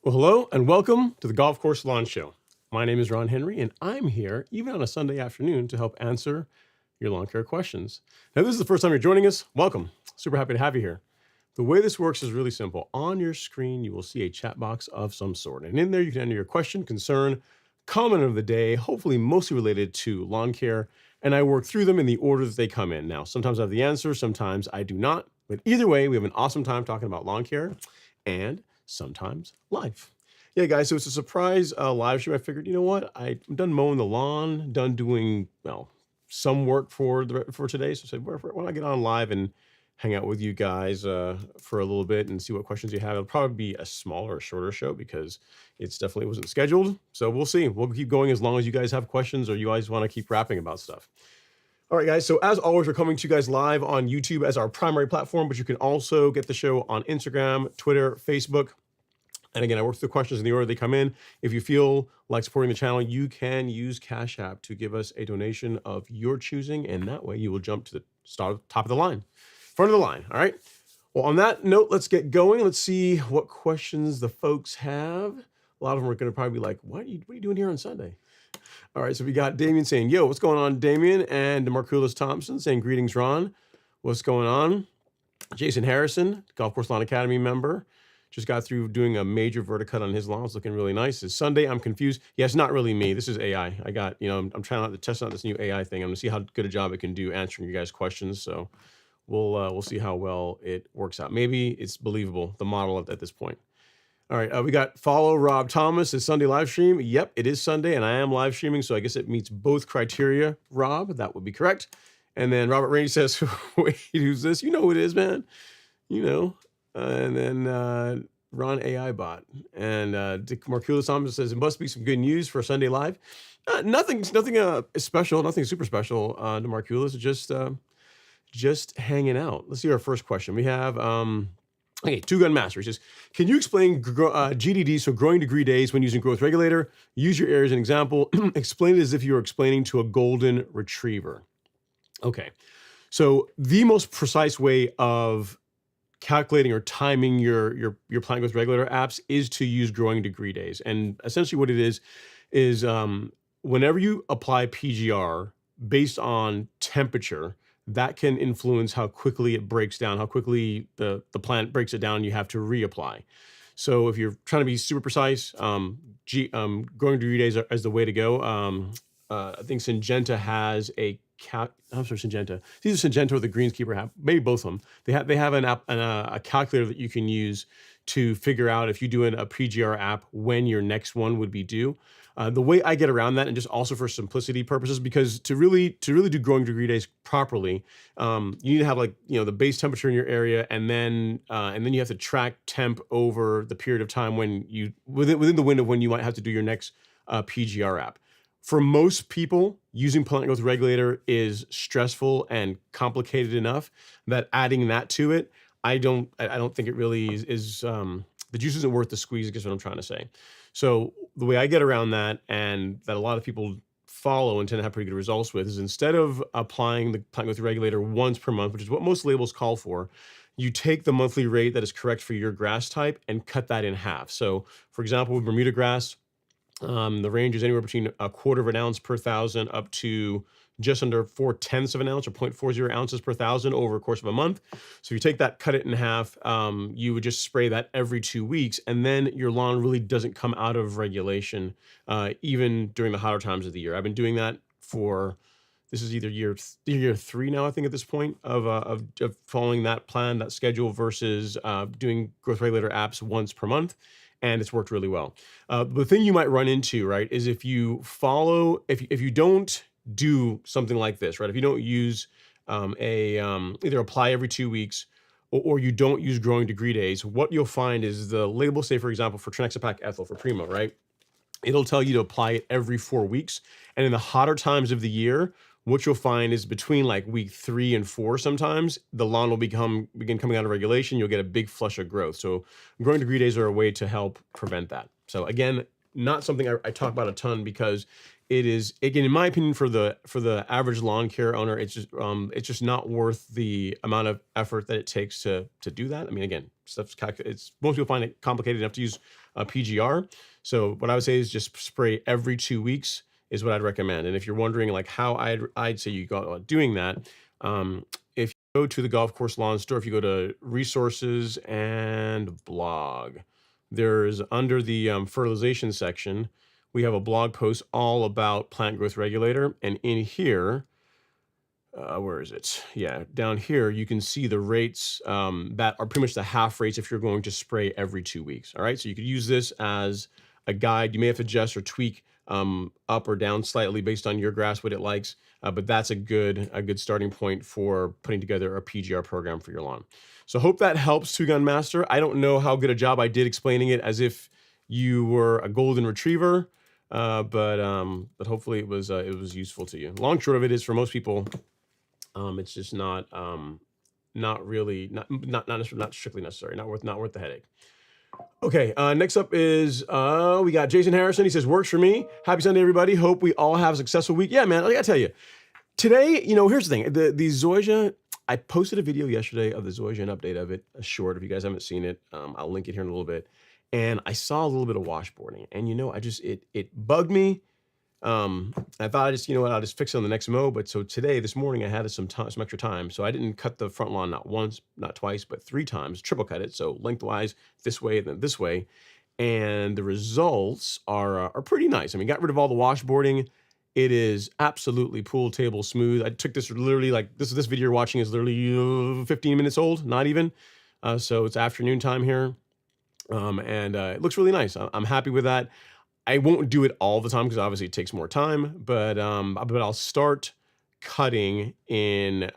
Well, hello and welcome to the Golf Course Lawn Show. My name is Ron Henry, and I'm here even on a Sunday afternoon to help answer your lawn care questions. Now, this is the first time you're joining us. Welcome. Super happy to have you here. The way this works is really simple. On your screen, you will see a chat box of some sort, and in there you can enter your question, concern, comment of the day, hopefully mostly related to lawn care, and I work through them in the order that they come in. Now, sometimes I have the answer, sometimes I do not, but either way, we have an awesome time talking about lawn care and sometimes life. Yeah, guys, so it's a surprise live stream. I figured, you know what? I'm done mowing the lawn, done doing, well, some work for today. So I said, why don't I get on live and hang out with you guys for a little bit and see what questions you have. It'll probably be a smaller, shorter show because it's definitely wasn't scheduled. So we'll see. We'll keep going as long as you guys have questions or you guys want to keep rapping about stuff. All right, guys. So as always, we're coming to you guys live on YouTube as our primary platform, but you can also get the show on Instagram, Twitter, Facebook. And again, I work through the questions in the order they come in. If you feel like supporting the channel, you can use Cash App to give us a donation of your choosing. And that way you will jump to the top of the line, front of the line. All right. Well, on that note, let's get going. Let's see what questions the folks have. A lot of them are going to probably be like, what are you doing here on Sunday? All right. So we got Damien saying, yo, what's going on, Damien? And Marculis Thompson saying, greetings, Ron. What's going on? Jason Harrison, Golf Course Lawn Academy member. Just got through doing a major verticut on his lawn. It's looking really nice. It's Sunday. I'm confused. Yeah, it's not really me. This is AI. I got, I'm trying out to test out this new AI thing. I'm gonna see how good a job it can do answering you guys' questions. So we'll see how well it works out. Maybe it's believable, the model at this point. All right, we got follow Rob Thomas. It's Sunday live stream. Yep, it is Sunday, and I am live streaming, so I guess it meets both criteria, Rob. That would be correct. And then Robert Rainey says, wait, who's this? You know who it is, man. And then Ron AI bot. And Dick Marculis Thompson says, it must be some good news for Sunday live. Nothing special, nothing super special to Marculis, just hanging out. Let's see our first question. We have, Okay, Two Gun Master says, can you explain GDD, so growing degree days, when using growth regulator? Use your area as an example. Explain it as if you were explaining to a golden retriever. Okay, so the most precise way of calculating or timing your plant growth regulator apps is to use growing degree days. And essentially what it is whenever you apply PGR based on temperature, that can influence how quickly it breaks down, how quickly the plant breaks it down, you have to reapply. So if you're trying to be super precise, growing degree days is the way to go. I think Syngenta has a I'm sorry, Syngenta. It's either Syngenta or the Greenskeeper have, maybe both of them. They have a calculator that you can use to figure out if you do a PGR app when your next one would be due. The way I get around that, and just also for simplicity purposes, because to really do growing degree days properly, you need to have the base temperature in your area, and then you have to track temp over the period of time when you within the window when you might have to do your next PGR app. For most people, using plant growth regulator is stressful and complicated enough that adding that to it, I don't think it really is the juice isn't worth the squeeze, I guess what I'm trying to say. So the way I get around that, and that a lot of people follow and tend to have pretty good results with, is instead of applying the plant growth regulator once per month, which is what most labels call for, you take the monthly rate that is correct for your grass type and cut that in half. So for example, with Bermuda grass, the range is anywhere between 1/4 of an ounce per thousand up to just under 4/10 of an ounce, or 0.40 ounces per thousand over a course of a month. So if you take that, cut it in half, you would just spray that every 2 weeks, and then your lawn really doesn't come out of regulation, even during the hotter times of the year. I've been doing that for, this is either year 3 now, I think, at this point, of following that plan, that schedule, versus doing growth regulator apps once per month. And it's worked really well. The thing you might run into, right, is if you don't do something like this, right, if you don't use either apply every 2 weeks, or you don't use growing degree days, what you'll find is the label, say for example, for Trinexapac ethyl for Primo, right, it'll tell you to apply it every 4 weeks. And in the hotter times of the year, what you'll find is between like week 3 and 4, sometimes the lawn will begin coming out of regulation. You'll get a big flush of growth. So growing degree days are a way to help prevent that. So again, not something I talk about a ton, because it is, again, in my opinion, for the average lawn care owner, it's just not worth the amount of effort that it takes to do that. I mean, again, most people find it complicated enough to use PGR. So what I would say is just spray every 2 weeks is what I'd recommend. And if you're wondering like how I'd say you go about doing that, if you go to the Golf Course Lawn Store, if you go to resources and blog, there's under the fertilization section, we have a blog post all about plant growth regulator. And in here, where is it? Yeah, down here, you can see the rates that are pretty much the half rates if you're going to spray every 2 weeks. All right, so you could use this as a guide. You may have to adjust or tweak up or down slightly based on your grass, what it likes, but that's a good starting point for putting together a PGR program for your lawn. So hope that helps, Two Gun Master. I don't know how good a job I did explaining it as if you were a golden retriever, but hopefully it was useful to you. Long short of it is, for most people, it's just not strictly necessary, not worth the headache. Okay, next up is we got Jason Harrison. He says, works for me. Happy Sunday, everybody. Hope we all have a successful week. Yeah, man, I gotta tell you, today, here's the thing. The Zoysia, I posted a video yesterday of the Zoysia, an update of it, a short. If you guys haven't seen it, I'll link it here in a little bit. And I saw a little bit of washboarding, and it bugged me. I thought I'll just fix it on the next mow. But so this morning I had some extra time. So I didn't cut the front lawn, not once, not twice, but 3 times, triple cut it. So lengthwise, this way and then this way. And the results are pretty nice. I mean, got rid of all the washboarding. It is absolutely pool table smooth. I took this literally, like this video you're watching is literally 15 minutes old, not even. So it's afternoon time here. And it looks really nice. I'm happy with that. I won't do it all the time because obviously it takes more time, but I'll start cutting in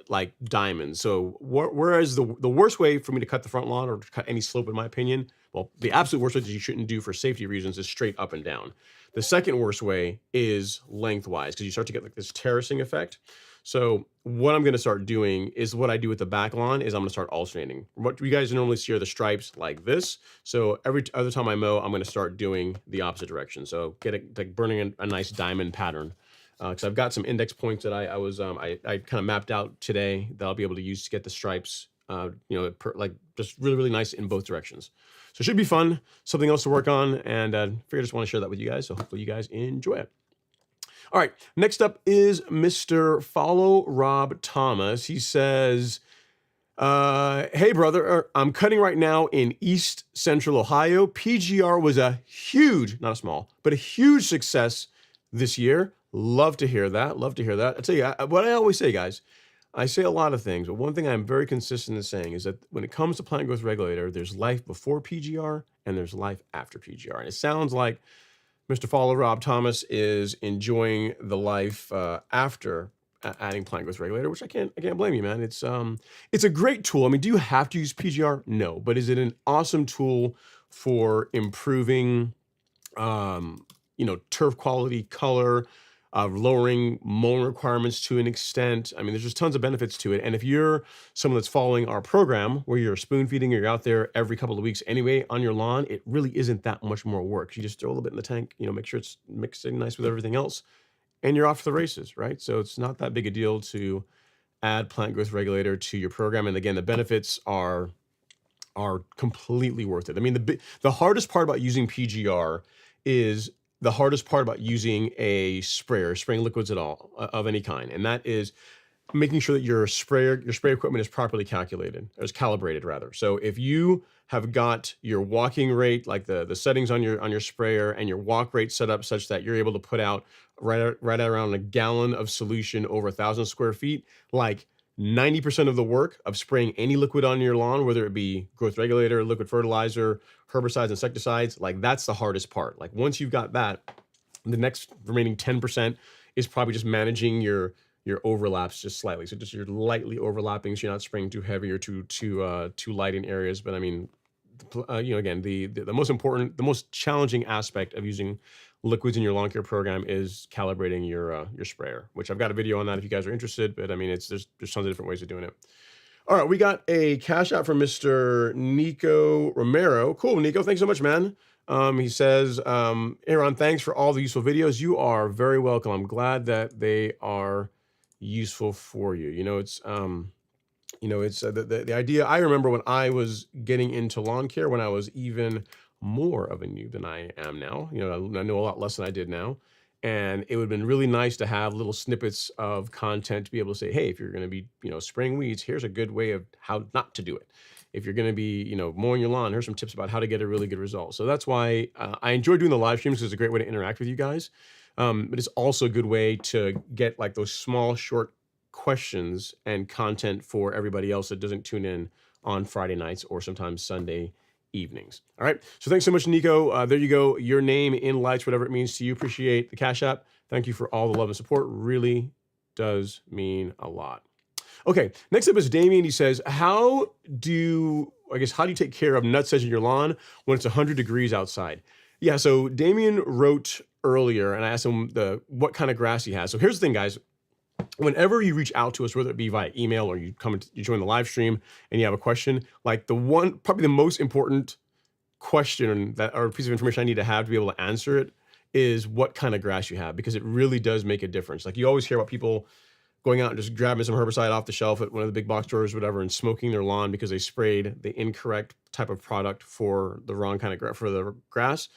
like diamonds. So whereas the worst way for me to cut the front lawn or to cut any slope, in my opinion, well, the absolute worst way that you shouldn't do for safety reasons is straight up and down. The second worst way is lengthwise, because you start to get like this terracing effect. So what I'm going to start doing is what I do with the back lawn is I'm going to start alternating. What you guys normally see are the stripes like this. So every other time I mow, I'm going to start doing the opposite direction. So get it like burning a nice diamond pattern. Because I've got some index points that I kind of mapped out today that I'll be able to use to get the stripes, like just really, really nice in both directions. So it should be fun, something else to work on, and I figured I just want to share that with you guys. So hopefully you guys enjoy it. All right, next up is Mr. Follow Rob Thomas. He says, hey brother, I'm cutting right now in East Central Ohio. PGR was a huge, not a small, but a huge success this year. Love to hear that. Love to hear that. I tell you what I always say, guys. I say a lot of things, but one thing I'm very consistent in saying is that when it comes to plant growth regulator, there's life before PGR and there's life after PGR. And it sounds like Mr. Follow Rob Thomas is enjoying the life after adding plant growth regulator, which I can't blame you, man. It's a great tool. I mean, do you have to use PGR? No, but is it an awesome tool for improving, turf quality, color, lowering mowing requirements to an extent? I mean, there's just tons of benefits to it. And if you're someone that's following our program where you're spoon feeding or you're out there every couple of weeks anyway on your lawn, it really isn't that much more work. You just throw a little bit in the tank, make sure it's mixed in nice with everything else, and you're off to the races, right? So it's not that big a deal to add plant growth regulator to your program. And again, the benefits are completely worth it. I mean, the hardest part about using PGR is the hardest part about using a sprayer, spraying liquids at all of any kind. And that is making sure that your spray equipment is properly calculated, or is calibrated rather. So if you have got your walking rate, like the settings on your sprayer, and your walk rate set up such that you're able to put out right around a gallon of solution over 1,000 square feet, like 90% of the work of spraying any liquid on your lawn, whether it be growth regulator, liquid fertilizer, herbicides, insecticides, like that's the hardest part. Like once you've got that, the next remaining 10% is probably just managing your overlaps just slightly. So just you're lightly overlapping, so you're not spraying too heavy or too light in areas. But I mean, again, the most important, the most challenging aspect of using liquids in your lawn care program is calibrating your sprayer, which I've got a video on that if you guys are interested. But I mean, there's tons of different ways of doing it. All right, we got a cash out from Mr. Nico Romero. Cool, Nico, thanks so much, man. He says, Aaron, thanks for all the useful videos. You are very welcome. I'm glad that they are useful for you. It's the idea. I remember when I was getting into lawn care, when I was even more of a noob than I am now. I know a lot less than I did now. And it would have been really nice to have little snippets of content to be able to say, hey, if you're going to be, spraying weeds, here's a good way of how not to do it. If you're going to be, mowing your lawn, here's some tips about how to get a really good result. So that's why I enjoy doing the live streams, because it's a great way to interact with you guys. But it's also a good way to get like those small, short questions and content for everybody else that doesn't tune in on Friday nights or sometimes Sunday evenings. All right. So thanks so much, Nico. There you go. Your name in lights, whatever it means to you. Appreciate the Cash App. Thank you for all the love and support. Really does mean a lot. Okay. Next up is Damien. He says, how do you take care of nut sedge in your lawn when it's 100 degrees outside? Yeah. So Damien wrote earlier and I asked him what kind of grass he has. So here's the thing, guys. Whenever you reach out to us, whether it be via email or you join the live stream and you have a question, like probably the most important question or piece of information I need to have to be able to answer it is what kind of grass you have, because it really does make a difference. Like you always hear about people going out and just grabbing some herbicide off the shelf at one of the big box stores or whatever and smoking their lawn because they sprayed the incorrect type of product for the wrong kind of for the grass.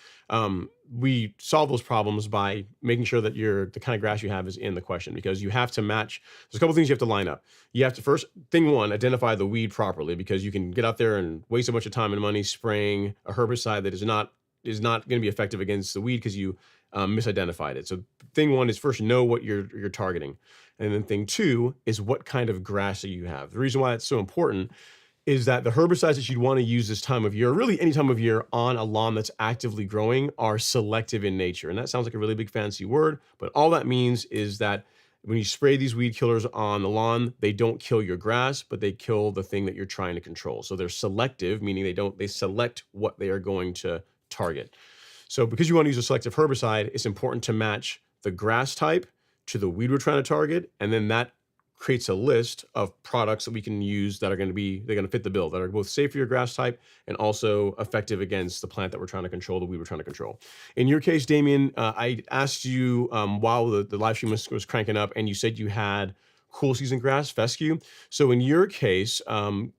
We solve those problems by making sure that the kind of grass you have is in the question, because you have to match. There's a couple things you have to line up. You have to first, thing one, identify the weed properly, because you can get out there and waste a bunch of time and money spraying a herbicide that is not going to be effective against the weed because you misidentified it. So thing one is first know what you're targeting. And then thing two is what kind of grass that you have. The reason why it's so important is that the herbicides that you'd want to use this time of year, or really any time of year on a lawn that's actively growing, are selective in nature. And that sounds like a really big fancy word, but all that means is that when you spray these weed killers on the lawn, they don't kill your grass, but they kill the thing that you're trying to control. So they're selective, meaning they select what they are going to target. So because you want to use a selective herbicide, it's important to match the grass type to the weed we're trying to target, and then that creates a list of products that we can use that are going to fit the bill, that are both safe for your grass type and also effective against the plant that we're trying to control, that we were trying to control. In your case, Damien, I asked you while the live stream was cranking up, and you said you had cool season grass, fescue. So in your case,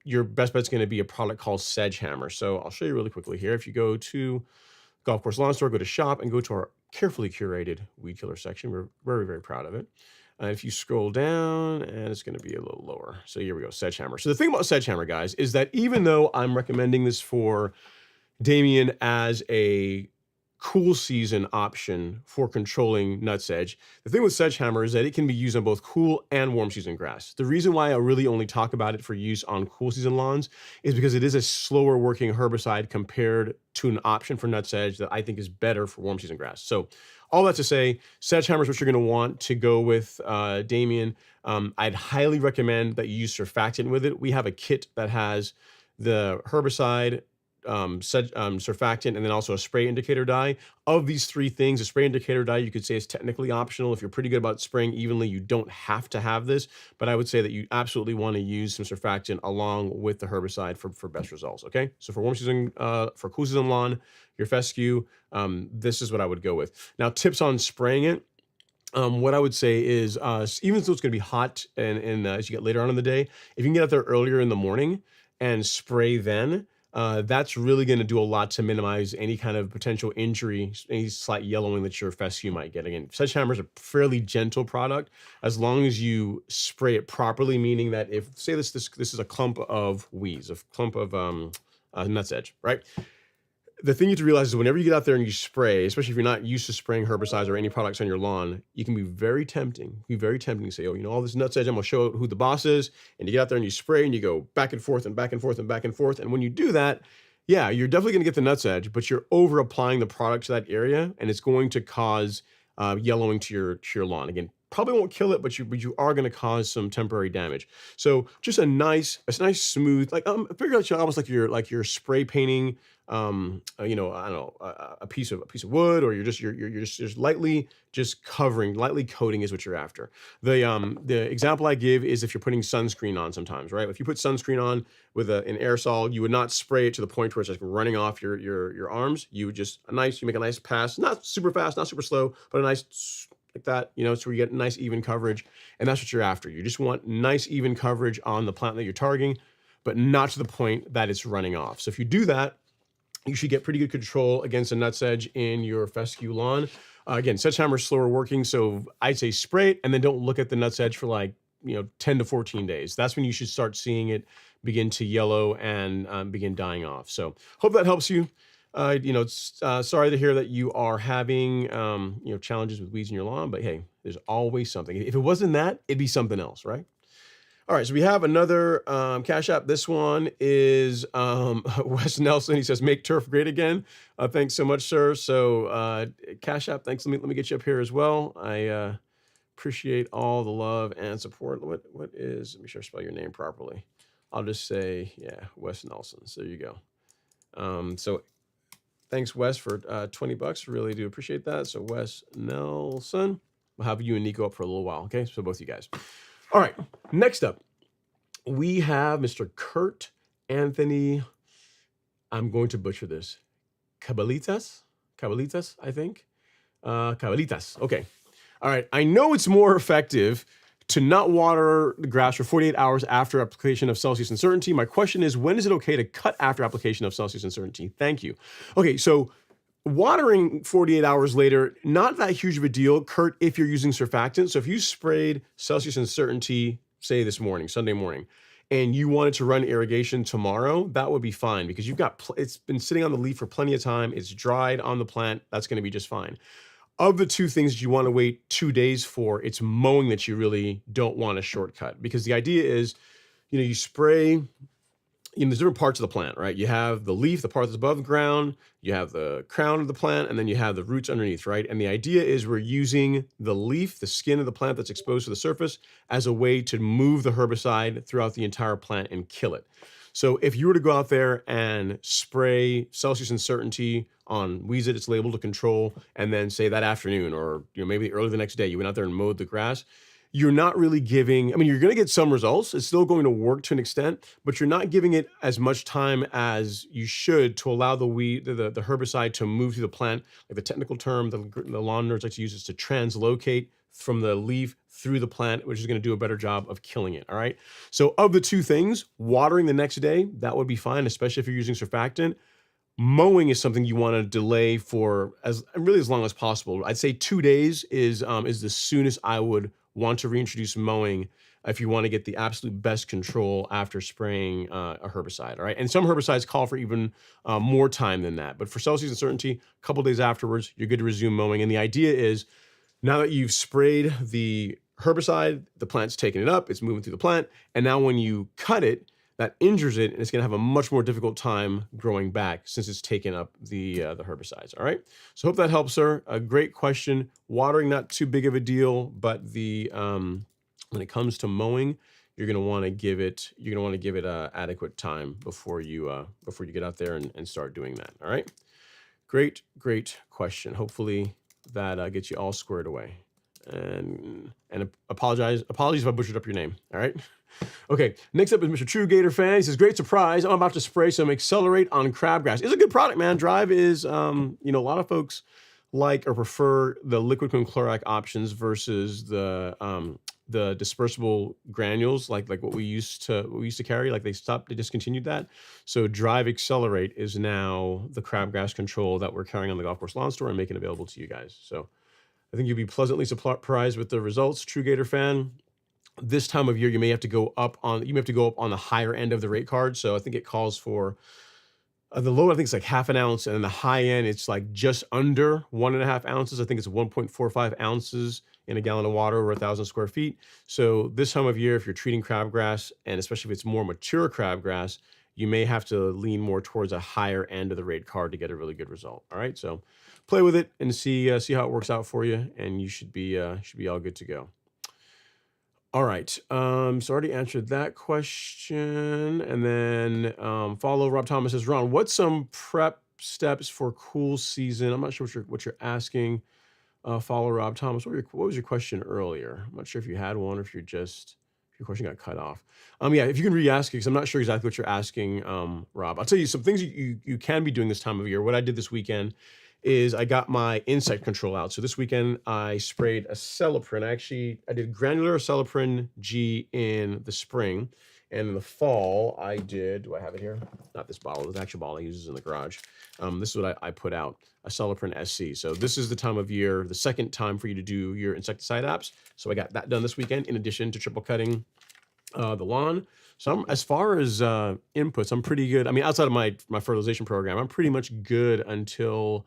your best bet is going to be a product called Sedgehammer. So I'll show you really quickly here. If you go to Golf Course Lawn Store, go to shop and go to our carefully curated weed killer section. We're very, very proud of it. If you scroll down, and it's going to be a little lower. So here we go, Sedgehammer. So the thing about Sedgehammer, guys, is that even though I'm recommending this for Damien as a cool season option for controlling nutsedge, the thing with Sedgehammer is that it can be used on both cool and warm season grass. The reason why I really only talk about it for use on cool season lawns is because it is a slower working herbicide compared to an option for nutsedge that I think is better for warm season grass. So all that to say, Sedgehammer is what you're going to want to go with, Damien. I'd highly recommend that you use surfactant with it. We have a kit that has the herbicide, surfactant, and then also a spray indicator dye. Of these three things, a spray indicator dye, you could say, is technically optional. If you're pretty good about spraying evenly, you don't have to have this, but I would say that you absolutely want to use some surfactant along with the herbicide for best results. Okay, so for warm season, for cool season lawn, your fescue, this is what I would go with. Now, tips on spraying it. What I would say is, even though it's going to be hot and as you get later on in the day, if you can get out there earlier in the morning and spray then, that's really going to do a lot to minimize any kind of potential injury, any slight yellowing that your fescue might get. Again, Sedgehammer is a fairly gentle product as long as you spray it properly, meaning that if, say this is a clump of weeds, a clump of nutsedge, right? The thing you have to realize is whenever you get out there and you spray, especially if you're not used to spraying herbicides or any products on your lawn, you can be very tempting. To say, oh, all this nutsedge, I'm gonna show who the boss is. And you get out there and you spray and you go back and forth and back and forth and back and forth. And when you do that, yeah, you're definitely gonna get the nutsedge, but you're over applying the product to that area, and it's going to cause yellowing to your lawn. Again, probably won't kill it, but you are going to cause some temporary damage. So just a nice smooth, like figure out almost like you're spray painting, I don't know, a piece of wood, or you're just lightly coating is what you're after. The example I give is if you're putting sunscreen on sometimes, right? If you put sunscreen on with an aerosol, you would not spray it to the point where it's just running off your arms. You would just you make a nice pass, not super fast, not super slow, but a nice like that, so you get nice even coverage, and that's what you're after. You just want nice even coverage on the plant that you're targeting, but not to the point that it's running off. So if you do that, you should get pretty good control against a nutsedge in your fescue lawn. Again, Sedgehammer is slower working, so I'd say spray it and then don't look at the nutsedge for 10 to 14 days. That's when you should start seeing it begin to yellow and begin dying off. So hope that helps you. Sorry to hear that you are having, challenges with weeds in your lawn, but hey, there's always something. If it wasn't that, it'd be something else, right? All right, so we have another Cash App. This one is Wes Nelson. He says, "Make turf great again." Thanks so much, sir. So Cash App, thanks. Let me get you up here as well. I appreciate all the love and support. What is? Let me sure I spell your name properly. I'll just say, yeah, Wes Nelson. So there you go. So thanks, Wes, for $20. Really do appreciate that. So Wes Nelson, we'll have you and Nico up for a little while. Okay, so both you guys. All right, next up, we have Mr. Kurt Anthony. I'm going to butcher this. Cabalitas, I think. Cabalitas. Okay. All right. I know it's more effective to not water the grass for 48 hours after application of Celsius Uncertainty. My question is, when is it okay to cut after application of Celsius Uncertainty? Thank you. Okay, so watering 48 hours later, not that huge of a deal, Kurt, if you're using surfactant. So if you sprayed Celsius Uncertainty, say this morning, Sunday morning, and you wanted to run irrigation tomorrow, that would be fine because it's been sitting on the leaf for plenty of time. It's dried on the plant. That's going to be just fine. Of the two things you want to wait 2 days for, it's mowing that you really don't want to shortcut, because the idea is, you spray, there's different parts of the plant, right? You have the leaf, the part that's above the ground, you have the crown of the plant, and then you have the roots underneath, right? And the idea is we're using the leaf, the skin of the plant that's exposed to the surface, as a way to move the herbicide throughout the entire plant and kill it. So if you were to go out there and spray Celsius Uncertainty on weeds that it's labeled to control, and then say that afternoon or maybe early the next day, you went out there and mowed the grass, you're not really giving, I mean, you're going to get some results. It's still going to work to an extent, but you're not giving it as much time as you should to allow the herbicide to move through the plant. Like the technical term the lawn nerds like to use is to translocate from the leaf through the plant, which is going to do a better job of killing it. All right. So of the two things, watering the next day, that would be fine, especially if you're using surfactant. Mowing is something you want to delay for as long as possible. I'd say 2 days is the soonest I would want to reintroduce mowing if you want to get the absolute best control after spraying a herbicide. All right, and some herbicides call for even more time than that. But for cell season certainty, a couple days afterwards, you're good to resume mowing. And the idea is, now that you've sprayed the herbicide, the plant's taking it up, it's moving through the plant, and now when you cut it, that injures it, and it's going to have a much more difficult time growing back since it's taken up the herbicides. All right. So hope that helps, sir. A great question. Watering, not too big of a deal, but when it comes to mowing, you're going to want to give it adequate time before you get out there and start doing that. All right. Great question. Hopefully that gets you all squared away. And apologies if I butchered up your name. All right. Okay, next up is Mr. True Gator Fan. He says, great surprise. I'm about to spray some Accelerate on Crabgrass. It's a good product, man. Drive is, a lot of folks like or prefer the liquid chloride options versus the dispersible granules, like what we used to carry. Like they discontinued that. So Drive Accelerate is now the Crabgrass control that we're carrying on the Golf Course Lawn Store and making available to you guys. So I think you'll be pleasantly surprised with the results, True Gator Fan. This time of year, you may have to go up on the higher end of the rate card. So I think it calls for the low. I think it's like half an ounce, and then the high end, it's like just under 1.5 ounces. I think it's 1.45 ounces in a gallon of water over 1,000 square feet. So this time of year, if you're treating crabgrass, and especially if it's more mature crabgrass, you may have to lean more towards a higher end of the rate card to get a really good result. All right, so play with it and see how it works out for you, and you should be all good to go. All right, so I already answered that question. And then follow Rob Thomas says, Ron, what's some prep steps for cool season? I'm not sure what you're asking. Follow Rob Thomas. What was your question earlier? I'm not sure if you had one or if your question got cut off. Yeah, if you can re-ask it, because I'm not sure exactly what you're asking, Rob. I'll tell you some things you can be doing this time of year. What I did this weekend is I got my insect control out. So this weekend I sprayed Acelepryn. I did granular Acelepryn G in the spring, and in the fall I did. Do I have it here? Not this bottle. The actual bottle I use is in the garage. This is what I put out: Acelepryn SC. So this is the time of year, the second time for you to do your insecticide apps. So I got that done this weekend, in addition to triple cutting the lawn. So as far as inputs, I'm pretty good. I mean, outside of my fertilization program, I'm pretty much good until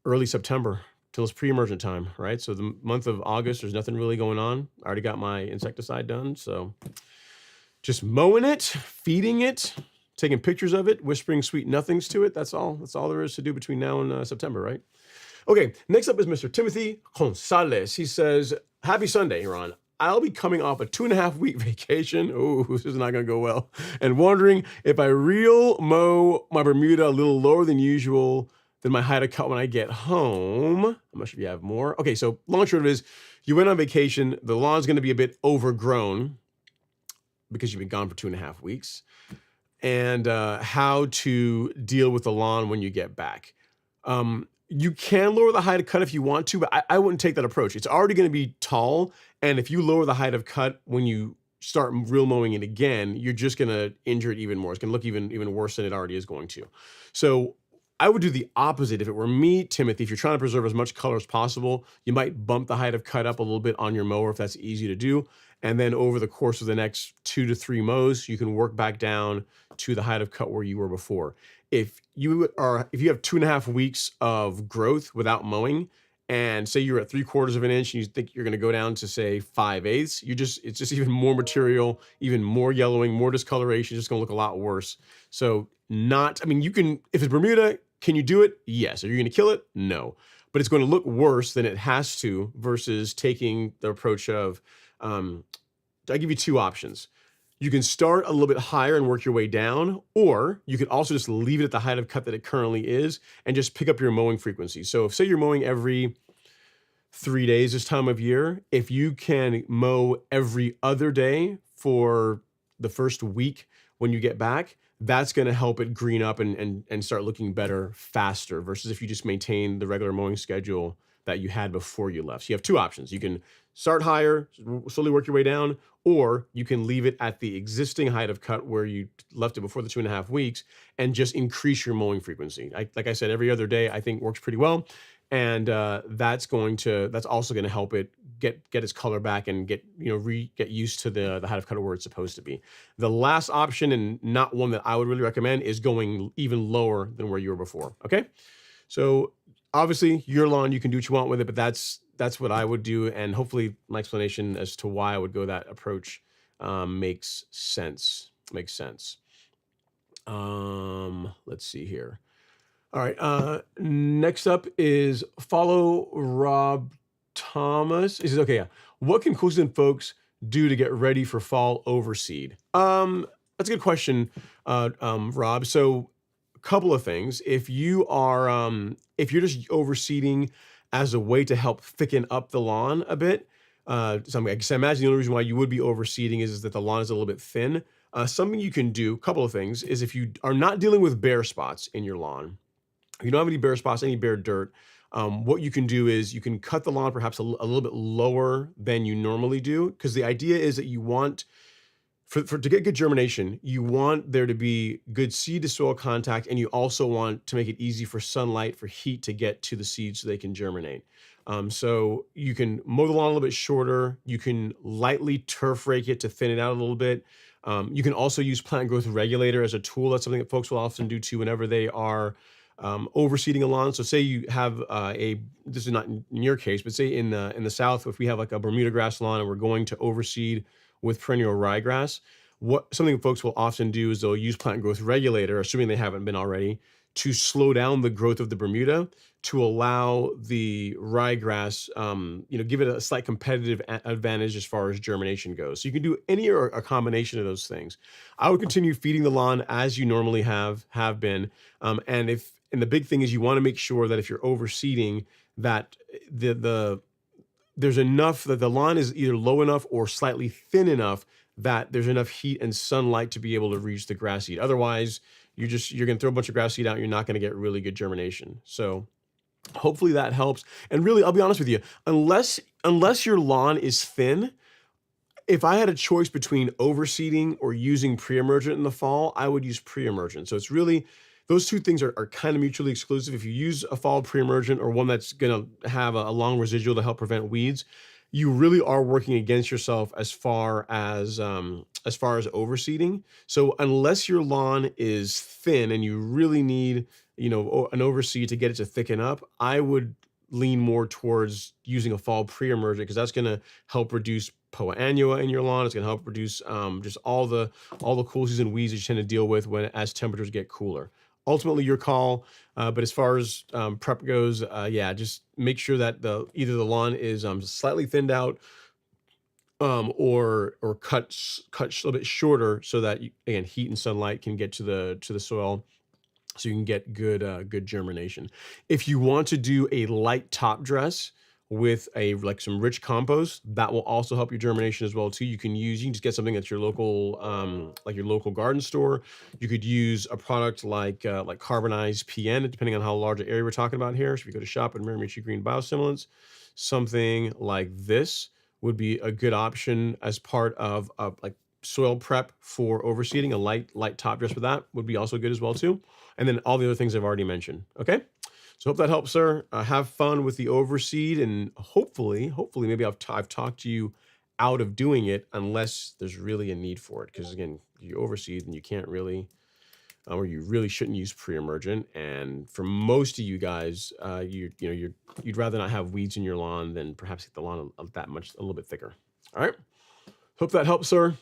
early September, till it's pre-emergent time, right? So the month of August, there's nothing really going on. I already got my insecticide done. So just mowing it, feeding it, taking pictures of it, whispering sweet nothings to it. That's all there is to do between now and September, right? Okay, next up is Mr. Timothy Gonzalez. He says, happy Sunday, Ron. I'll be coming off a 2.5-week vacation. Oh, this is not going to go well. And wondering if I mow my Bermuda a little lower than usual than my height of cut when I get home. I'm not sure if you have more. Okay, so long and short of it is, you went on vacation. The lawn's going to be a bit overgrown because you've been gone for 2.5 weeks. And how to deal with the lawn when you get back. You can lower the height of cut if you want to, but I wouldn't take that approach. It's already going to be tall, and if you lower the height of cut when you start real mowing it again, you're just going to injure it even more. It's going to look even worse than it already is going to. So I would do the opposite. If it were me, Timothy, if you're trying to preserve as much color as possible, you might bump the height of cut up a little bit on your mower if that's easy to do. And then over the course of the next 2 to 3 mows, you can work back down to the height of cut where you were before. If you have 2.5 weeks of growth without mowing, and say you're at 3/4 of an inch and you think you're going to go down to say 5/8, it's just even more material, even more yellowing, more discoloration. It's just going to look a lot worse. So you can, if it's Bermuda, can you do it? Yes. Are you going to kill it? No. But it's going to look worse than it has to versus taking the approach of, I give you 2 options. You can start a little bit higher and work your way down, or you could also just leave it at the height of cut that it currently is and just pick up your mowing frequency. So if, say, you're mowing every 3 days this time of year. If you can mow every other day for the first week when you get back, that's going to help it green up and start looking better faster versus if you just maintain the regular mowing schedule that you had before you left. So you have two options. You can start higher, slowly work your way down, or you can leave it at the existing height of cut where you left it before the 2.5 weeks and just increase your mowing frequency. Like I said, every other day I think works pretty well. And that's also going to help it get its color back and get used to the height of cut where it's supposed to be. The last option, and not one that I would really recommend, is going even lower than where you were before. Okay, so obviously your lawn, you can do what you want with it, but that's what I would do, and hopefully my explanation as to why I would go that approach makes sense. Let's see here. All right. Next up is follow Rob Thomas. He says, okay, yeah. What can cool season folks do to get ready for fall overseed? That's a good question, Rob. So a couple of things. If you're just overseeding as a way to help thicken up the lawn a bit, I guess I imagine the only reason why you would be overseeding is that the lawn is a little bit thin. Something you can do, a couple of things, is if you are not dealing with bare spots in your lawn, if you don't have any bare spots, any bare dirt, what you can do is you can cut the lawn perhaps a little bit lower than you normally do, because the idea is that you want, to get good germination, you want there to be good seed to soil contact, and you also want to make it easy for sunlight, for heat to get to the seeds so they can germinate. So you can mow the lawn a little bit shorter. You can lightly turf rake it to thin it out a little bit. You can also use plant growth regulator as a tool. That's something that folks will often do too whenever they are overseeding a lawn. So say you have this is not in your case, but say in the South, if we have like a Bermuda grass lawn and we're going to overseed with perennial ryegrass, something folks will often do is they'll use plant growth regulator, assuming they haven't been already, to slow down the growth of the Bermuda to allow the ryegrass, give it a slight competitive advantage as far as germination goes. So you can do any or a combination of those things. I would continue feeding the lawn as you normally have been, and the big thing is you want to make sure that if you're overseeding, that there's enough, that the lawn is either low enough or slightly thin enough that there's enough heat and sunlight to be able to reach the grass seed. Otherwise, you're going to throw a bunch of grass seed out and you're not going to get really good germination. So hopefully that helps. And really, I'll be honest with you, unless your lawn is thin, if I had a choice between overseeding or using pre-emergent in the fall, I would use pre-emergent. So it's really, those two things are kind of mutually exclusive. If you use a fall pre-emergent or one that's going to have a long residual to help prevent weeds, you really are working against yourself as far as overseeding. So unless your lawn is thin and you really need, an overseed to get it to thicken up, I would lean more towards using a fall pre-emergent, because that's going to help reduce poa annua in your lawn. It's going to help reduce just all the cool season weeds that you tend to deal with as temperatures get cooler. Ultimately your call, but as far as prep goes, just make sure that either the lawn is slightly thinned out, or cut a little bit shorter, so that again, heat and sunlight can get to the soil, so you can get good germination. If you want to do a light top dress with some rich compost, that will also help your germination as well too. You can just get something at your local garden store. You could use a product like carbonized PN, depending on how large an area we're talking about here. So if you go to shop and Miramichi Green Biostimulants, something like this would be a good option as part of soil prep for overseeding. A light top dress with that would be also good as well too. And then all the other things I've already mentioned. Okay. So hope that helps, sir. Have fun with the overseed, and hopefully maybe I've talked you out of doing it, unless there's really a need for it. Because again, you overseed and you can't really, or you really shouldn't use pre-emergent. And for most of you guys, you'd rather not have weeds in your lawn than perhaps get the lawn a little bit thicker. All right. Hope that helps, sir.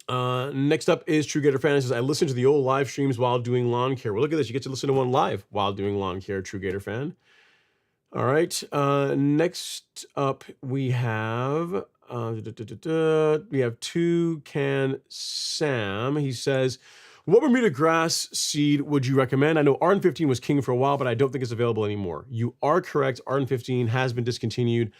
Next up is True Gator Fan. Says, I listen to the old live streams while doing lawn care. Well, look at this. You get to listen to one live while doing lawn care, True Gator Fan. All right. Next up, we have Toucan Sam. He says, What Bermuda grass seed would you recommend? I know RN15 was king for a while, but I don't think it's available anymore. You are correct. RN15 has been discontinued.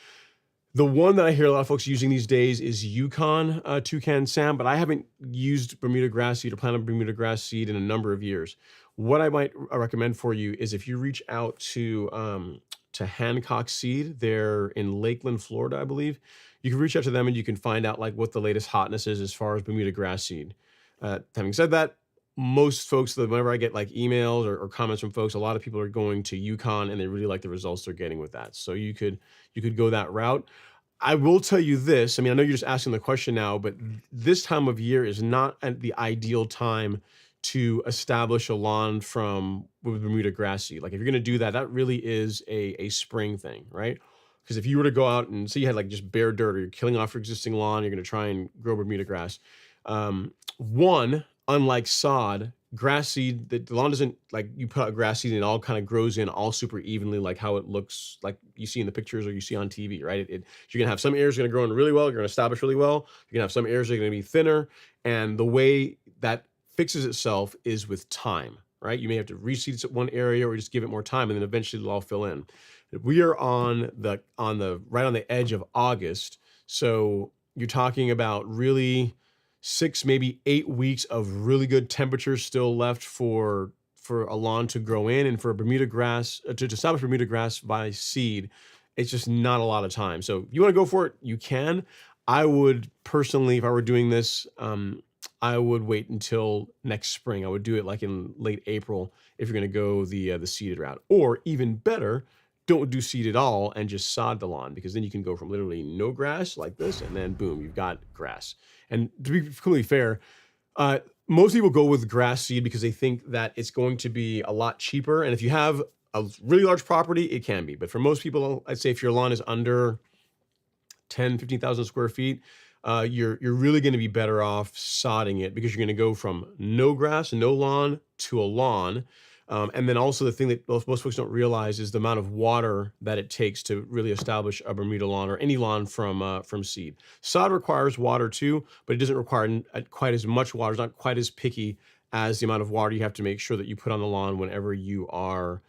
The one that I hear a lot of folks using these days is Yukon Toucan Sam, but I haven't used Bermuda grass seed or planted Bermuda grass seed in a number of years. What I might recommend for you is if you reach out to Hancock Seed, they're in Lakeland, Florida, I believe. You can reach out to them and you can find out like what the latest hotness is as far as Bermuda grass seed. Having said that, most folks, whenever I get like emails or comments from folks, a lot of people are going to Yukon and they really like the results they're getting with that. So you could go that route. I will tell you this. I mean, I know you're just asking the question now, but this time of year is not the ideal time to establish a lawn with Bermuda grass seed. Like if you're going to do that, that really is a spring thing, right? Because if you were to go out and say you had like just bare dirt or you're killing off your existing lawn, you're going to try and grow Bermuda grass. Unlike sod, grass seed, the lawn doesn't, like you put out grass seed and it all kind of grows in all super evenly, like how it looks like you see in the pictures or you see on TV, right? You're going to have some areas going to grow in really well. You're going to establish really well. You're going to have some areas that are going to be thinner. And the way that fixes itself is with time, right? You may have to reseed one area or just give it more time and then eventually it'll all fill in. We are right on the edge of August. So you're talking about really 6, maybe 8 weeks of really good temperatures still left for a lawn to grow in, and for Bermuda grass to establish Bermuda grass by seed, it's just not a lot of time. So you want to go for it, you can. I would personally, if I were doing this, I would wait until next spring. I would do it like in late April if you're going to go the seeded route, or even better, don't do seed at all and just sod the lawn, because then you can go from literally no grass like this and then boom, you've got grass. And to be completely fair, most people go with grass seed because they think that it's going to be a lot cheaper. And if you have a really large property, it can be. But for most people, I'd say if your lawn is under 10, 15,000 square feet, you're really going to be better off sodding it, because you're going to go from no grass, no lawn to a lawn. And then also the thing that most folks don't realize is the amount of water that it takes to really establish a Bermuda lawn or any lawn from seed. Sod requires water too, but it doesn't require quite as much water. It's not quite as picky as the amount of water you have to make sure that you put on the lawn whenever you are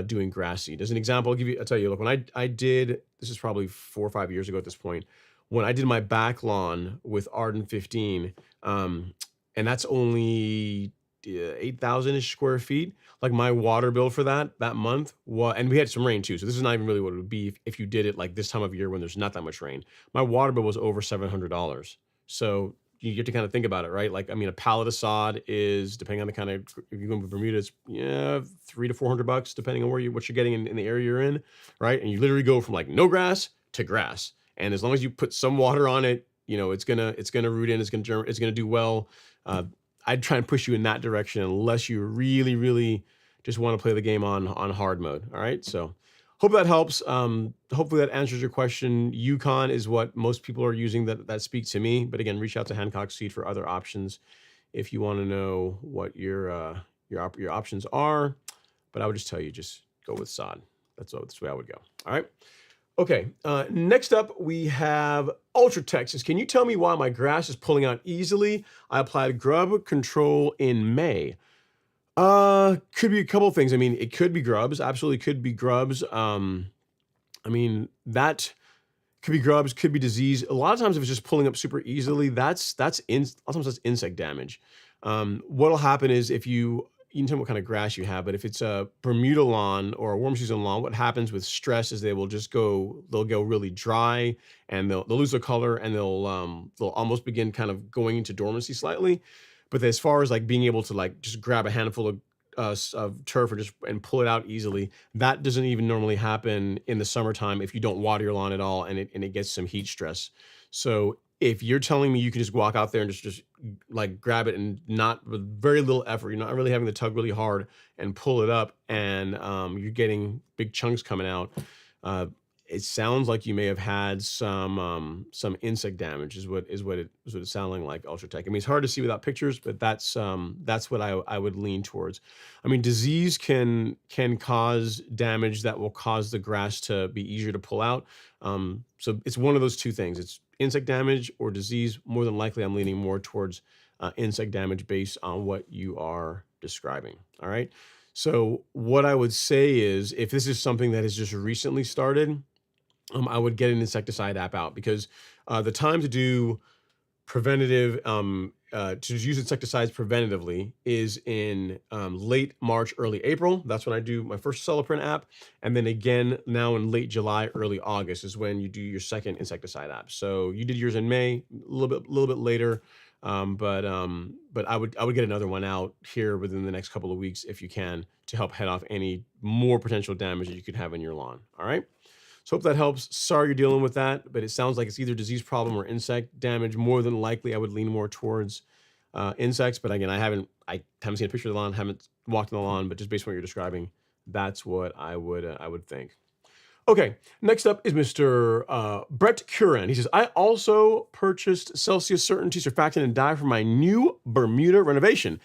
doing grass seed. As an example, I'll tell you, look, when I did, this is probably 4 or 5 years ago at this point, when I did my back lawn with Arden 15, and that's only 8,000-ish square feet. Like my water bill for that month and we had some rain too. So this is not even really what it would be if you did it like this time of year when there's not that much rain. My water bill was over $700. So you get to kind of think about it, right? Like, I mean, a pallet of sod is, depending on the kind of, if you're going to Bermuda, it's $300 to $400, depending on what you're getting in the area you're in, right? And you literally go from like no grass to grass. And as long as you put some water on it, it's gonna root in, it's gonna do well. I'd try and push you in that direction unless you really, really just want to play the game on hard mode. All right. So hope that helps. Hopefully that answers your question. Yukon is what most people are using that speak to me. But again, reach out to Hancock Seed for other options if you want to know what your options are. But I would just tell you, just go with sod. That's the way I would go. All right. Okay, next up we have Ultra Texas. Can you tell me why my grass is pulling out easily? I applied grub control in May. Could be a couple of things. I mean, it could be grubs. Absolutely could be grubs. I mean, that could be grubs, could be disease. A lot of times if it's just pulling up super easily, a lot of times that's insect damage. What'll happen is if you can tell me what kind of grass you have, but if it's a Bermuda lawn or a warm season lawn, what happens with stress is they'll go really dry and they'll lose their color and they'll almost begin kind of going into dormancy slightly. But as far as like being able to like just grab a handful of turf and pull it out easily, that doesn't even normally happen in the summertime if you don't water your lawn at all and it gets some heat stress. So if you're telling me you can just walk out there and just like grab it and not with very little effort, you're not really having to tug really hard and pull it up, and you're getting big chunks coming out, it sounds like you may have had some insect damage is what it's sounding like, Ultratech. I mean, it's hard to see without pictures, but that's what I would lean towards. I mean, disease can cause damage that will cause the grass to be easier to pull out. So it's one of those two things. It's insect damage or disease. More than likely, I'm leaning more towards insect damage based on what you are describing. All right. So what I would say is, if this is something that has just recently started, I would get an insecticide app out, because the time to do preventative to use insecticides preventatively is in late March, early April. That's when I do my first Celeprint app, and then again now in late July, early August is when you do your second insecticide app. So you did yours in May, a little bit later, but I would get another one out here within the next couple of weeks if you can, to help head off any more potential damage that you could have in your lawn. All right. So hope that helps. Sorry you're dealing with that, but it sounds like it's either disease problem or insect damage. More than likely, I would lean more towards insects. But again, I haven't seen a picture of the lawn, haven't walked on the lawn, but just based on what you're describing, that's what I would think. Okay, next up is Mr. Brett Curran. He says, I also purchased Celsius Certainty Surfactant and Dye for my new Bermuda renovation.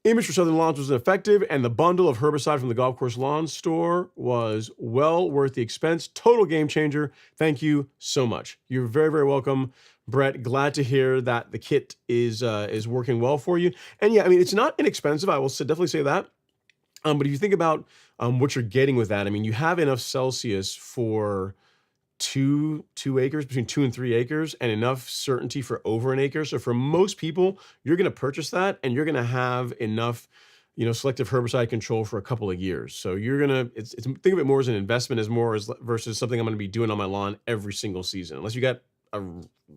Image for Southern Lawns was effective, and the bundle of herbicide from the Golf Course Lawn Store was well worth the expense. Total game changer. Thank you so much. You're very, very welcome, Brett. Glad to hear that the kit is working well for you. And yeah, I mean, it's not inexpensive. I will definitely say that. But if you think about what you're getting with that, I mean, you have enough Celsius for two acres, between 2 and 3 acres, and enough certainty for over an acre. So for most people, you're going to purchase that, and you're going to have enough, selective herbicide control for a couple of years. So you're going to, think of it more as an investment, versus something I'm going to be doing on my lawn every single season. Unless you got a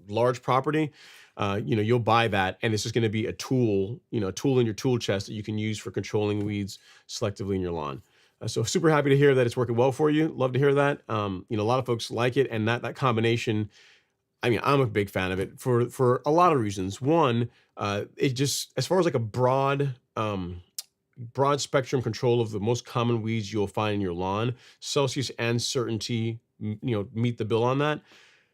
large property, you'll buy that, and it's just going to be a tool in your tool chest that you can use for controlling weeds selectively in your lawn. So super happy to hear that it's working well for you. Love to hear that. A lot of folks like it, and that combination, I mean, I'm a big fan of it for a lot of reasons. One, it just, as far as like a broad spectrum control of the most common weeds you'll find in your lawn, Celsius and Certainty, meet the bill on that.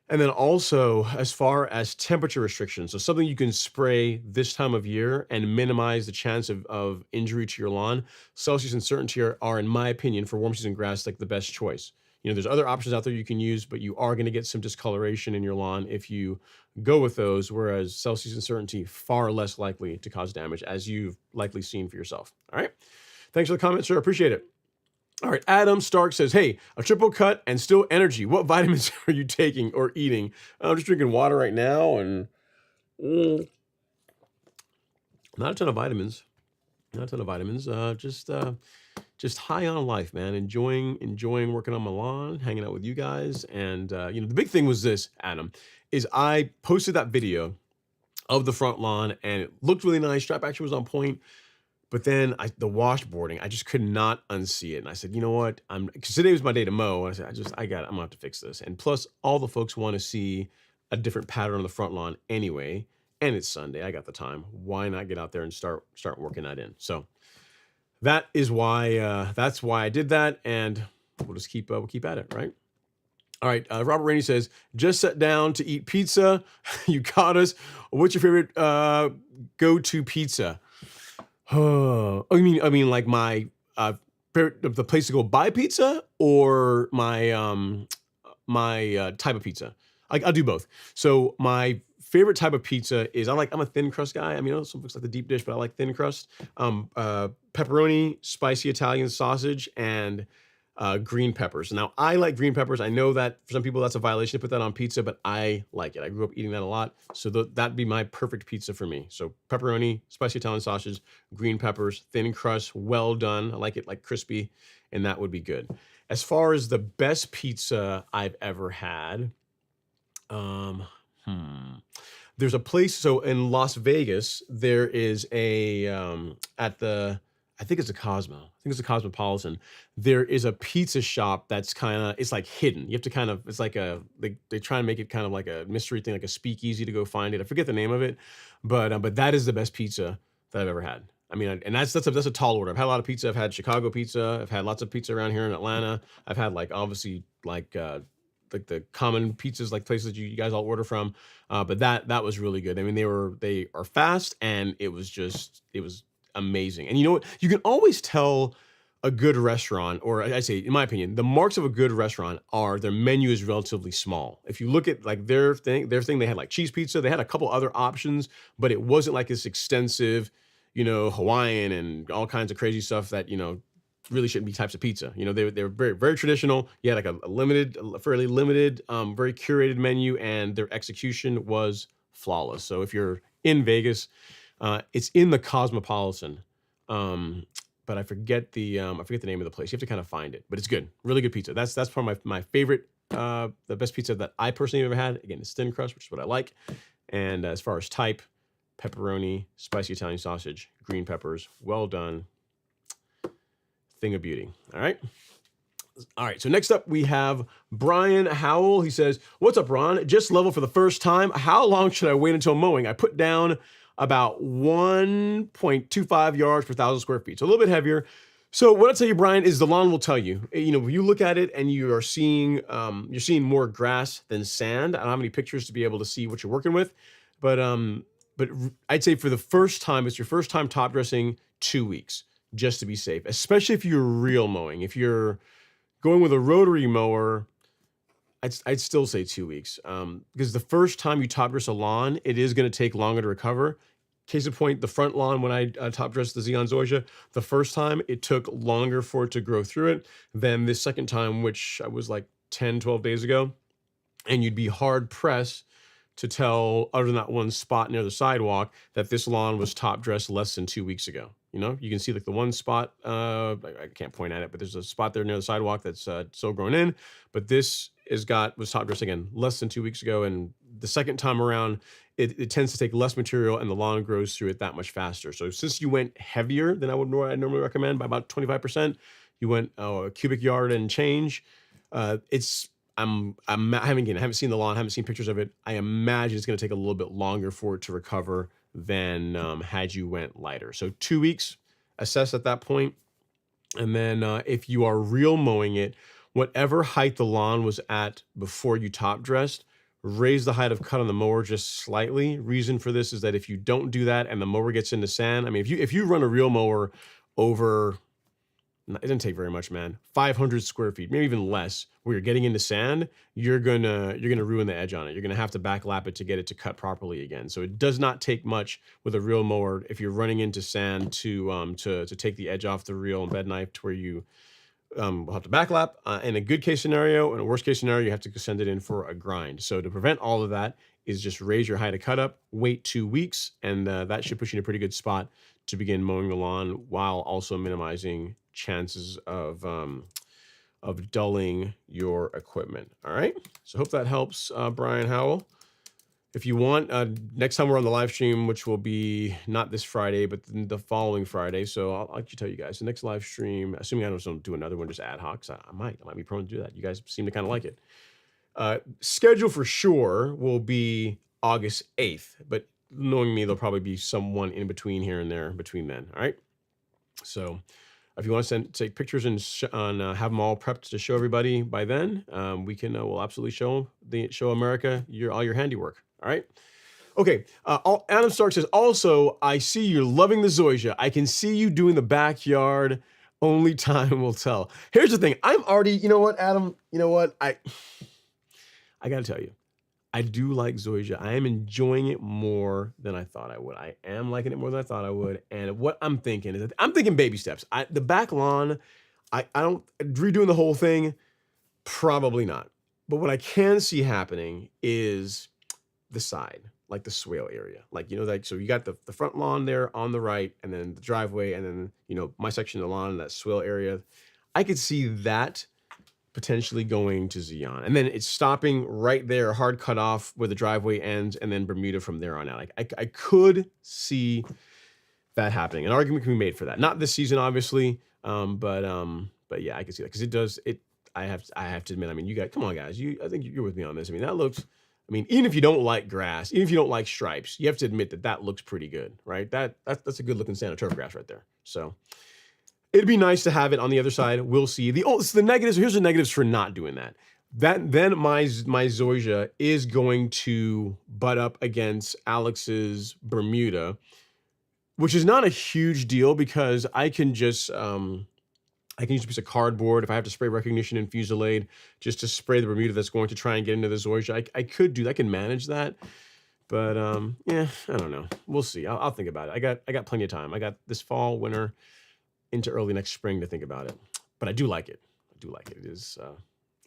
And then also, as far as temperature restrictions, so something you can spray this time of year and minimize the chance of injury to your lawn, Celsius and Certainty are, in my opinion, for warm season grass, like the best choice. There's other options out there you can use, but you are going to get some discoloration in your lawn if you go with those, whereas Celsius and Certainty, far less likely to cause damage, as you've likely seen for yourself. All right. Thanks for the comment, sir. Appreciate it. All right, Adam Stark says, hey, a triple cut and still energy. What vitamins are you taking or eating? I'm just drinking water right now, and not a ton of vitamins. Just high on life, man. Enjoying working on my lawn, hanging out with you guys. And, the big thing was this, Adam, is I posted that video of the front lawn, and it looked really nice. Strap action was on point. But then the washboarding, I just could not unsee it. And I said, you know what? Because today was my day to mow. And I said, I'm going to have to fix this. And plus, all the folks want to see a different pattern on the front lawn anyway. And it's Sunday. I got the time. Why not get out there and start working that in? So that is why, that's why I did that. And we'll just keep at it, right? All right. Robert Rainey says, just sat down to eat pizza. You caught us. What's your favorite go-to pizza? Oh, I mean, like my the place to go buy pizza, or my type of pizza. I'll do both. So my favorite type of pizza is I'm a thin crust guy. I mean, some folks like the deep dish, but I like thin crust. Pepperoni, spicy Italian sausage, and green peppers. Now, I like green peppers. I know that for some people that's a violation to put that on pizza, but I like it. I grew up eating that a lot. So that'd be my perfect pizza for me. So pepperoni, spicy Italian sausage, green peppers, thin crust, well done. I like it like crispy, and that would be good. As far as the best pizza I've ever had, there's a place. So in Las Vegas, there is a I think it's a Cosmo. I think it's a Cosmopolitan. There is a pizza shop that's it's like hidden. You have to it's like they try and make it kind of like a mystery thing, like a speakeasy to go find it. I forget the name of it, but that is the best pizza that I've ever had. I mean, and that's a tall order. I've had a lot of pizza. I've had Chicago pizza. I've had lots of pizza around here in Atlanta. I've had obviously the common pizzas, like places that you guys all order from. But that was really good. I mean, they are fast, and it was amazing. And you know what? You can always tell a good restaurant, or I say, in my opinion, the marks of a good restaurant are their menu is relatively small. If you look at like their thing, they had like cheese pizza. They had a couple other options, but it wasn't like this extensive, Hawaiian and all kinds of crazy stuff that, really shouldn't be types of pizza. They were very, very traditional. You had like a fairly limited, very curated menu, and their execution was flawless. So if you're in Vegas, it's in the Cosmopolitan. But I forget the name of the place. You have to kind of find it, but it's good, really good pizza. That's probably my favorite, the best pizza that I personally have ever had. Again, it's thin crust, which is what I like. And as far as type, pepperoni, spicy Italian sausage, green peppers, well done. Thing of beauty. All right. So next up we have Brian Howell. He says, "What's up, Ron? Just level for the first time. How long should I wait until mowing? I put down about 1.25 yards per 1,000 square feet. So a little bit heavier." So what I'll tell you, Brian, is the lawn will tell you. When you look at it and you are seeing, you're seeing more grass than sand. I don't have any pictures to be able to see what you're working with, but I'd say for the first time, it's your first time top dressing, 2 weeks, just to be safe, especially if you're real mowing. If you're going with a rotary mower, I'd still say 2 weeks, because the first time you top dress a lawn, it is going to take longer to recover. Case in point, the front lawn, when I top dressed the Xeon Zoysia, the first time it took longer for it to grow through it than the second time, which I was like 10, 12 days ago. And you'd be hard pressed to tell, other than that one spot near the sidewalk, that this lawn was top dressed less than 2 weeks ago. You can see like the one spot, I can't point at it, but there's a spot there near the sidewalk that's still grown in, but this was top dressed again less than 2 weeks ago. And the second time around, it tends to take less material and the lawn grows through it that much faster. So since you went heavier than I normally recommend by about 25%, you went a cubic yard and change. I haven't seen the lawn, haven't seen pictures of it. I imagine it's going to take a little bit longer for it to recover than had you went lighter. So 2 weeks, assess at that point. And then if you are real mowing it, whatever height the lawn was at before you top dressed, raise the height of cut on the mower just slightly. Reason for this is that if you don't do that and the mower gets into sand, I mean, if you run a real mower over, it doesn't take very much, man, 500 square feet, maybe even less, where you're getting into sand, you're gonna ruin the edge on it. You're gonna have to backlap it to get it to cut properly again. So it does not take much with a real mower if you're running into sand to take the edge off the reel and bed knife to where you will have to backlap. In a good case scenario, in a worst case scenario, you have to send it in for a grind. So to prevent all of that is just raise your height of cut up, wait 2 weeks, and that should put you in a pretty good spot to begin mowing the lawn while also minimizing chances of dulling your equipment. All right. So hope that helps, Brian Howell. If you want, next time we're on the live stream, which will be not this Friday, but the following Friday. So I'll actually tell you guys the next live stream, assuming I don't do another one just ad hoc, so I might be prone to do that. You guys seem to kind of like it. Schedule for sure will be August 8th, but knowing me, there'll probably be someone in between here and there between then. All right. So if you want to take pictures and have them all prepped to show everybody by then, we'll absolutely show America all your handiwork. All right. Okay. Adam Stark says, also, I see you're loving the Zoysia. I can see you doing the backyard. Only time will tell. Here's the thing. I'm already, you know what, Adam, you know what? I got to tell you, I do like Zoysia. I am enjoying it more than I thought I would. I am liking it more than I thought I would. And what I'm thinking is that I'm thinking baby steps. The back lawn, I don't redoing the whole thing. Probably not. But what I can see happening is the side, like the swale area, so you got the front lawn there on the right, and then the driveway, and then, my section of the lawn, that swale area. I could see that potentially going to Xeon, and then it's stopping right there, hard cut off where the driveway ends, and then Bermuda from there on out. I could see that happening. An argument can be made for that. Not this season, obviously, but yeah, I can see that, because I have to admit, I mean, come on, guys, I think you're with me on this. I mean, that looks. I mean, even if you don't like grass, even if you don't like stripes, you have to admit that looks pretty good, right? That's a good looking stand of turf grass right there. So it'd be nice to have it on the other side. We'll see. Here's the negatives for not doing that. Then my Zoysia is going to butt up against Alex's Bermuda, which is not a huge deal because I can just I can use a piece of cardboard if I have to spray recognition and Fungicide just to spray the Bermuda that's going to try and get into the Zoysia. I could do that. I can manage that. But yeah, I don't know. We'll see. I'll think about it. I got plenty of time. I got this fall, winter, into early next spring to think about it. But I do like it. I do like it.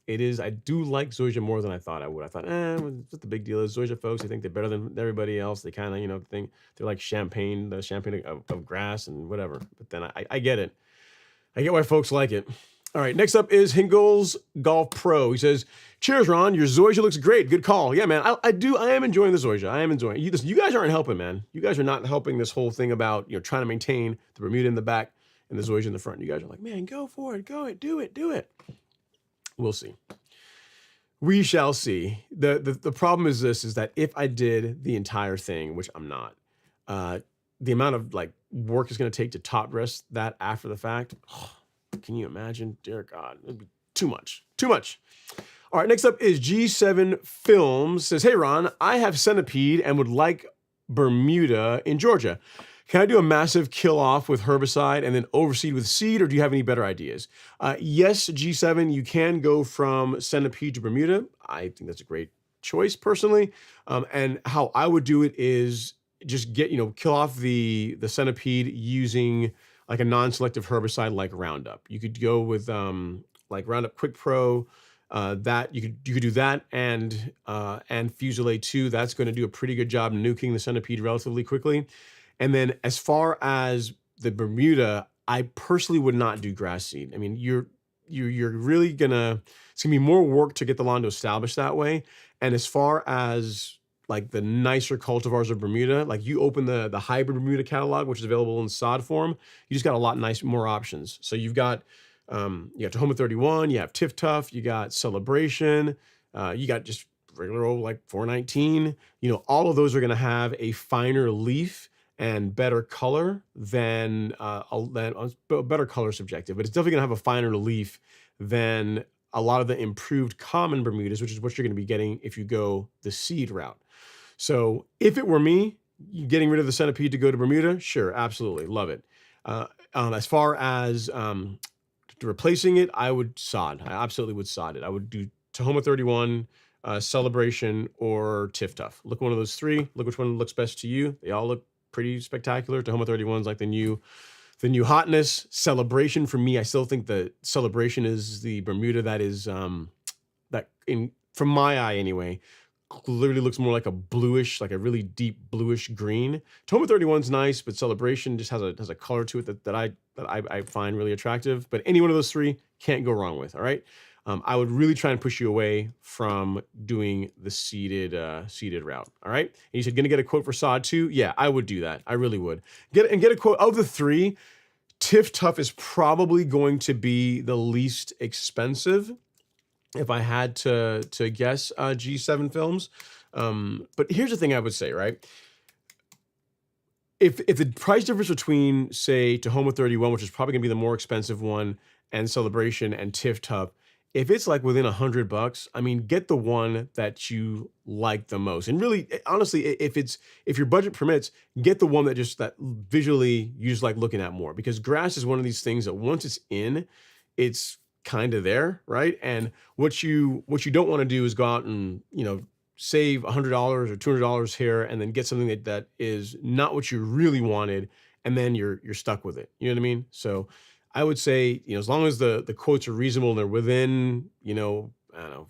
It is. I do like Zoysia more than I thought I would. I thought, what the big deal is? Zoysia folks, they think they're better than everybody else. They kind of, think they're like champagne, the champagne of grass and whatever. But then I get it. I get why folks like it. All right, next up is Hingles Golf Pro. He says, cheers, Ron. Your Zoysia looks great. Good call. Yeah, man, I am enjoying the Zoysia. I am enjoying it. You guys aren't helping, man. You guys are not helping this whole thing about, trying to maintain the Bermuda in the back and the Zoysia in the front. You guys are like, man, go for it. Go it. Do it. We'll see. We shall see. The problem is this, is that if I did the entire thing, which I'm not, the amount of work is going to take to top dress that after the fact, can you imagine? Dear God, it'd be too much. All right, next up is G7 Films. Says, hey, Ron, I have Centipede and would like Bermuda in Georgia. Can I do a massive kill off with herbicide and then overseed with seed, or do you have any better ideas? Yes, G7, you can go from Centipede to Bermuda. I think that's a great choice personally. And how I would do it is just kill off the Centipede using like a non-selective herbicide like Roundup. You could go with like Roundup Quick Pro. That you could do that and Fungicide too. That's going to do a pretty good job nuking the Centipede relatively quickly. And then as far as the Bermuda, I personally would not do grass seed. I mean, you're really it's gonna be more work to get the lawn to establish that way. And as far as like the nicer cultivars of Bermuda, like you open the hybrid Bermuda catalog, which is available in sod form, you just got a lot more options. So you've got Tahoma 31, you have Tiff Tough, you got Celebration, you got just regular old like 419. All of those are gonna have a finer leaf and better color than better color subjective, but it's definitely gonna have a finer leaf than a lot of the improved common Bermudas, which is what you're gonna be getting if you go the seed route. So if it were me, getting rid of the Centipede to go to Bermuda, sure, absolutely, love it. As far as replacing it, I would sod. I absolutely would sod it. I would do Tahoma 31, Celebration, or Tiff Tough. Look one of those three. Look which one looks best to you. They all look pretty spectacular. Tahoma 31 is like the new hotness. Celebration for me, I still think the Celebration is the Bermuda that is from my eye anyway, literally looks more like a bluish, like a really deep bluish green. Tahoma 31 is nice, but Celebration just has a color to it that I find really attractive. But any one of those three can't go wrong with. All right. I would really try and push you away from doing the seeded route. All right. And you said, gonna get a quote for sod too? Yeah, I would do that. I really would. Get a quote. Of the three, Tiff Tough is probably going to be the least expensive if I had to guess G7 Films. But here's the thing I would say, right? If the price difference between, say, Tahoma 31, which is probably gonna be the more expensive one, and Celebration and Tiff Tough, if it's like within $100, I mean, get the one that you like the most. And really, honestly, if your budget permits, get the one that visually you just like looking at more, because grass is one of these things that once it's in, it's kind of there, right? And what you don't want to do is go out and, save $100 or $200 here and then get something that is not what you really wanted, and then you're stuck with it. You know what I mean? So I would say, as long as the quotes are reasonable and they're within, I don't know,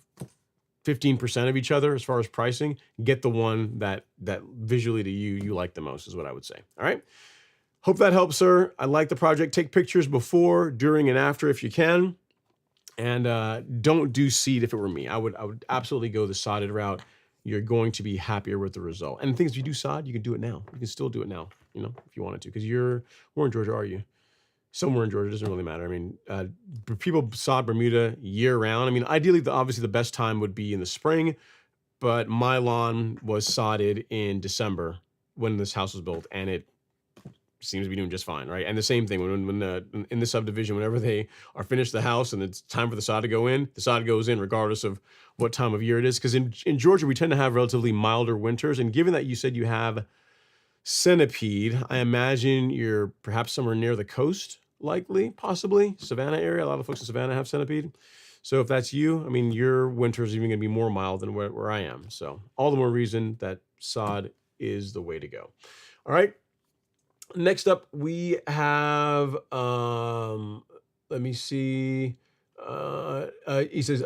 15% of each other as far as pricing, get the one that visually to you like the most is what I would say. All right. Hope that helps, sir. I like the project. Take pictures before, during, and after if you can. And don't do seed if it were me. I would absolutely go the sodded route. You're going to be happier with the result. And the thing is, if you do sod, you can do it now. You can still do it now, if you wanted to, because where in Georgia are you? Somewhere in Georgia, doesn't really matter. I mean, people sod Bermuda year round. I mean, ideally, obviously the best time would be in the spring, but my lawn was sodded in December when this house was built, and it seems to be doing just fine, right? And the same thing when in the subdivision, whenever they are finished the house and it's time for the sod to go in, the sod goes in regardless of what time of year it is. Because in Georgia, we tend to have relatively milder winters, and given that you said you have Centipede, I imagine you're perhaps somewhere near the coast. likely, possibly. Savannah area, a lot of folks in Savannah have centipede. So if that's you, I mean, your winter is even going to be more mild than where I am. So all the more reason that sod is the way to go. All right. Next up, we have, let me see. He says,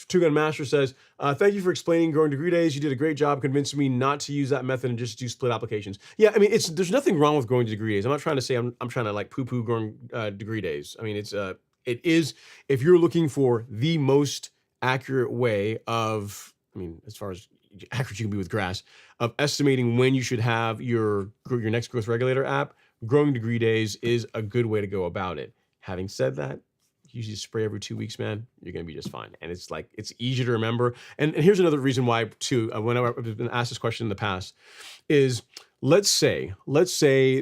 Two Gun Master says, thank you for explaining growing degree days. You did a great job convincing me not to use that method and just do split applications. Yeah, I mean, there's nothing wrong with growing degree days. I'm not trying to say I'm trying to like poo-poo growing degree days. I mean, it is, if you're looking for the most accurate way of, I mean, as far as accurate you can be with grass, of estimating when you should have your next growth regulator app, growing degree days is a good way to go about it. Having said that, usually spray every 2 weeks, man, you're going to be just fine. And it's like, it's easier to remember. And here's another reason why too, whenever I've been asked this question in the past is, let's say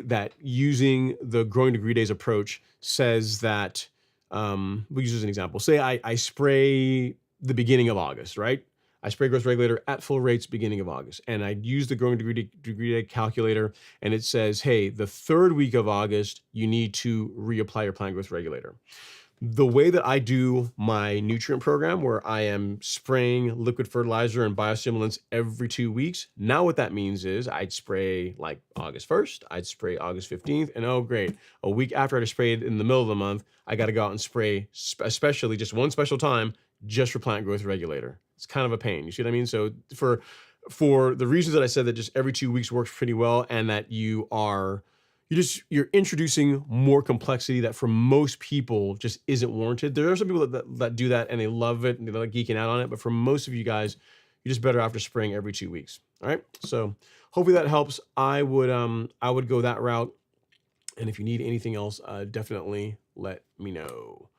that using the growing degree days approach says that, we'll use as an example. Say I spray the beginning of August, right? I spray growth regulator at full rates beginning of August. And I use the growing degree day calculator, and it says, hey, the 3rd week of August, you need to reapply your plant growth regulator. The way that I do my nutrient program, where I am spraying liquid fertilizer and biostimulants every 2 weeks, now what that means is I'd spray like August 1st, I'd spray August 15th, and oh great, a week after I'd sprayed in the middle of the month, I got to go out and spray, especially just one special time, just for plant growth regulator. It's kind of a pain. You see what I mean? So for the reasons that I said, that just every 2 weeks works pretty well, and that you're introducing more complexity that for most people just isn't warranted. There are some people that do that and they love it and they're like geeking out on it, but for most of you guys, you're just better after spraying every 2 weeks. All right. So hopefully that helps. I would go that route. And if you need anything else, definitely let me know.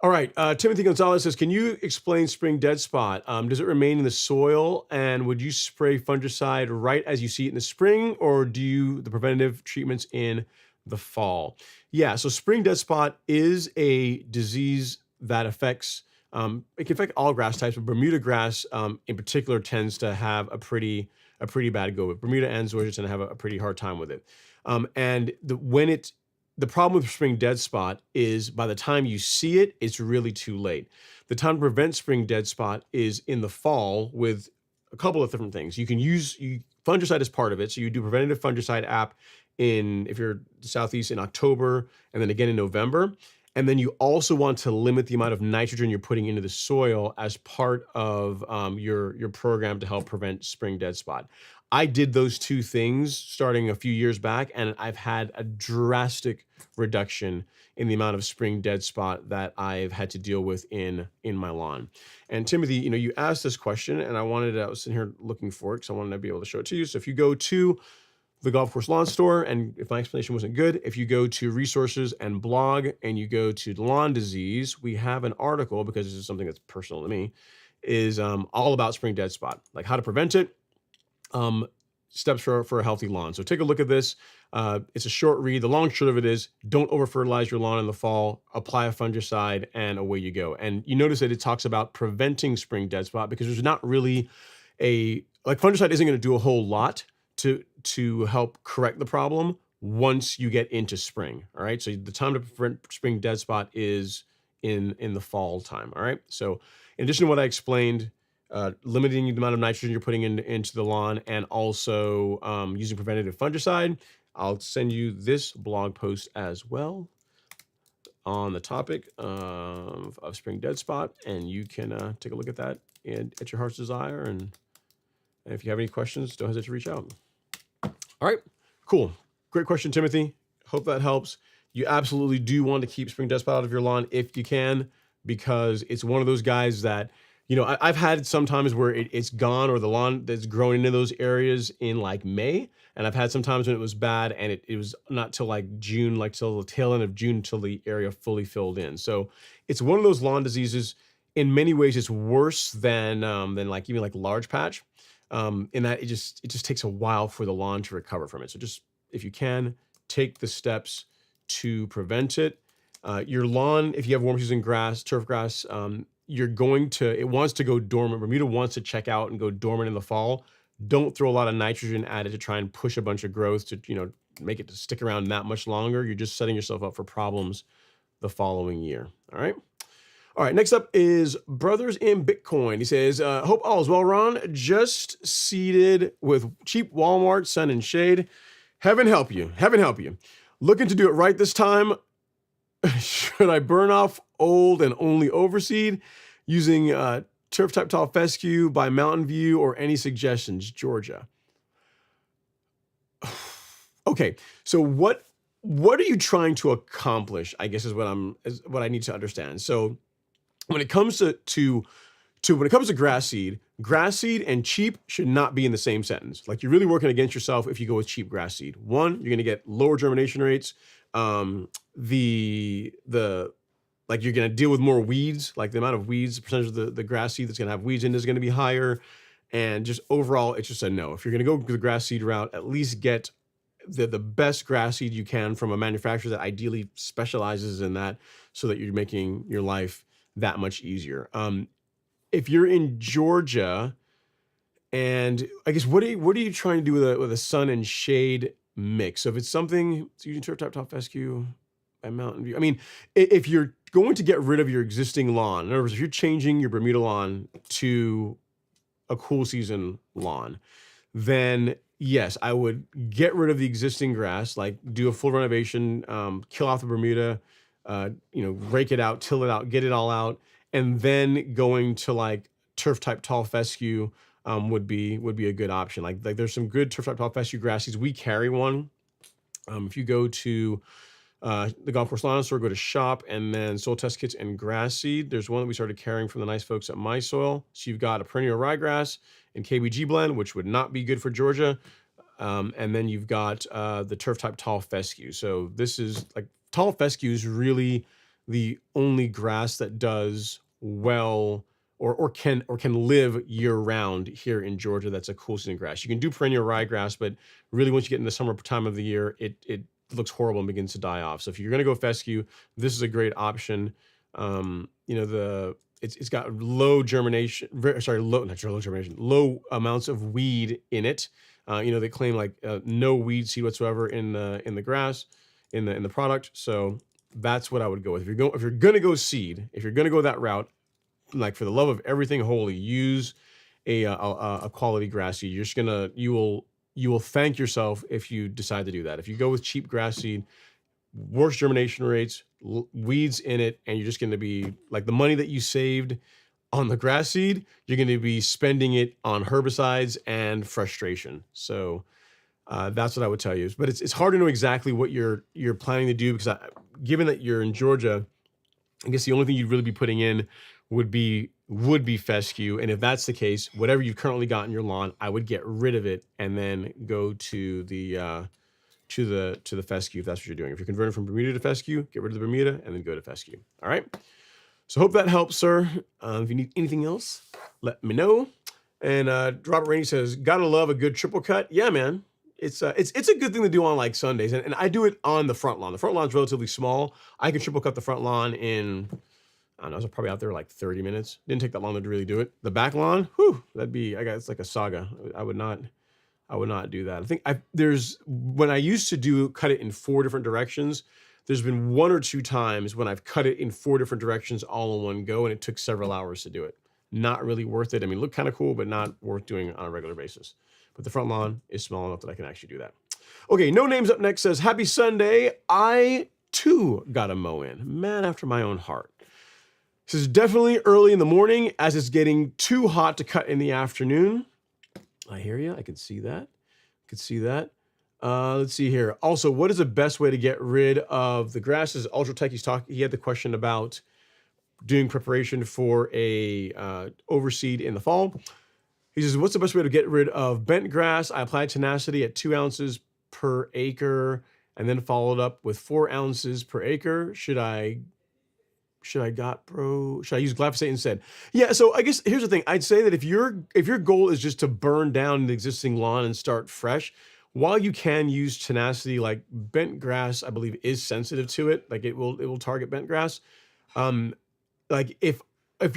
All right, Timothy Gonzalez says, can you explain spring dead spot? Does it remain in the soil, and would you spray fungicide right as you see it in the spring, or do you the preventative treatments in the fall? Yeah, so spring dead spot is a disease that affects, it can affect all grass types, but Bermuda grass in particular tends to have a pretty bad go. But Bermuda and Zoysia tend to have a pretty hard time with it. The problem with spring dead spot is by the time you see it, it's really too late. The time to prevent spring dead spot is in the fall with a couple of different things. You can use fungicide as part of it. So you do preventative fungicide app if you're Southeast, in October, and then again in November. And then you also want to limit the amount of nitrogen you're putting into the soil as part of your program to help prevent spring dead spot. I did those two things starting a few years back, and I've had a drastic reduction in the amount of spring dead spot that I've had to deal with in my lawn. And Timothy, you asked this question, and I was sitting here looking for it because I wanted to be able to show it to you. So if you go to the Golf Course Lawn Store, and if my explanation wasn't good, if you go to resources and blog and you go to lawn disease, we have an article, because this is something that's personal to me, is all about spring dead spot, like how to prevent it, steps for a healthy lawn. So take a look at this. It's a short read. The long short of it is, don't over fertilize your lawn in the fall, apply a fungicide, and away you go. And you notice that it talks about preventing spring dead spot, because there's not really fungicide isn't going to do a whole lot to help correct the problem once you get into spring. All right. So the time to prevent spring dead spot is in the fall time. All right. So in addition to what I explained, limiting the amount of nitrogen you're putting into the lawn, and also using preventative fungicide, I'll send you this blog post as well on the topic of spring dead spot, and you can take a look at that at your heart's desire. And if you have any questions, don't hesitate to reach out. All right, cool. Great question, Timothy. Hope that helps. You absolutely do want to keep spring dead spot out of your lawn if you can, because it's one of those guys that, I've had some times where it's gone, or the lawn that's grown into those areas in like May. And I've had some times when it was bad, and it was not till like June, like till the tail end of June, till the area fully filled in. So it's one of those lawn diseases. In many ways, it's worse than like even like large patch. In that it just takes a while for the lawn to recover from it. So just, if you can, take the steps to prevent it. Your lawn, if you have warm season grass, turf grass, it wants to go dormant. Bermuda wants to check out and go dormant in the fall. Don't throw a lot of nitrogen at it to try and push a bunch of growth to, make it to stick around that much longer. You're just setting yourself up for problems the following year. All right. All right, next up is Brothers in Bitcoin. He says, hope all is well, Ron. Just seeded with cheap Walmart sun and shade. Heaven help you. Heaven help you. Looking to do it right this time. Should I burn off old and only overseed using turf type tall fescue by Mountain View, or any suggestions? Georgia. Okay, so what are you trying to accomplish, I guess is what I need to understand. So when it comes to grass seed and cheap should not be in the same sentence. Like, you're really working against yourself if you go with cheap grass seed. One, you're going to get lower germination rates. You're going to deal with more weeds. Like, the amount of weeds, the percentage of the grass seed that's going to have weeds in is going to be higher. And just overall, it's just a no. If you're going to go the grass seed route, at least get the best grass seed you can from a manufacturer that ideally specializes in that, so that you're making your life that much easier. If you're in Georgia, and I guess what are you trying to do with a sun and shade mix? So if it's something, it's using turf type top fescue by Mountain View. I mean, if you're going to get rid of your existing lawn, in other words, if you're changing your Bermuda lawn to a cool season lawn, then yes, I would get rid of the existing grass, like do a full renovation, kill off the Bermuda, rake it out, till it out, get it all out, and then going to like turf type tall fescue would be a good option. Like there's some good turf type tall fescue grass seeds. We carry one. If you go to the Golf Course Lawn Store, go to shop, and then soil test kits and grass seed. There's one that we started carrying from the nice folks at My Soil. So you've got a perennial ryegrass and KBG blend, which would not be good for Georgia. And then you've got the turf type tall fescue. So this is like, tall fescue is really the only grass that does well or can live year round here in Georgia. That's a cool season grass. You can do perennial ryegrass, but really once you get in the summer time of the year, it looks horrible and begins to die off. So if you're going to go fescue, this is a great option. It's got low germination, low amounts of weed in it. They claim like no weed seed whatsoever in the grass, in the product. So that's what I would go with. If you're gonna go seed, if you're gonna go that route, like for the love of everything holy, use a quality grass seed. You will thank yourself if you decide to do that. If you go with cheap grass seed, worse germination rates, weeds in it, and you're just going to be like, the money that you saved on the grass seed, you're going to be spending it on herbicides and frustration. So that's what I would tell you. But it's hard to know exactly what you're planning to do, because given that you're in Georgia, I guess the only thing you'd really be putting in would be fescue. And if that's the case, whatever you've currently got in your lawn, I would get rid of it and then go to the fescue, if that's what you're doing. If you're converting from Bermuda to fescue, get rid of the Bermuda and then go to fescue. All right. So hope that helps, sir. If you need anything else, let me know. And Robert Rainey says, gotta love a good triple cut. Yeah, man. It's a good thing to do on like Sundays. And I do it on the front lawn. The front lawn is relatively small. I can triple cut the front lawn in, I don't know, I was probably out there like 30 minutes. Didn't take that long to really do it. The back lawn, it's like a saga. I would not do that. I think when I used to cut it in 4 different directions, there's been 1 or 2 times when I've cut it in 4 different directions all in one go, and it took several hours to do it. Not really worth it. I mean, look kind of cool, but not worth doing on a regular basis. But the front lawn is small enough that I can actually do that. Okay, No Names up next says, happy Sunday. I too got a mow in. Man after my own heart. This is definitely early in the morning, as it's getting too hot to cut in the afternoon. I hear you. I can see that. Let's see here. Also, what is the best way to get rid of the grasses? Ultra Tech, he had the question about doing preparation for a overseed in the fall. He says, what's the best way to get rid of bent grass? I applied tenacity at 2 ounces per acre and then followed up with 4 ounces per acre. Should I use glyphosate instead? Yeah, so I guess here's the thing. I'd say that if your goal is just to burn down the existing lawn and start fresh, while you can use tenacity, like bent grass, I believe is sensitive to it. Like it will target bent grass. Like if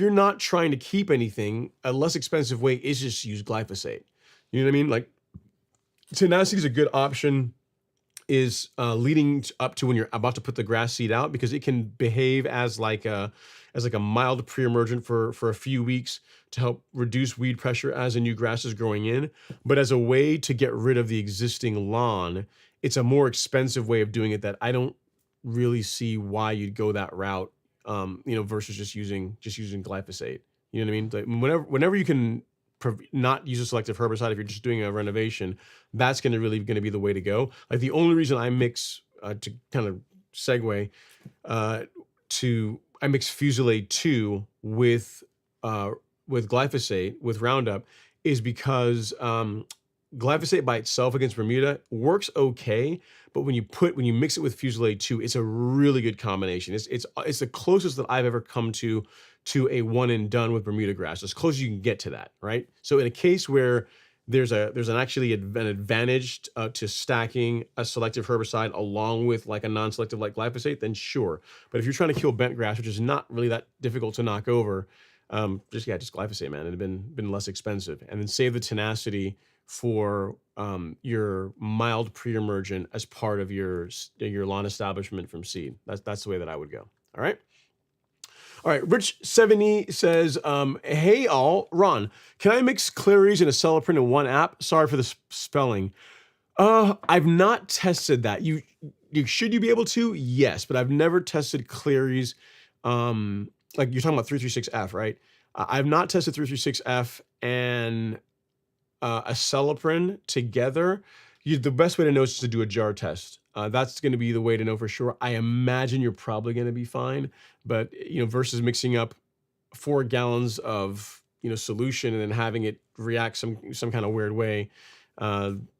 you're not trying to keep anything, a less expensive way is just use glyphosate. You know what I mean? Like tenacity is a good option is leading up to when you're about to put the grass seed out, because it can behave as like a mild pre-emergent for a few weeks to help reduce weed pressure as a new grass is growing in. But as a way to get rid of the existing lawn, it's a more expensive way of doing it that I don't really see why you'd go that route, versus just using glyphosate. You know what I mean? Like whenever you can not use a selective herbicide, if you're just doing a renovation, that's going to be the way to go. Like the only reason I mix to kind of segue I mix Fungicide 2 with glyphosate with Roundup is because glyphosate by itself against Bermuda works okay, but when you mix it with Fungicide 2, it's a really good combination. It's the closest that I've ever come to a one and done with Bermuda grass, as close as you can get to that, right? So in a case where there's an advantage to stacking a selective herbicide along with like a non-selective like glyphosate, then sure. But if you're trying to kill bent grass, which is not really that difficult to knock over, just glyphosate, man. It'd been less expensive, and then save the tenacity for your mild pre-emergent as part of your lawn establishment from seed. That's the way that I would go. All right. All right, Rich 70 says, hey all, Ron, can I mix Claries and Acelepryn in one app? Sorry for the spelling. I've not tested that. Should you be able to? Yes, but I've never tested Claries. Like you're talking about 336F, right? I've not tested 336F and Acelepryn together. The best way to know is just to do a jar test. That's going to be the way to know for sure. I imagine you're probably going to be fine, but versus mixing up 4 gallons of solution and then having it react some kind of weird way,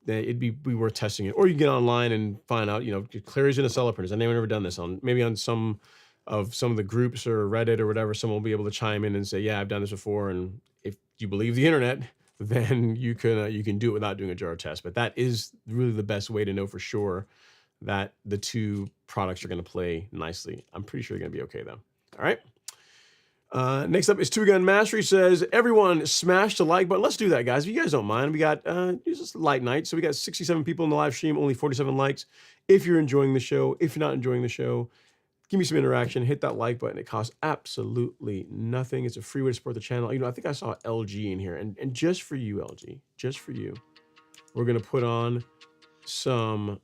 it'd be worth testing it. Or you can get online and find out Claries and Acelepryn. Has anyone ever done this on some of the groups or Reddit or whatever? Someone will be able to chime in and say, yeah, I've done this before. And if you believe the internet, then you can do it without doing a jar test. But that is really the best way to know for sure that the two products are going to play nicely. I'm pretty sure they're going to be okay though. All right. Next up is Two Gun Mastery. Says, everyone smash the like button. Let's do that, guys. If you guys don't mind, we got it's just a light night. So we got 67 people in the live stream, only 47 likes. If you're enjoying the show, if you're not enjoying the show, give me some interaction. Hit that like button. It costs absolutely nothing. It's a free way to support the channel. I think I saw LG in here. And just for you, LG, just for you, we're going to put on some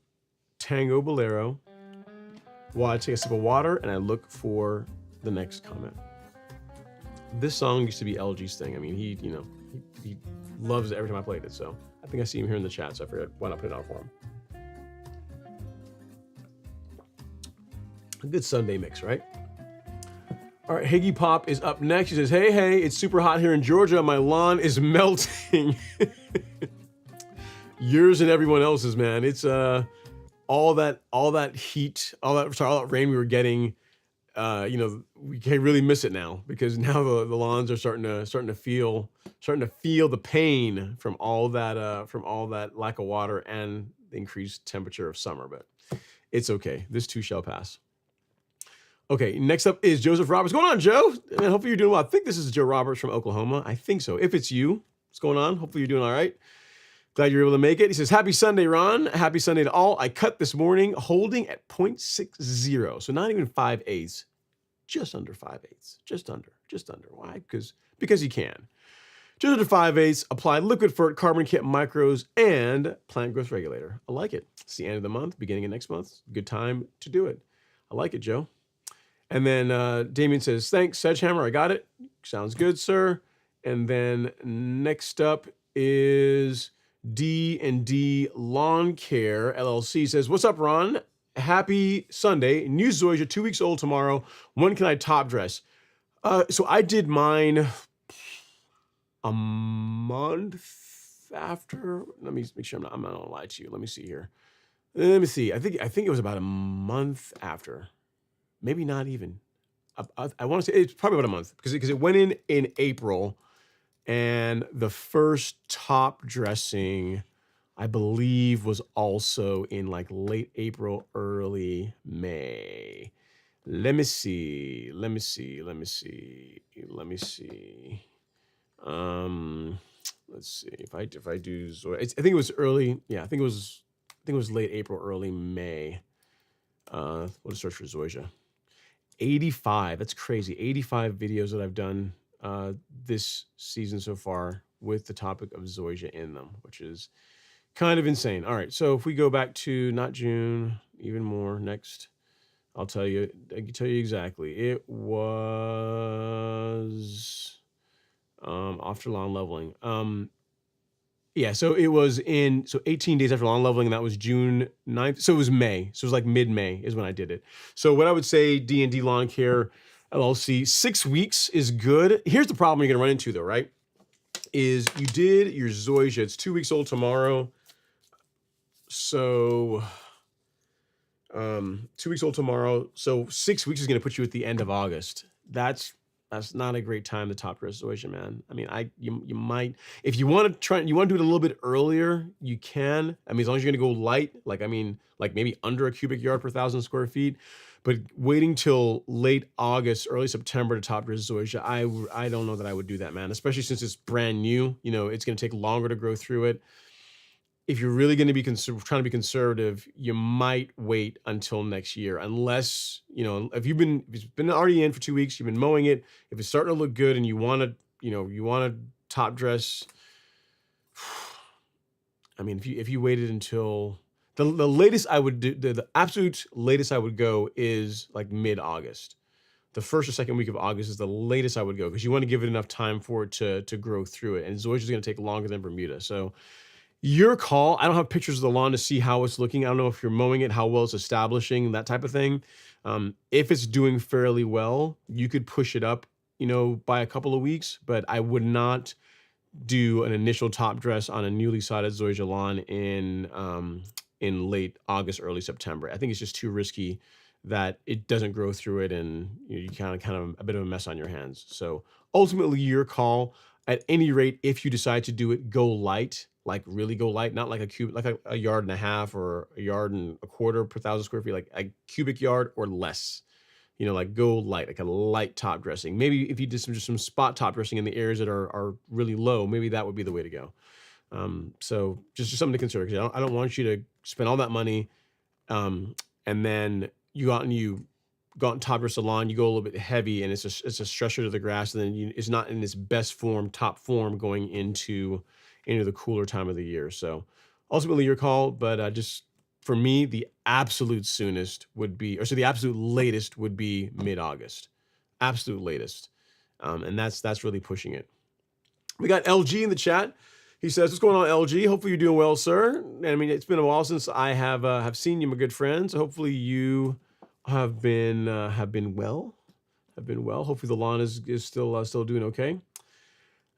Tango Bolero while I take a sip of water and I look for the next comment. This song used to be LG's thing. I mean, he loves it every time I played it. So I think I see him here in the chat. So I figured why not put it on for him. A good Sunday mix, right? All right, Higgy Pop is up next. He says, hey, it's super hot here in Georgia. My lawn is melting. Yours and everyone else's, man. It's all that heat, all that rain we were getting. We can really miss it now, because now the lawns are starting to feel the pain from all that lack of water and the increased temperature of summer. But it's okay. This too shall pass. Okay, next up is Joseph Roberts. What's going on, Joe? Man, hopefully you're doing well. I think this is Joe Roberts from Oklahoma. I think so. If it's you, what's going on? Hopefully you're doing all right. Glad you're able to make it. He says, happy Sunday, Ron. Happy Sunday to all. I cut this morning holding at 0.60. So not even 5/8. Just under 5/8. Just under. Why? Because you can. Just under 5/8. Apply liquid fert, carbon kit, micros, and plant growth regulator. I like it. It's the end of the month, beginning of next month. Good time to do it. I like it, Joe. And then Damien says, thanks, Sedgehammer. I got it. Sounds good, sir. And then next up is D&D Lawn Care LLC. Says, what's up, Ron? Happy Sunday. New Zoysia, 2 weeks old tomorrow. When can I top dress? So I did mine a month after. Let me make sure I'm not gonna lie to you. Let me see here. Let me see. I think it was about a month after. Maybe not even. I want to say it's probably about a month, because it went in April, and the first top dressing, I believe, was also in like late April, early May. Let me see. Let's see if I do. I think it was early. Yeah, I think it was think it was late April, early May. We'll just search for Zoysia. 85, that's crazy. 85 videos that I've done this season so far with the topic of Zoysia in them, which is kind of insane. All right, so if we go back to not June, even more next, I can tell you exactly. It was after lawn leveling. Yeah, so it was 18 days after lawn leveling, and that was June 9th. So it was May. So it was like mid-May is when I did it. So what I would say, D&D Lawn Care LLC, 6 weeks is good. Here's the problem you're gonna run into though, right? Is you did your Zoysia, it's 2 weeks old tomorrow. So 2 weeks old tomorrow. So 6 weeks is gonna put you at the end of August. That's not a great time to top dress Zoysia, man. I mean, you might, if you want to do it a little bit earlier, you can. I mean, as long as you're gonna go light, like maybe under a cubic yard per 1,000 square feet. But waiting till late August, early September to top dress Zoysia, I don't know that I would do that, man. Especially since it's brand new. You know, it's gonna take longer to grow through it. If you're really going to be trying to be conservative, you might wait until next year, unless, you know, if it's been already in for 2 weeks, you've been mowing it. If it's starting to look good and you want to top dress, I mean, if you waited until the latest I would do, the absolute latest I would go is like mid-August. The first or second week of August is the latest I would go, because you want to give it enough time for it to grow through it. And Zoysia is going to take longer than Bermuda. So your call. I don't have pictures of the lawn to see how it's looking. I don't know if you're mowing it, how well it's establishing, that type of thing. If it's doing fairly well, you could push it up, you know, by a couple of weeks, but I would not do an initial top dress on a newly sodded Zoysia lawn in late August, early September. I think it's just too risky that it doesn't grow through it, and you kind of a bit of a mess on your hands. So ultimately your call. At any rate, if you decide to do it, go light, like really go light, not like a yard and a half or a yard and a quarter per 1,000 square feet, like a cubic yard or less. You know, like go light, like a light top dressing. Maybe if you did some spot top dressing in the areas that are really low, maybe that would be the way to go. So just something to consider, because I don't want you to spend all that money, and then you go out and top dress the lawn, you go a little bit heavy, and it's a stressor to the grass, and then it's not in its best form, top form, going into the cooler time of the year. So ultimately your call, but just for me, the absolute soonest would be, the absolute latest would be mid-August, absolute latest. And that's really pushing it. We got LG in the chat. He says, "What's going on, LG? Hopefully you're doing well, sir. I mean, it's been a while since I have seen you, my good friend. So hopefully you have been well. Hopefully the lawn is still doing okay."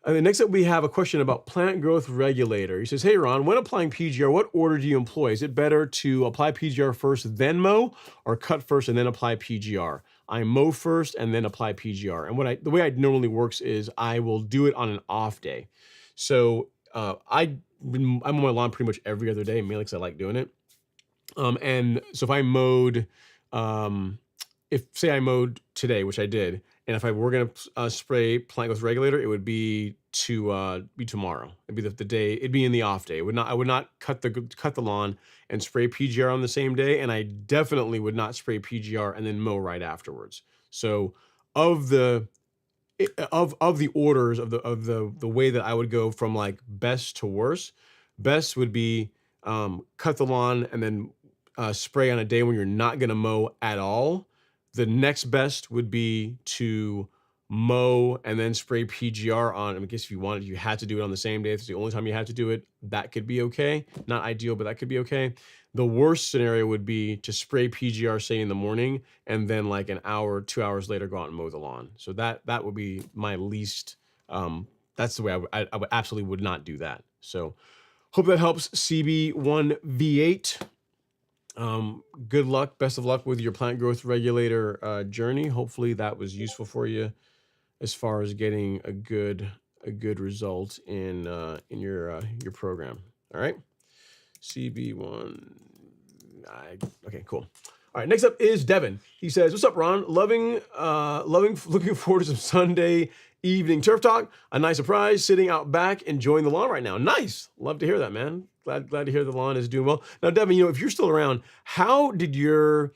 And then next up, we have a question about plant growth regulator. He says, "Hey, Ron, when applying PGR, what order do you employ? Is it better to apply PGR first, then mow, or cut first and then apply PGR? I mow first and then apply PGR." And the way it normally works is I will do it on an off day. So I'm on my lawn pretty much every other day, mainly because I like doing it. And so if I mowed, say I mowed today, which I did, and if I were gonna spray plant growth regulator, it would be tomorrow. It'd be the day. It'd be in the off day. I would not cut the lawn and spray PGR on the same day, and I definitely would not spray PGR and then mow right afterwards. So of the orders of the way that I would go from like best to worst, best would be cut the lawn and then spray on a day when you're not gonna mow at all. The next best would be to mow and then spray PGR on. I guess if you had to do it on the same day, if it's the only time you had to do it, that could be okay. Not ideal, but that could be okay. The worst scenario would be to spray PGR, say in the morning, and then like an hour, 2 hours later, go out and mow the lawn. So that would be my least, that's the way I would absolutely would not do that. So hope that helps, CB1V8. Good luck, best of luck with your plant growth regulator journey. Hopefully that was useful for you as far as getting a good result in your program. All right, CB1. Okay, cool. All right, next up is Devin. He says, "What's up, Ron? Looking forward to some Sunday evening turf talk. A nice surprise, sitting out back enjoying the lawn right now." Nice, love to hear that, man. glad to hear the lawn is doing well. Now, Devin, if you're still around, how did your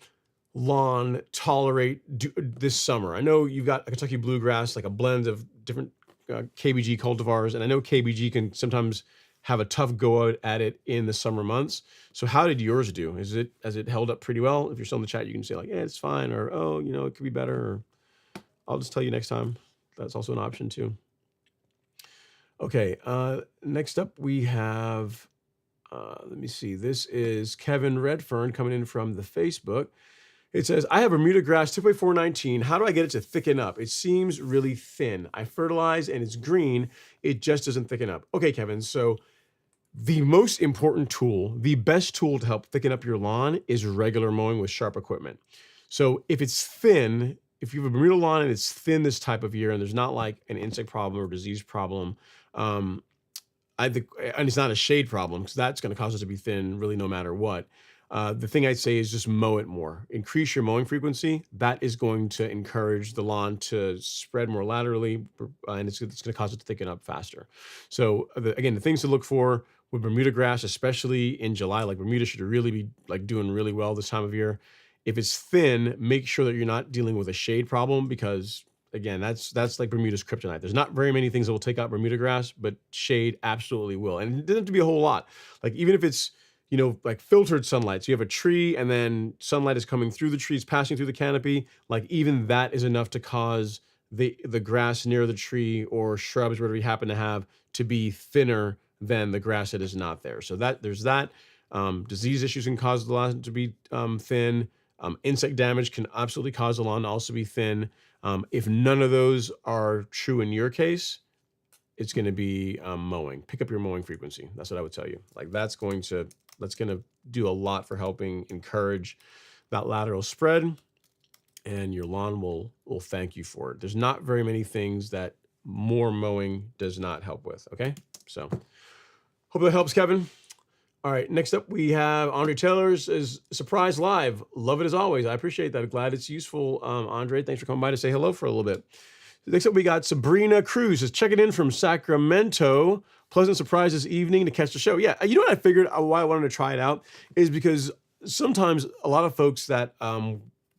lawn tolerate this summer? I know you've got a Kentucky Bluegrass, like a blend of different KBG cultivars, and I know KBG can sometimes have a tough go at it in the summer months. So how did yours do? Has it held up pretty well? If you're still in the chat, you can say like, yeah, it's fine, or oh, it could be better, or I'll just tell you next time. That's also an option too. Okay, next up we have, let me see, this is Kevin Redfern coming in from the Facebook. It says, I have Bermuda grass, typically 419. How do I get it to thicken up? It seems really thin. I fertilize and it's green. It just doesn't thicken up. Okay, Kevin, so the most important tool, the best tool to help thicken up your lawn is regular mowing with sharp equipment. So if it's thin, if you have a Bermuda lawn and it's thin this type of year and there's not like an insect problem or disease problem, I think, and it's not a shade problem because that's going to cause it to be thin really no matter what. The thing I'd say is just mow it more. Increase your mowing frequency. That is going to encourage the lawn to spread more laterally, and it's going to cause it to thicken up faster. So again, the things to look for with Bermuda grass, especially in July, like Bermuda should really be like doing really well this time of year. If it's thin, make sure that you're not dealing with a shade problem because again, that's like Bermuda's kryptonite. There's not very many things that will take out Bermuda grass, but shade absolutely will. And it doesn't have to be a whole lot. Like even if it's, like filtered sunlight. So you have a tree and then sunlight is coming through the trees, passing through the canopy. Like even that is enough to cause the grass near the tree or shrubs, whatever you happen to have, to be thinner than the grass that is not there. So there's that. Disease issues can cause the lawn to be thin. Insect damage can absolutely cause the lawn to also be thin. If none of those are true in your case, it's going to be mowing. Pick up your mowing frequency. That's what I would tell you. Like that's going to do a lot for helping encourage that lateral spread, and your lawn will thank you for it. There's not very many things that more mowing does not help with. Okay, so hope that helps, Kevin. All right, next up we have Andre Taylor's is Surprise Live. Love it as always. I appreciate that. Glad it's useful. Andre, thanks for coming by to say hello for a little bit. Next up we got Sabrina Cruz is checking in from Sacramento. Pleasant surprise this evening to catch the show. Yeah, you know what I figured why I wanted to try it out is because sometimes a lot of folks that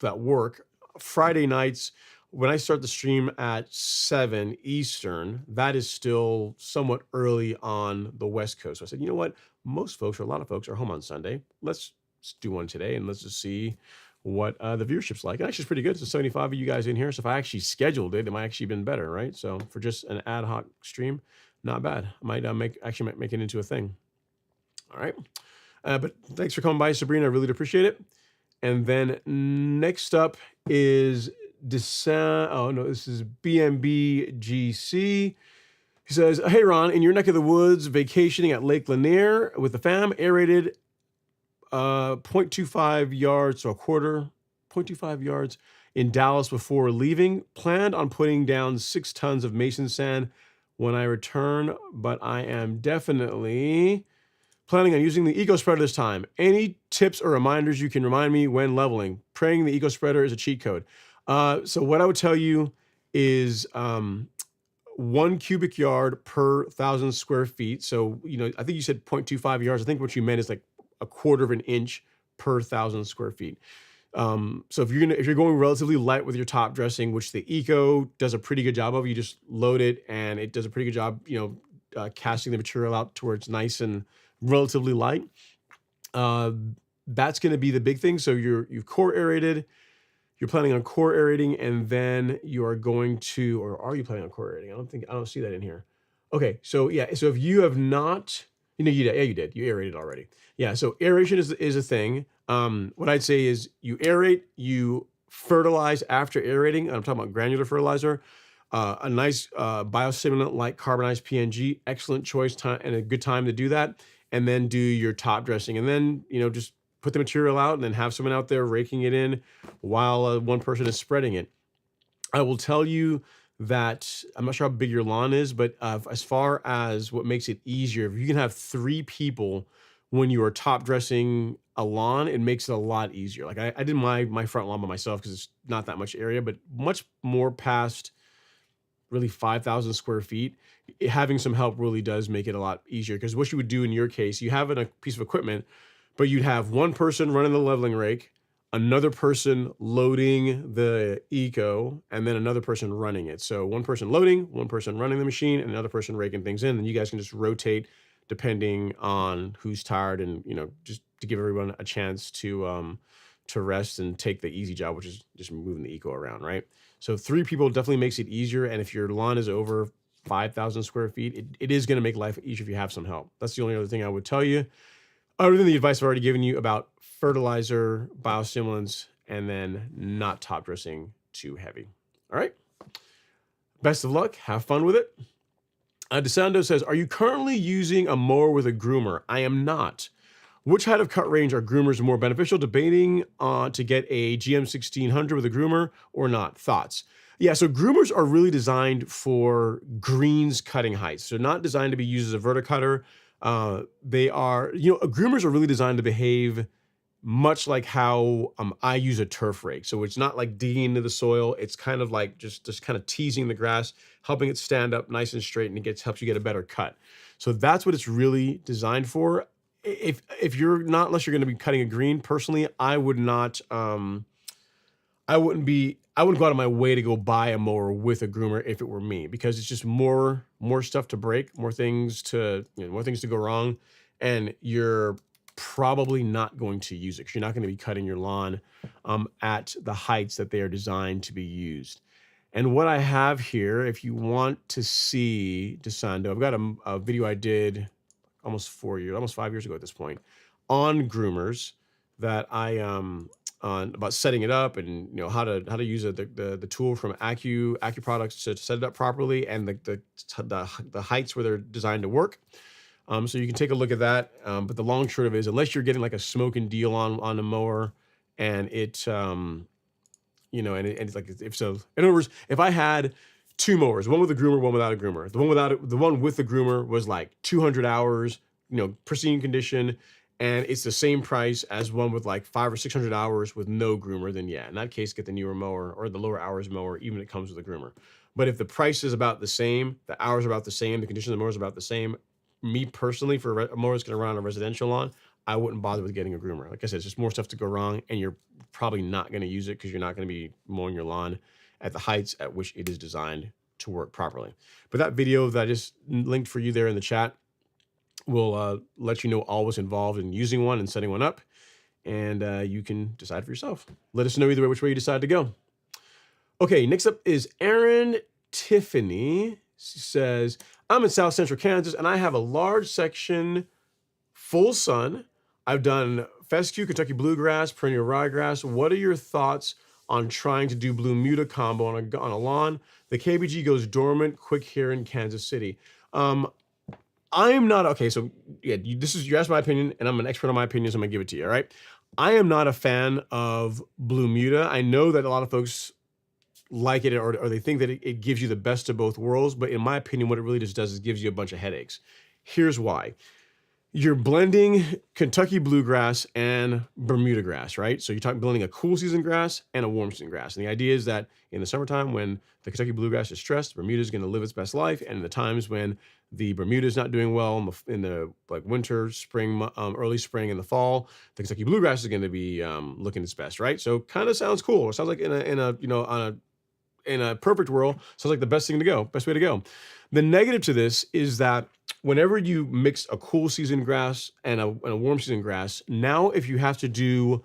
work Friday nights, when I start the stream at 7 Eastern, that is still somewhat early on the West Coast. So I said, you know what? Most folks, or a lot of folks, are home on Sunday. Let's do one today and let's just see what the viewership's like. And actually, it's pretty good. There's 75 of you guys in here. So if I actually scheduled it, it might actually been better, right? So for just an ad hoc stream, not bad. I might make it into a thing. All right. But thanks for coming by, Sabrina. I really appreciate it. And then next up is this is BMBGC. He says, hey, Ron, in your neck of the woods, vacationing at Lake Lanier with the fam, aerated 0.25 yards, so a quarter, 0.25 yards in Dallas before leaving. Planned on putting down 6 tons of mason sand when I return, but I am definitely planning on using the eco spreader this time. Any tips or reminders you can remind me when leveling? Praying the eco spreader is a cheat code. So what I would tell you is 1 cubic yard per 1,000 square feet. So, I think you said 0.25 yards. I think what you meant is like a quarter of an inch per 1,000 square feet. So if you're going relatively light with your top dressing, which the Eco does a pretty good job of, you just load it and it does a pretty good job, casting the material out to where it's nice and relatively light. That's going to be the big thing. So you've core aerated, you're planning on core aerating, and then you are going to, or are you planning on core aerating? I don't see that in here. Okay. So yeah. So if you have not, you did. Yeah, you did. You aerated already. Yeah. So aeration is a thing. What I'd say is you aerate, you fertilize after aerating. I'm talking about granular fertilizer, a nice biostimulant like carbonized PNG, excellent choice time and a good time to do that. And then do your top dressing, and then, just put the material out and then have someone out there raking it in while one person is spreading it. I will tell you that I'm not sure how big your lawn is, but as far as what makes it easier, if you can have 3 people when you are top dressing a lawn, it makes it a lot easier. Like I did my front lawn by myself because it's not that much area, but much more past really 5,000 square feet, having some help really does make it a lot easier. Because what you would do in your case, you have a piece of equipment, but you'd have one person running the leveling rake, another person loading the eco, and then another person running it. So one person loading, one person running the machine, and another person raking things in. And you guys can just rotate depending on who's tired, and just to give everyone a chance to rest and take the easy job, which is just moving the eco around, right? So 3 people definitely makes it easier. And if your lawn is over 5,000 square feet, it is going to make life easier if you have some help. That's the only other thing I would tell you, other than the advice I've already given you about fertilizer, biostimulants, and then not top dressing too heavy. All right. Best of luck. Have fun with it. DeSando says, are you currently using a mower with a groomer? I am not. Which height of cut range are groomers more beneficial? Debating to get a GM 1600 with a groomer or not. Thoughts? Yeah, so groomers are really designed for greens cutting heights. They're not designed to be used as a verticutter. Groomers are really designed to behave much like how I use a turf rake. So it's not like digging into the soil. It's kind of like just kind of teasing the grass, helping it stand up nice and straight, and it helps you get a better cut. So that's what it's really designed for. If you're not, unless you're going to be cutting a green, personally, I would not. I wouldn't go out of my way to go buy a mower with a groomer if it were me, because it's just more stuff to break, more things to go wrong, and you're probably not going to use it because you're not going to be cutting your lawn at the heights that they are designed to be used. And what I have here, if you want to see, DeSando, I've got a video I did almost 5 years ago at this point, on groomers, that I on about setting it up, and how to use the tool from Accu products to set it up properly, and the heights where they're designed to work. So you can take a look at that. But the long short of it is, unless you're getting like a smoking deal on the mower, and it's like, in other words, if I had 2 mowers, one with a groomer, one without a groomer, the one with the groomer was like 200 hours, pristine condition, and it's the same price as one with like 500 or 600 hours with no groomer, then yeah, in that case, get the newer mower or the lower hours mower, even if it comes with a groomer. But if the price is about the same, the hours are about the same, the condition of the mower is about the same, me personally, for a mower that's going to run on a residential lawn, I wouldn't bother with getting a groomer. Like I said, it's just more stuff to go wrong, and you're probably not going to use it because you're not going to be mowing your lawn at the heights at which it is designed to work properly. But that video that I just linked for you there in the chat will let you know all what's involved in using one and setting one up, and you can decide for yourself. Let us know either way which way you decide to go. Okay, next up is Aaron Tiffany. She says, I'm in South Central Kansas, and I have a large section full sun. I've done fescue, Kentucky bluegrass, perennial ryegrass. What are your thoughts on trying to do Bermuda combo on a lawn? The KBG goes dormant quick here in Kansas City. I'm not, okay, so yeah, you asked my opinion, and I'm an expert on my opinion, so I'm gonna give it to you, all right? I am not a fan of Bermuda. I know that a lot of folks like it, or they think that it gives you the best of both worlds, but in my opinion, what it really just does is gives you a bunch of headaches. Here's why. You're blending Kentucky bluegrass and Bermuda grass, right? So you're blending a cool season grass and a warm season grass. And the idea is that in the summertime, when the Kentucky bluegrass is stressed, Bermuda is going to live its best life. And in the times when the Bermuda is not doing well, in the like winter, spring, early spring, and the fall, the Kentucky bluegrass is going to be looking its best, right? So kind of sounds cool. It sounds like in a perfect world, sounds like the best way to go. The negative to this is that whenever you mix a cool season grass and a warm season grass, now if you have to do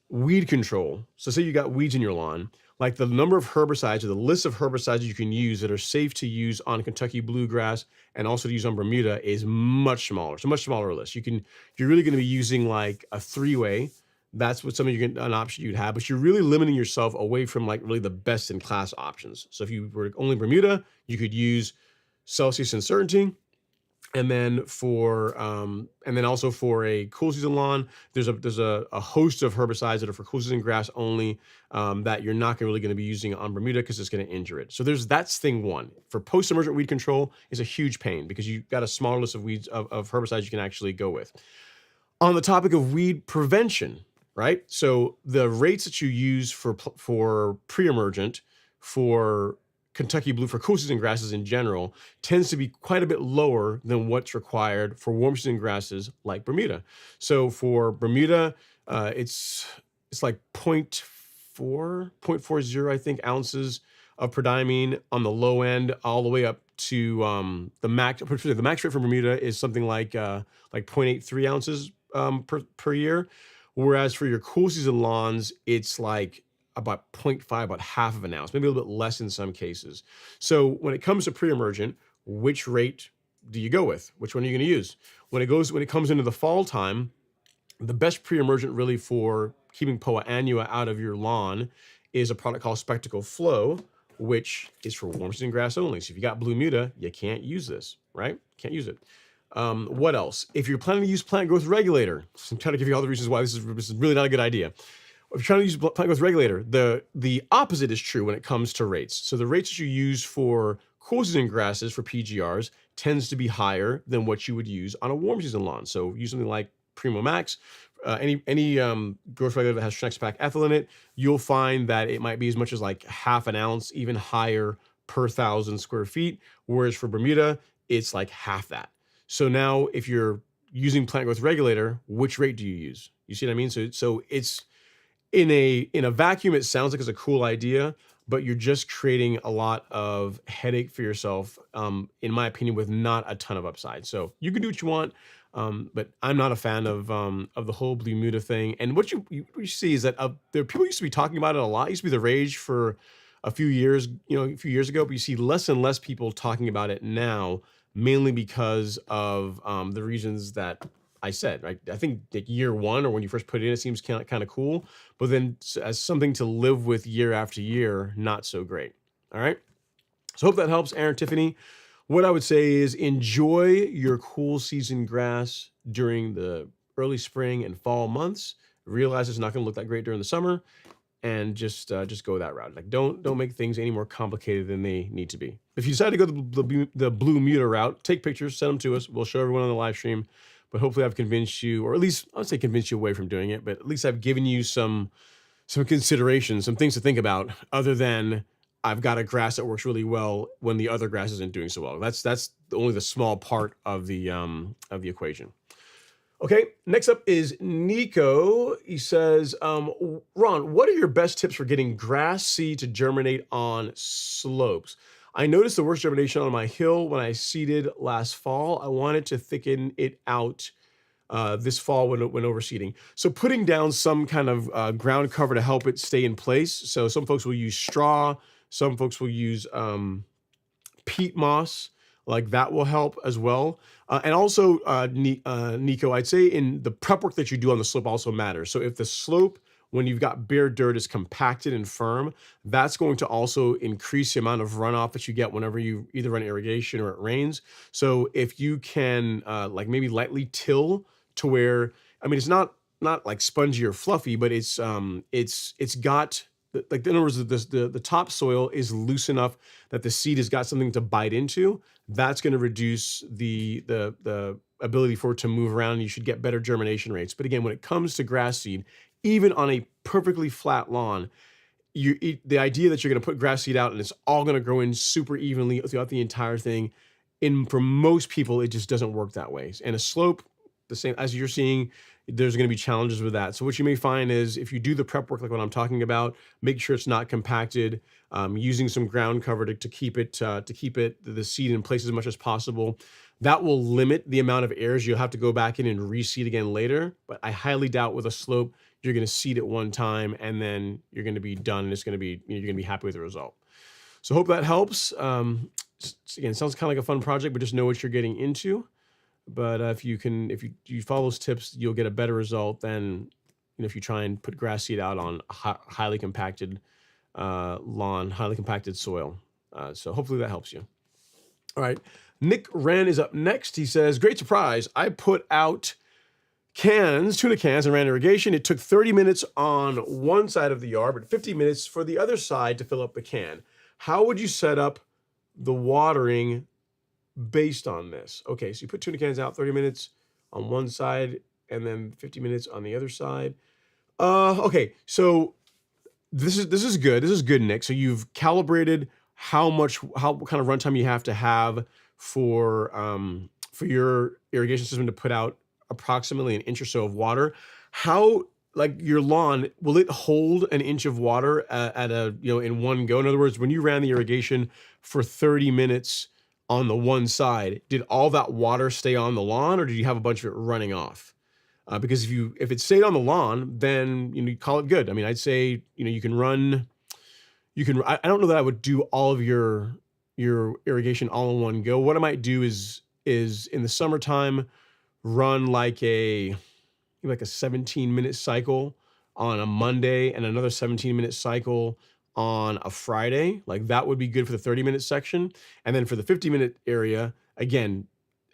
weed control, so say you got weeds in your lawn, like the number of herbicides or the list of herbicides you can use that are safe to use on Kentucky bluegrass and also to use on Bermuda is much smaller. It's a much smaller list. You're really going to be using like a 3-way. That's what an option you'd have, but you're really limiting yourself away from like really the best in class options. So if you were only Bermuda, you could use Celsius and Certainty. And then also for a cool season lawn, there's a host of herbicides that are for cool season grass only, that you're not really going to be using on Bermuda because it's going to injure it. So that's thing one. For post-emergent weed control is a huge pain because you've got a smaller list of weeds of herbicides you can actually go with. On the topic of weed prevention, right? So the rates that you use for pre-emergent for Kentucky blue, for cool season grasses in general, tends to be quite a bit lower than what's required for warm season grasses like Bermuda. So for Bermuda, it's like 0.40, I think, ounces of prodiamine on the low end, all the way up to the max. The max rate for Bermuda is something like 0.83 ounces per year, whereas for your cool season lawns, it's like about 0.5, about half of an ounce, maybe a little bit less in some cases. So when it comes to pre-emergent, which rate do you go with? Which one are you going to use? When it comes into the fall time, the best pre-emergent really for keeping Poa annua out of your lawn is a product called Spectacle Flow, which is for warm season grass only. So if you got Bermuda, you can't use this, right? Can't use it. What else? If you're planning to use plant growth regulator, I'm trying to give you all the reasons why this is really not a good idea. If you're trying to use plant growth regulator, the opposite is true when it comes to rates. So the rates that you use for cool season grasses for PGRs tends to be higher than what you would use on a warm season lawn. So use something like Primo Max, any growth regulator that has Schnexpack ethyl in it, you'll find that it might be as much as like half an ounce, even higher per 1,000 square feet. Whereas for Bermuda, it's like half that. So now if you're using plant growth regulator, which rate do you use? You see what I mean? So it's in a vacuum, it sounds like it's a cool idea, but you're just creating a lot of headache for yourself, in my opinion, with not a ton of upside. So you can do what you want. But I'm not a fan of the whole Bermuda thing. And what you see is that there people used to be talking about it a lot. It used to be the rage for a few years ago, but you see less and less people talking about it now, mainly because of the reasons that I said. Right? I think like year one, or when you first put it in, it seems kind of cool, but then as something to live with year after year, not so great. All right. So hope that helps, Aaron, Tiffany. What I would say is enjoy your cool season grass during the early spring and fall months. Realize it's not going to look that great during the summer, and just go that route. Like don't make things any more complicated than they need to be. If you decide to go the Bermuda route, take pictures, send them to us. We'll show everyone on the live stream. But hopefully I've convinced you, or at least I would say convinced you away from doing it. But at least I've given you some consideration, some things to think about, other than I've got a grass that works really well when the other grass isn't doing so well. That's only the small part of the equation. Okay, next up is Nico. He says, Ron, what are your best tips for getting grass seed to germinate on slopes? I noticed the worst germination on my hill when I seeded last fall. I wanted to thicken it out this fall when overseeding. So putting down some kind of ground cover to help it stay in place. So some folks will use straw. Some folks will use peat moss, like that will help as well. And also, Nico, I'd say in the prep work that you do on the slope also matters. So if the slope, when you've got bare dirt, is compacted and firm, that's going to also increase the amount of runoff that you get whenever you either run irrigation or it rains. So if you can like maybe lightly till to where, I mean, it's not like spongy or fluffy, but it's got, like, in other words, the topsoil is loose enough that the seed has got something to bite into. That's going to reduce the ability for it to move around, and you should get better germination rates. But again, when it comes to grass seed, even on a perfectly flat lawn, the idea that you're going to put grass seed out and it's all going to grow in super evenly throughout the entire thing, for most people, it just doesn't work that way. And a slope, the same as you're seeing, there's going to be challenges with that. So what you may find is if you do the prep work like what I'm talking about, make sure it's not compacted, using some ground cover to keep the seed in place as much as possible. That will limit the amount of errors. You'll have to go back in and reseed again later. But I highly doubt with a slope you're going to seed it one time and then you're going to be done, and it's going to be, you're going to be happy with the result. So hope that helps. Again, it sounds kind of like a fun project, but just know what you're getting into. But if you follow those tips, you'll get a better result than if you try and put grass seed out on a highly compacted lawn, highly compacted soil. So hopefully that helps you. All right, Nick Wren is up next. He says, great surprise. I put out tuna cans, and ran irrigation. It took 30 minutes on one side of the yard, but 50 minutes for the other side to fill up the can. How would you set up the watering based on this? Okay, so you put tuna cans out 30 minutes on one side and then 50 minutes on the other side. Okay, so this is good. This is good, Nick. So you've calibrated how kind of runtime you have to have for your irrigation system to put out approximately an inch or so of water. How, like, your lawn, will it hold an inch of water at a, in one go? In other words, when you ran the irrigation for 30 minutes on the one side, did all that water stay on the lawn, or did you have a bunch of it running off? Because if it stayed on the lawn, then you call it good. I mean, I'd say you can run. I don't know that I would do all of your irrigation all in one go. What I might do is in the summertime run like a 17-minute cycle on a Monday and another 17-minute cycle on a Friday. Like, that would be good for the 30-minute section. And then for the 50-minute area, again,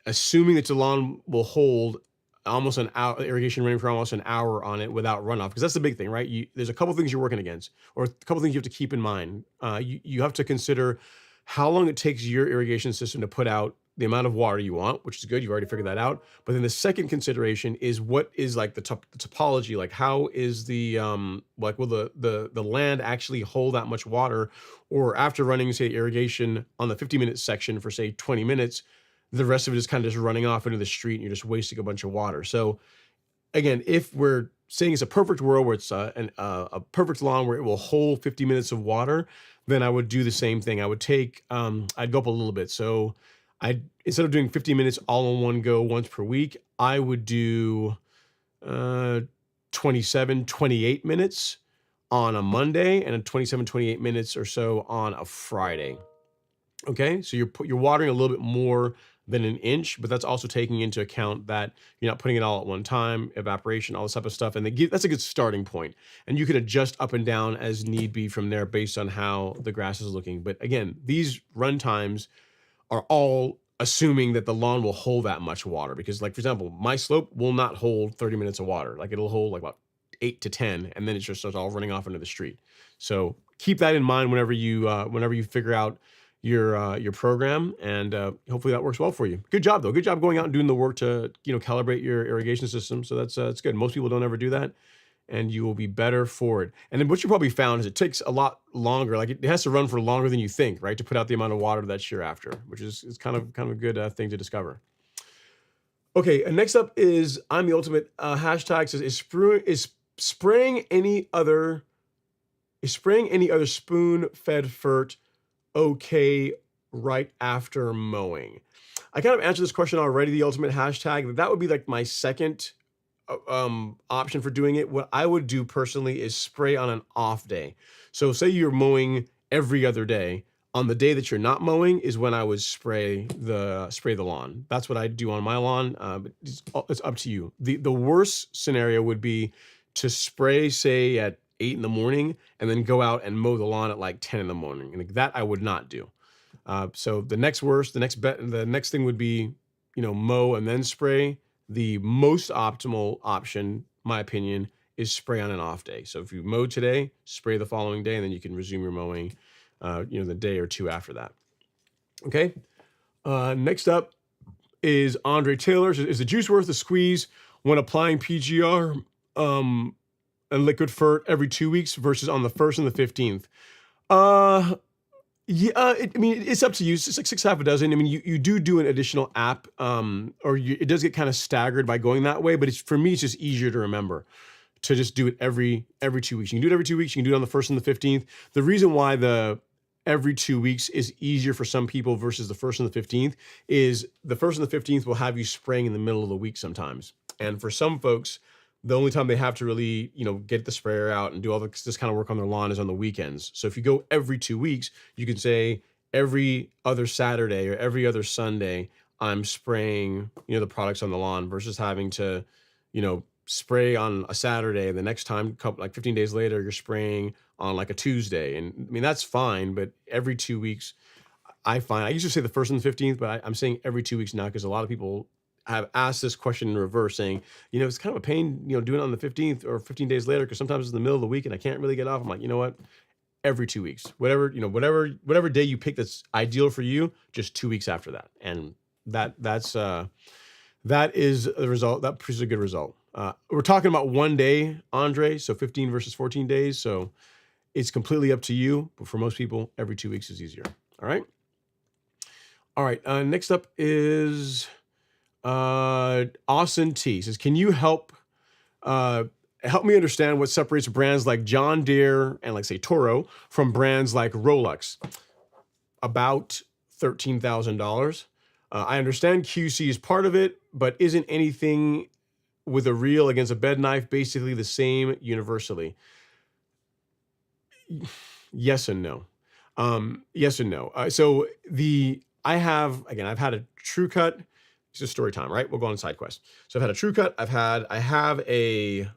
assuming that the lawn will hold almost an hour, irrigation running for almost an hour on it without runoff, because that's the big thing, right? There's a couple things you're working against, or a couple things you have to keep in mind. You have to consider how long it takes your irrigation system to put out the amount of water you want, which is good. You've already figured that out. But then the second consideration is what is like the topology, like how is the will the land actually hold that much water? Or after running, say, irrigation on the 50-minute section for, say, 20 minutes, the rest of it is kind of just running off into the street and you're just wasting a bunch of water. So again, if we're saying it's a perfect world where it's a perfect lawn where it will hold 50 minutes of water, then I would do the same thing. I would take, I'd go up a little bit. So instead of doing 50 minutes all in one go once per week, I would do 27, 28 minutes on a Monday and 27, 28 minutes or so on a Friday. Okay, so you're watering a little bit more than an inch, but that's also taking into account that you're not putting it all at one time, evaporation, all this type of stuff. And that's a good starting point. And you can adjust up and down as need be from there based on how the grass is looking. But again, these run times are all assuming that the lawn will hold that much water, because, like, for example, my slope will not hold 30 minutes of water. Like, it'll hold like about 8 to 10, and then it just starts all running off into the street. So keep that in mind whenever you figure out your program, and hopefully that works well for you. Good job, though. Good job going out and doing the work to calibrate your irrigation system. So that's good. Most people don't ever do that, and you will be better for it. And then what you probably found is it takes a lot longer. Like, it has to run for longer than you think, right, to put out the amount of water that you're after, which is kind of a good thing to discover. Okay, and next up is I'm the ultimate. Hashtag says, is spraying any other spoon-fed fert okay right after mowing? I kind of answered this question already, the ultimate hashtag. That would be like my second option for doing it. What I would do personally is spray on an off day. So say you're mowing every other day. On the day that you're not mowing is when I would spray the lawn. That's what I do on my lawn. It's up to you. The worst scenario would be to spray, say, at 8 in the morning and then go out and mow the lawn at like 10 in the morning. And that I would not do. So the next thing would be, mow and then spray. The most optimal option, my opinion, is spray on an off day. So if you mow today, spray the following day, and then you can resume your mowing, the day or two after that. Okay. Next up is Andre Taylor. Is the juice worth the squeeze when applying PGR and liquid fert every 2 weeks versus on the 1st and the 15th? Yeah, it's up to you. It's like 6 half a dozen. I mean, you do an additional app, it does get kind of staggered by going that way, but for me, it's just easier to remember to just do it every 2 weeks. You can do it every 2 weeks. You can do it on the 1st and the 15th. The reason why the every 2 weeks is easier for some people versus the 1st and the 15th is the 1st and the 15th will have you spraying in the middle of the week sometimes. And for some folks, the only time they have to really, get the sprayer out and do all this kind of work on their lawn is on the weekends. So if you go every 2 weeks, you can say every other Saturday or every other Sunday, I'm spraying, the products on the lawn versus having to, spray on a Saturday. The next time, like 15 days later, you're spraying on like a Tuesday. And I mean, that's fine, but every 2 weeks, I used to say the 1st and the 15th, but I'm saying every 2 weeks now because a lot of people have asked this question in reverse, saying, it's kind of a pain, doing it on the 15th or 15 days later, because sometimes it's in the middle of the week and I can't really get off. I'm like, you know what? Every 2 weeks, whatever day you pick that's ideal for you, just 2 weeks after that. And that is a result. That produces a good result. We're talking about 1 day, Andre, so 15 versus 14 days. So It's completely up to you, but for most people, every 2 weeks is easier. All right. All right. Next up is Austin T. Says, can you help me understand what separates brands like John Deere and like say Toro from brands like Rolex? About $13,000. I understand QC is part of it, but isn't anything with a reel against a bed knife basically the same universally? Yes and no. Yes and no. I've had a True Cut. It's just story time, right? We'll go on side quest. So I've had a True Cut. I have a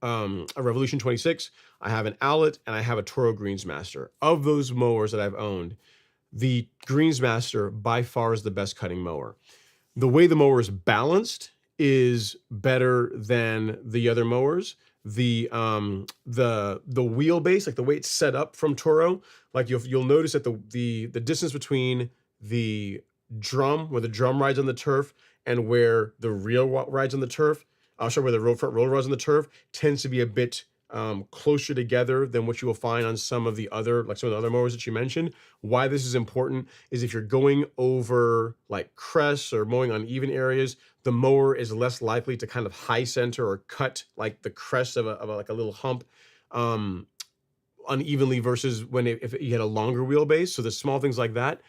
Revolution 26. I have an Owlet, and I have a Toro Greensmaster. Of those mowers that I've owned, the Greensmaster by far is the best cutting mower. The way the mower is balanced is better than the other mowers. The wheelbase, like the way it's set up from Toro, like you'll notice that the distance between the drum, where the drum rides on the turf, and where the reel rides on the turf, where the front roller rides on the turf, tends to be a bit closer together than what you will find on some of the other mowers that you mentioned. Why this is important is if you're going over like crests or mowing on even areas, the mower is less likely to kind of high center or cut like the crest of a little hump unevenly versus if you had a longer wheelbase. So the small things like that.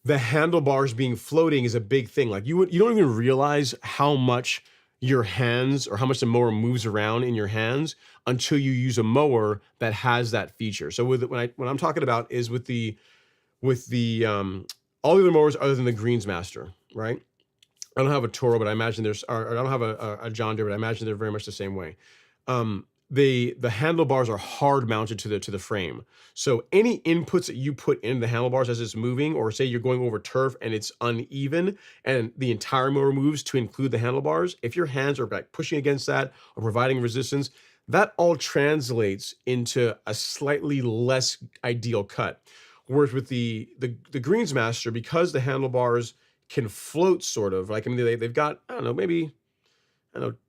The handlebars being floating is a big thing. Like you don't even realize how much your hands or how much the mower moves around in your hands until you use a mower that has that feature. So when I'm talking about is with the all the other mowers other than the Greensmaster, right? I don't have a Toro, but I imagine I don't have a John Deere, but I imagine they're very much the same way. The handlebars are hard mounted to the frame. So any inputs that you put in the handlebars as it's moving, or say you're going over turf and it's uneven and the entire mower moves to include the handlebars, if your hands are like pushing against that or providing resistance, that all translates into a slightly less ideal cut. Whereas with the Greensmaster, because the handlebars can float sort of, like, I mean, they've got, I don't know, maybe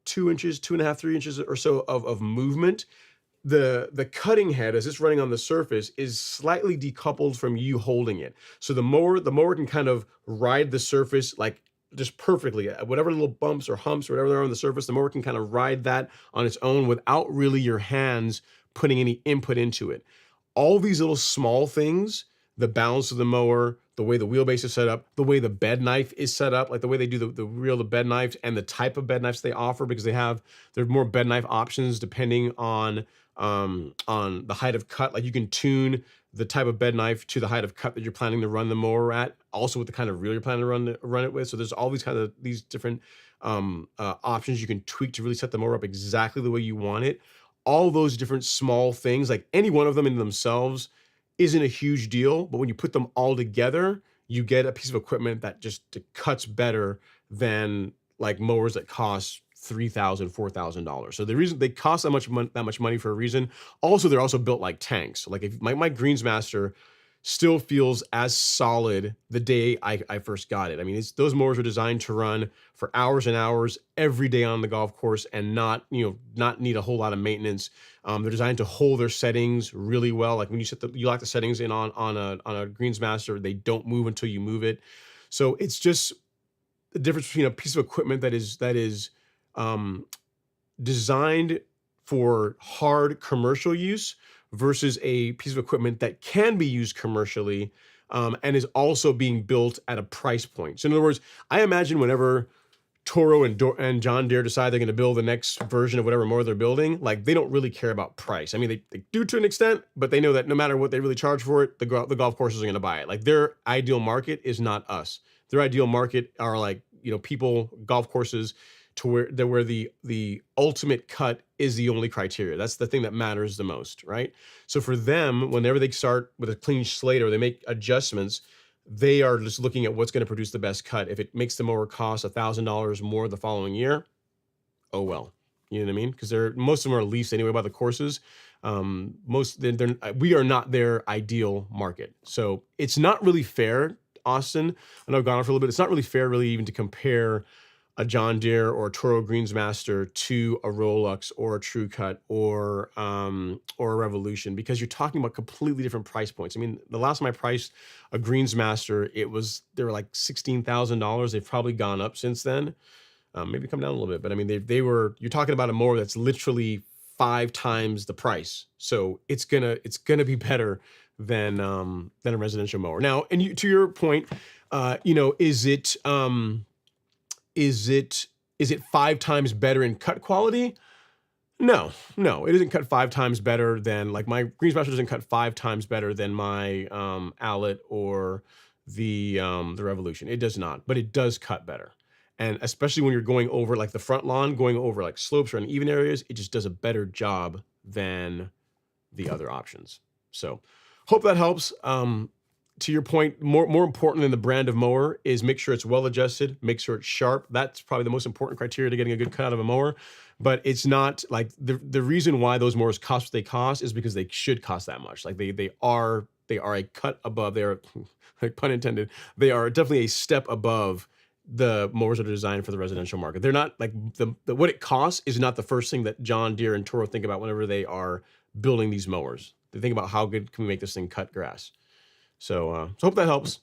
2 inches, 2.5, 3 inches or so of movement. The cutting head, as it's running on the surface, is slightly decoupled from you holding it. So the mower can kind of ride the surface like just perfectly. Whatever little bumps or humps or whatever there are on the surface, the mower can kind of ride that on its own without really your hands putting any input into it. All these little small things, the balance of the mower, the way the wheelbase is set up, the way the bed knife is set up, like the way they do the reel, the bed knives, and the type of bed knives they offer, because there's more bed knife options depending on the height of cut. Like you can tune the type of bed knife to the height of cut that you're planning to run the mower at, also with the kind of reel you're planning to run it with. So there's all these different options you can tweak to really set the mower up exactly the way you want it. All those different small things, like any one of them in themselves isn't a huge deal, but when you put them all together, you get a piece of equipment that just cuts better than like mowers that cost $3,000, $4,000. So the reason they cost that much money for a reason. Also, they're also built like tanks. Like if my Greensmaster still feels as solid the day I first got it. I mean, those mowers are designed to run for hours and hours every day on the golf course and not need a whole lot of maintenance. They're designed to hold their settings really well. Like when you lock the settings in on a Greensmaster, they don't move until you move it. So it's just the difference between a piece of equipment that is designed for hard commercial use versus a piece of equipment that can be used commercially and is also being built at a price point. So in other words, I imagine whenever Toro and John Deere decide they're going to build the next version of whatever mower they're building, like they don't really care about price. I mean, they do to an extent, but they know that no matter what they really charge for it, the golf courses are going to buy it. Like their ideal market is not us. Their ideal market are like, people, golf courses, to where the ultimate cut is the only criteria. That's the thing that matters the most, right? So for them, whenever they start with a clean slate or they make adjustments, they are just looking at what's going to produce the best cut. If it makes the mower cost $1,000 more the following year, oh well, you know what I mean? Because most of them are leased anyway by the courses. We are not their ideal market, so it's not really fair. Austin, I know I've gone on for a little bit. It's not really fair, really, even to compare a John Deere or a Toro Greensmaster to a Rolux or a True Cut or a Revolution, because you're talking about completely different price points. I mean, the last time I priced a Greensmaster, they were like $16,000. They've probably gone up since then, maybe come down a little bit, but I mean, you're talking about a mower that's literally 5 times the price. So it's gonna be better than a residential mower. Now, and to your point, is it 5 times better in cut quality? No, it isn't cut 5 times better than, like, my Greensmaster doesn't cut 5 times better than my Owlet or the Revolution. It does not, but it does cut better. And especially when you're going over like the front lawn, going over like slopes or uneven areas, it just does a better job than the other options. So hope that helps. To your point, more important than the brand of mower is make sure it's well adjusted, make sure it's sharp. That's probably the most important criteria to getting a good cut out of a mower. But it's not like the reason why those mowers cost what they cost is because they should cost that much. Like they are a cut above. They are, like, pun intended, they are definitely a step above the mowers that are designed for the residential market. They're not like what it costs is not the first thing that John Deere and Toro think about whenever they are building these mowers. They think about how good can we make this thing cut grass. So hope that helps.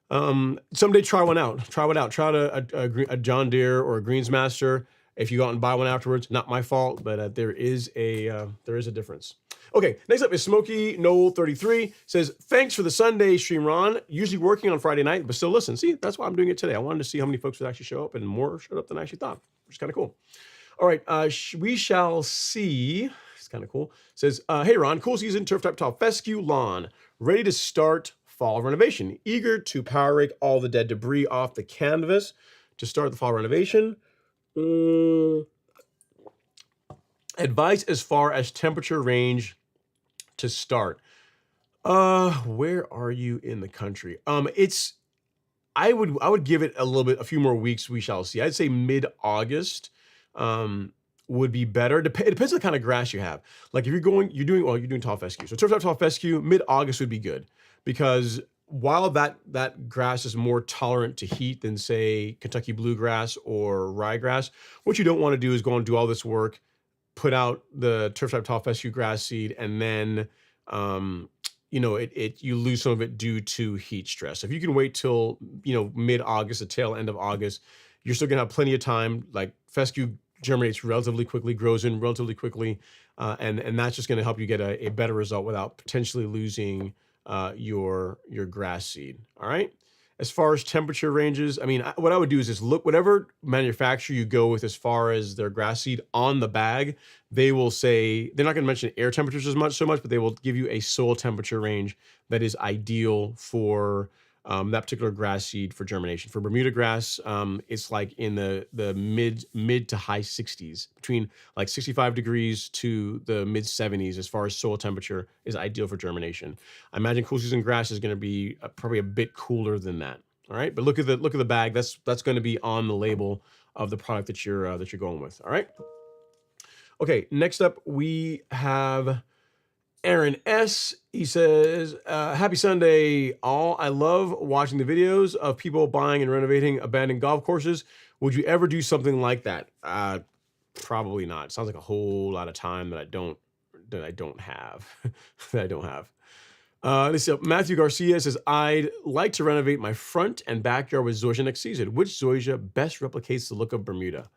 Someday try one out. Try a John Deere or a Greensmaster. If you go out and buy one afterwards, not my fault, but there is a difference. Okay, next up is Smokey Noel 33 says, thanks for the Sunday stream, Ron. Usually working on Friday night, but still listen. See, that's why I'm doing it today. I wanted to see how many folks would actually show up, and more showed up than I actually thought, which is kind of cool. All right, we shall see. It's kind of cool. Says, hey, Ron, cool season, turf type tall fescue lawn. Ready to start fall renovation. Eager to power rake all the dead debris off the canvas to start the fall renovation. Advice as far as temperature range to start. Where are you in the country? I would give it a few more weeks. We shall see. I'd say mid-August would be better. It depends on the kind of grass you have. Like if you're doing tall fescue. So turf type tall fescue, mid-August would be good, because while that grass is more tolerant to heat than, say, Kentucky bluegrass or ryegrass, what you don't want to do is go and do all this work, put out the turf type tall fescue grass seed, and then you lose some of it due to heat stress. If you can wait till mid-August, the tail end of August, you're still gonna have plenty of time. Like fescue germinates relatively quickly, grows in relatively quickly, and that's just gonna help you get a better result without potentially losing your grass seed. All right. As far as temperature ranges, I mean, what I would do is just look whatever manufacturer you go with as far as their grass seed on the bag. They will say they're not going to mention air temperatures so much, but they will give you a soil temperature range that is ideal for that particular grass seed for germination. For Bermuda grass, it's like in the mid to high 60s, between like 65 degrees to the mid 70s as far as soil temperature is ideal for germination. I imagine cool season grass is going to be probably a bit cooler than that. All right, but look at the bag. That's going to be on the label of the product that you're going with. All right. Okay, next up we have Aaron S. He says, happy Sunday, all. I love watching the videos of people buying and renovating abandoned golf courses. Would you ever do something like that? Probably not. It sounds like a whole lot of time that I don't have. that I don't have. Let's see. Matthew Garcia says, I'd like to renovate my front and backyard with Zoysia next season. Which Zoysia best replicates the look of Bermuda?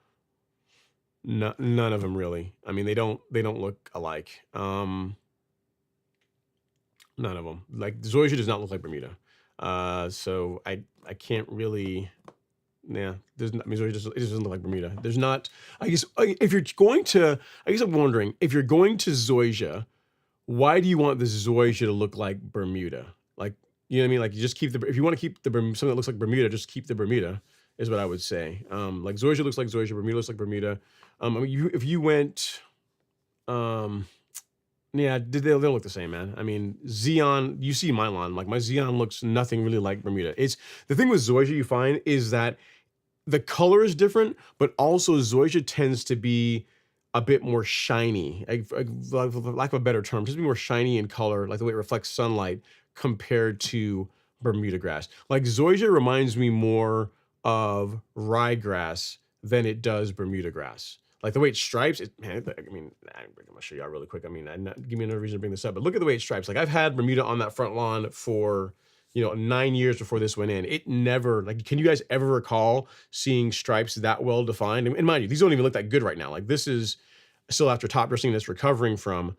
None of them really. I mean, they don't look alike. None of them. Like Zoysia does not look like Bermuda. So I can't really. Yeah, Zoysia it doesn't look like Bermuda. There's not. I guess if you're going to, I'm wondering if you're going to Zoysia, why do you want the Zoysia to look like Bermuda? Like, you know what I mean? Like, you just keep if you want to keep something that looks like Bermuda, just keep the Bermuda, is what I would say. Like Zoysia looks like Zoysia, Bermuda looks like Bermuda. I mean, if you went, yeah, they look the same, man. I mean, Xeon, you see my lawn, like my Xeon looks nothing really like Bermuda. It's the thing with Zoysia you find is that the color is different, but also Zoysia tends to be a bit more shiny, for lack of a better term, just be more shiny in color, like the way it reflects sunlight compared to Bermuda grass. Like Zoysia reminds me more of ryegrass than it does Bermuda grass. Like the way it stripes, man, I mean, I'm gonna show y'all really quick. I mean, give me another reason to bring this up, but look at the way it stripes. Like I've had Bermuda on that front lawn for, 9 years before this went in. It never, like, can you guys ever recall seeing stripes that well defined? And mind you, these don't even look that good right now. Like this is still after top dressing that's recovering from,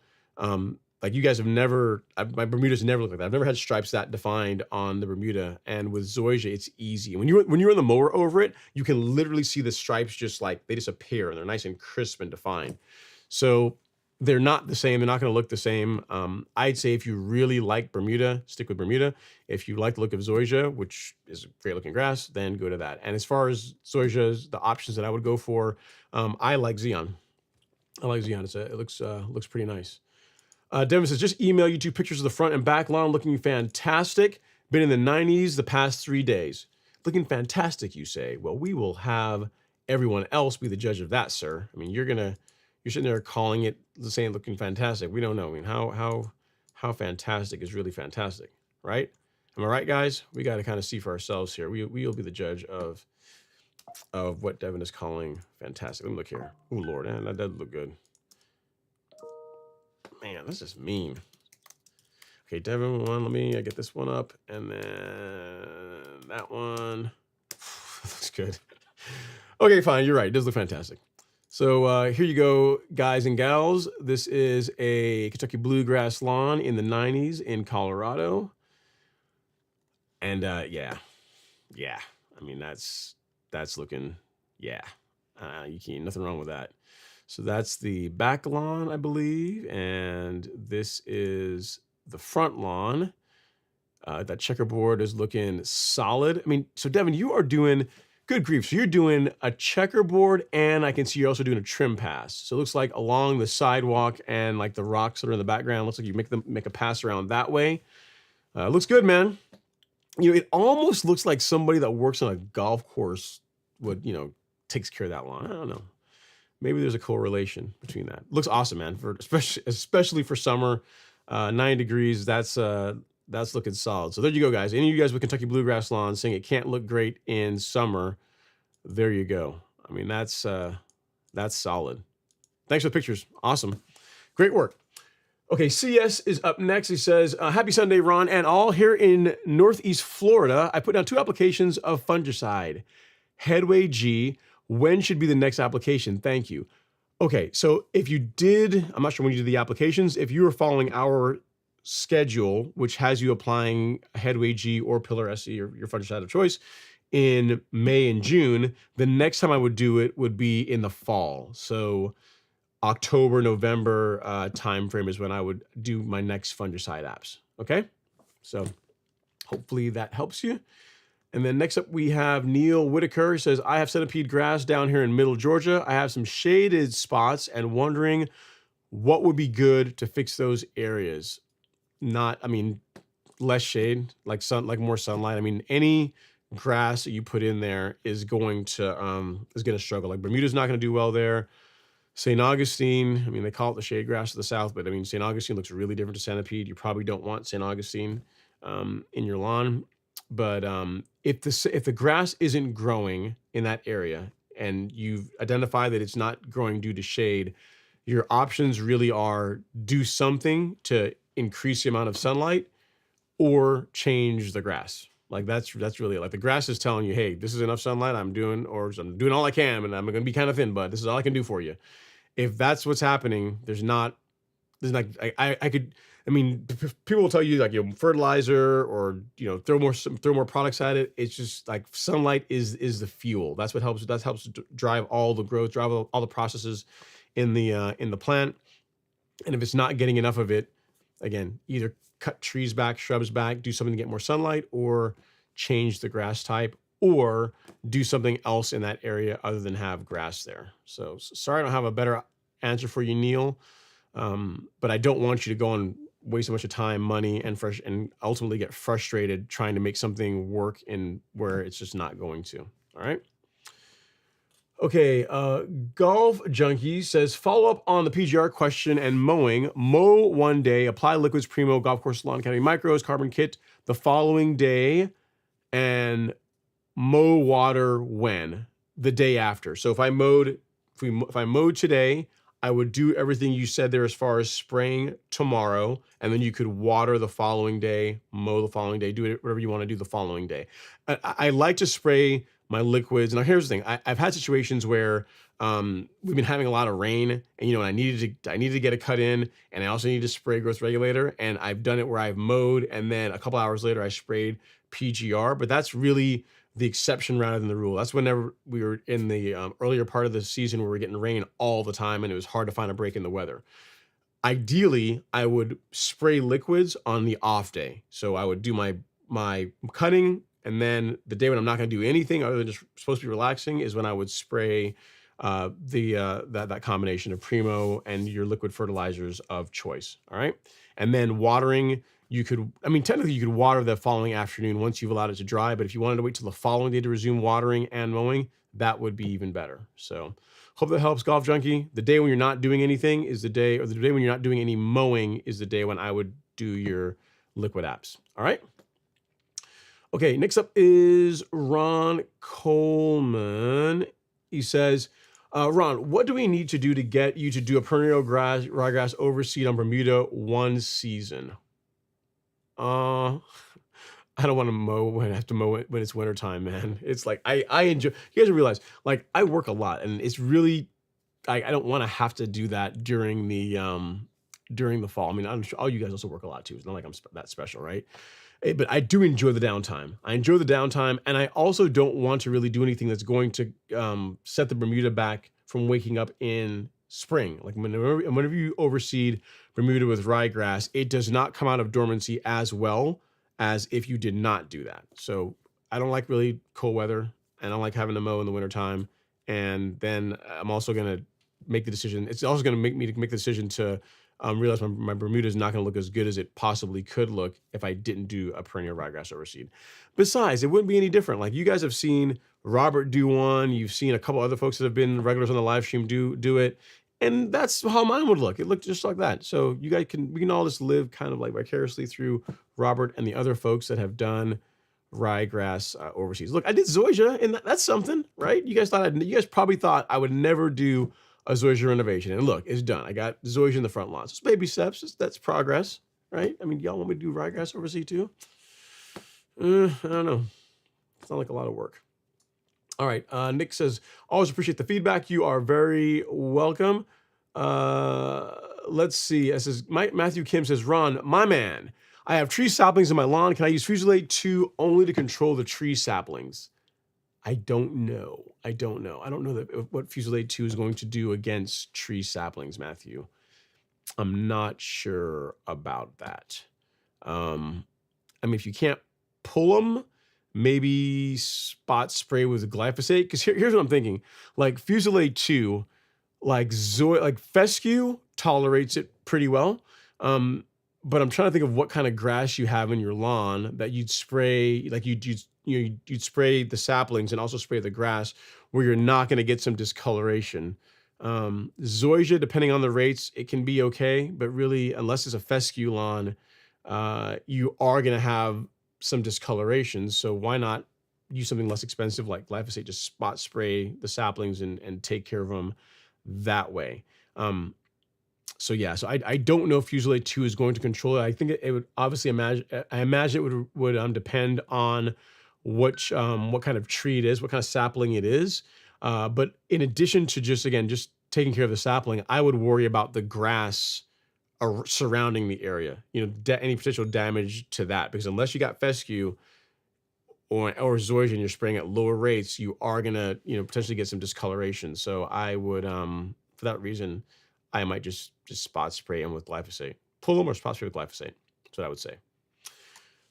like you guys have never, my Bermuda's never looked like that. I've never had stripes that defined on the Bermuda. And with Zoysia, it's easy. When you're in the mower over it, you can literally see the stripes just like, they just appear and they're nice and crisp and defined. So they're not the same. They're not going to look the same. I'd say if you really like Bermuda, stick with Bermuda. If you like the look of Zoysia, which is a great looking grass, then go to that. And as far as Zoysia's, the options that I would go for, I like Xeon. I like Xeon. It looks pretty nice. Devin says, just email you 2 pictures of the front and back lawn looking fantastic. Been in the 90s the past 3 days. Looking fantastic, you say. Well, we will have everyone else be the judge of that, sir. I mean, you're sitting there calling it, saying looking fantastic. We don't know. I mean, how fantastic is really fantastic, right? Am I right, guys? We got to kind of see for ourselves here. We'll be the judge of what Devin is calling fantastic. Let me look here. Oh, Lord, man, that does look good. Man, this is mean. Okay, Devin one, let me get this one up, and then that one. Looks good. Okay, fine, you're right. It does look fantastic. So here you go, guys and gals. This is a Kentucky Bluegrass lawn in the 90s in Colorado. And yeah. I mean, that's looking, yeah. You can't, nothing wrong with that. So that's the back lawn, I believe, and this is the front lawn. That checkerboard is looking solid. I mean, so Devin, you are doing, good grief. So you're doing a checkerboard, and I can see you're also doing a trim pass. So it looks like along the sidewalk and like the rocks that are in the background, looks like you make a pass around that way. Looks good, man. It almost looks like somebody that works on a golf course would, takes care of that lawn. I don't know. Maybe there's a correlation between that. Looks awesome, man. For especially for summer, 9 degrees. That's looking solid. So there you go, guys. Any of you guys with Kentucky Bluegrass lawns saying it can't look great in summer, there you go. I mean, that's solid. Thanks for the pictures. Awesome, great work. Okay, CS is up next. He says, happy Sunday, Ron, and all here in Northeast Florida. I put down 2 applications of fungicide. Headway G. When should be the next application? Thank you. Okay, so if you did, I'm not sure when you did the applications, if you were following our schedule, which has you applying Headway G or Pillar SE or your fungicide of choice in May and June, the next time I would do it would be in the fall. So October, November timeframe is when I would do my next fungicide apps. Okay, so hopefully that helps you. And then next up we have Neil Whitaker. He says, I have Centipede grass down here in middle Georgia. I have some shaded spots and wondering what would be good to fix those areas. Less shade, like more sunlight. I mean, any grass that you put in there is going to struggle. Like Bermuda's not going to do well there. St. Augustine, I mean, they call it the shade grass to the south, but I mean, St. Augustine looks really different to Centipede. You probably don't want St. Augustine in your lawn. But if the grass isn't growing in that area and you've identified that it's not growing due to shade, your options really are do something to increase the amount of sunlight or change the grass. Like that's really it. Like the grass is telling you, hey, this is enough sunlight. I'm doing all I can, and I'm going to be kind of thin, but this is all I can do for you. If that's what's happening, people will tell you like, fertilizer or, throw more products at it. It's just like sunlight is the fuel. That's what helps. That helps drive all the growth, drive all the processes in the plant. And if it's not getting enough of it, again, either cut trees back, shrubs back, do something to get more sunlight, or change the grass type, or do something else in that area other than have grass there. So sorry I don't have a better answer for you, Neil. But I don't want you to go and waste a bunch of time, money, and ultimately get frustrated trying to make something work in where it's just not going to. All right. Okay. Golf Junkie says, follow up on the PGR question and mowing. Mow one day, apply liquids, Primo, Golf Course Lawn Academy Micros, Carbon Kit the following day, and mow water when? the day after. So if I mowed, if I mowed today, I would do everything you said there as far as spraying tomorrow, and then you could water the following day, mow the following day, do it whatever you want to do the following day. I like to spray my liquids. Now here's the thing: I've had situations where we've been having a lot of rain, and and I needed to get a cut in, and I also need to spray growth regulator, and I've done it where I've mowed, and then a couple hours later I sprayed PGR, but that's really the exception rather than the rule. That's whenever we were in the earlier part of the season where we were getting rain all the time and it was hard to find a break in the weather. Ideally, I would spray liquids on the off day. So I would do my cutting, and then the day when I'm not going to do anything other than just supposed to be relaxing is when I would spray that combination of Primo and your liquid fertilizers of choice. All right, and then watering. You could, technically you could water the following afternoon once you've allowed it to dry, but if you wanted to wait till the following day to resume watering and mowing, that would be even better. So hope that helps, Golf Junkie. The day when you're not doing anything is the day, or the day when you're not doing any mowing is the day when I would do your liquid apps. All right. Okay, next up is Ron Coleman. He says, Ron, what do we need to do to get you to do a perennial ryegrass overseed on Bermuda one season? I don't want to mow when I have to mow it when it's wintertime, man. It's like I enjoy. You guys realize, like, I work a lot, and it's really I don't want to have to do that during the fall. I'm sure all you guys also work a lot too. It's not like I'm that special, right? But I do enjoy the downtime. I enjoy the downtime, and I also don't want to really do anything that's going to set the Bermuda back from waking up in spring. Like whenever you overseed Bermuda with ryegrass, it does not come out of dormancy as well as if you did not do that. So I don't like really cold weather, and I don't like having to mow in the wintertime. And then I'm also going to make the decision. It's also going to make me make the decision to realize my Bermuda is not going to look as good as it possibly could look if I didn't do a perennial ryegrass overseed. Besides, it wouldn't be any different. Like, you guys have seen Robert do one. You've seen a couple other folks that have been regulars on the live stream do it. And that's how mine would look. It looked just like that. So we can all just live kind of like vicariously through Robert and the other folks that have done ryegrass overseas. Look, I did Zoysia, and that's something, right? You guys probably thought I would never do a Zoysia renovation. And look, it's done. I got Zoysia in the front lawn. So it's baby steps. That's progress, right? Y'all want me to do ryegrass overseas too? I don't know. It's not like a lot of work. All right. Nick says, always appreciate the feedback. You are very welcome. Let's see. It says, Matthew Kim says, Ron, my man, I have tree saplings in my lawn. Can I use Fungicide 2 only to control the tree saplings? I don't know. I don't know what Fungicide 2 is going to do against tree saplings, Matthew. I'm not sure about that. If you can't pull them, maybe spot spray with glyphosate. Because here's what I'm thinking. Like Fungicide 2, like fescue tolerates it pretty well. But I'm trying to think of what kind of grass you have in your lawn that you'd spray, like you'd spray the saplings and also spray the grass where you're not going to get some discoloration. Zoysia, depending on the rates, it can be okay, but really, unless it's a fescue lawn, you are going to have some discoloration. So why not use something less expensive like glyphosate? Just spot spray the saplings and take care of them that way. So I don't know if Fungicide 2 is going to control it. I think it would obviously I imagine it would depend on what kind of tree it is, what kind of sapling it is. But in addition to just taking care of the sapling, I would worry about the grass surrounding the area. Any potential damage to that, because unless you got fescue or Zoysia and you're spraying at lower rates, you are gonna potentially get some discoloration. So I would for that reason, I might just spot spray them with glyphosate. Pull them or spot spray with glyphosate. That's what I would say.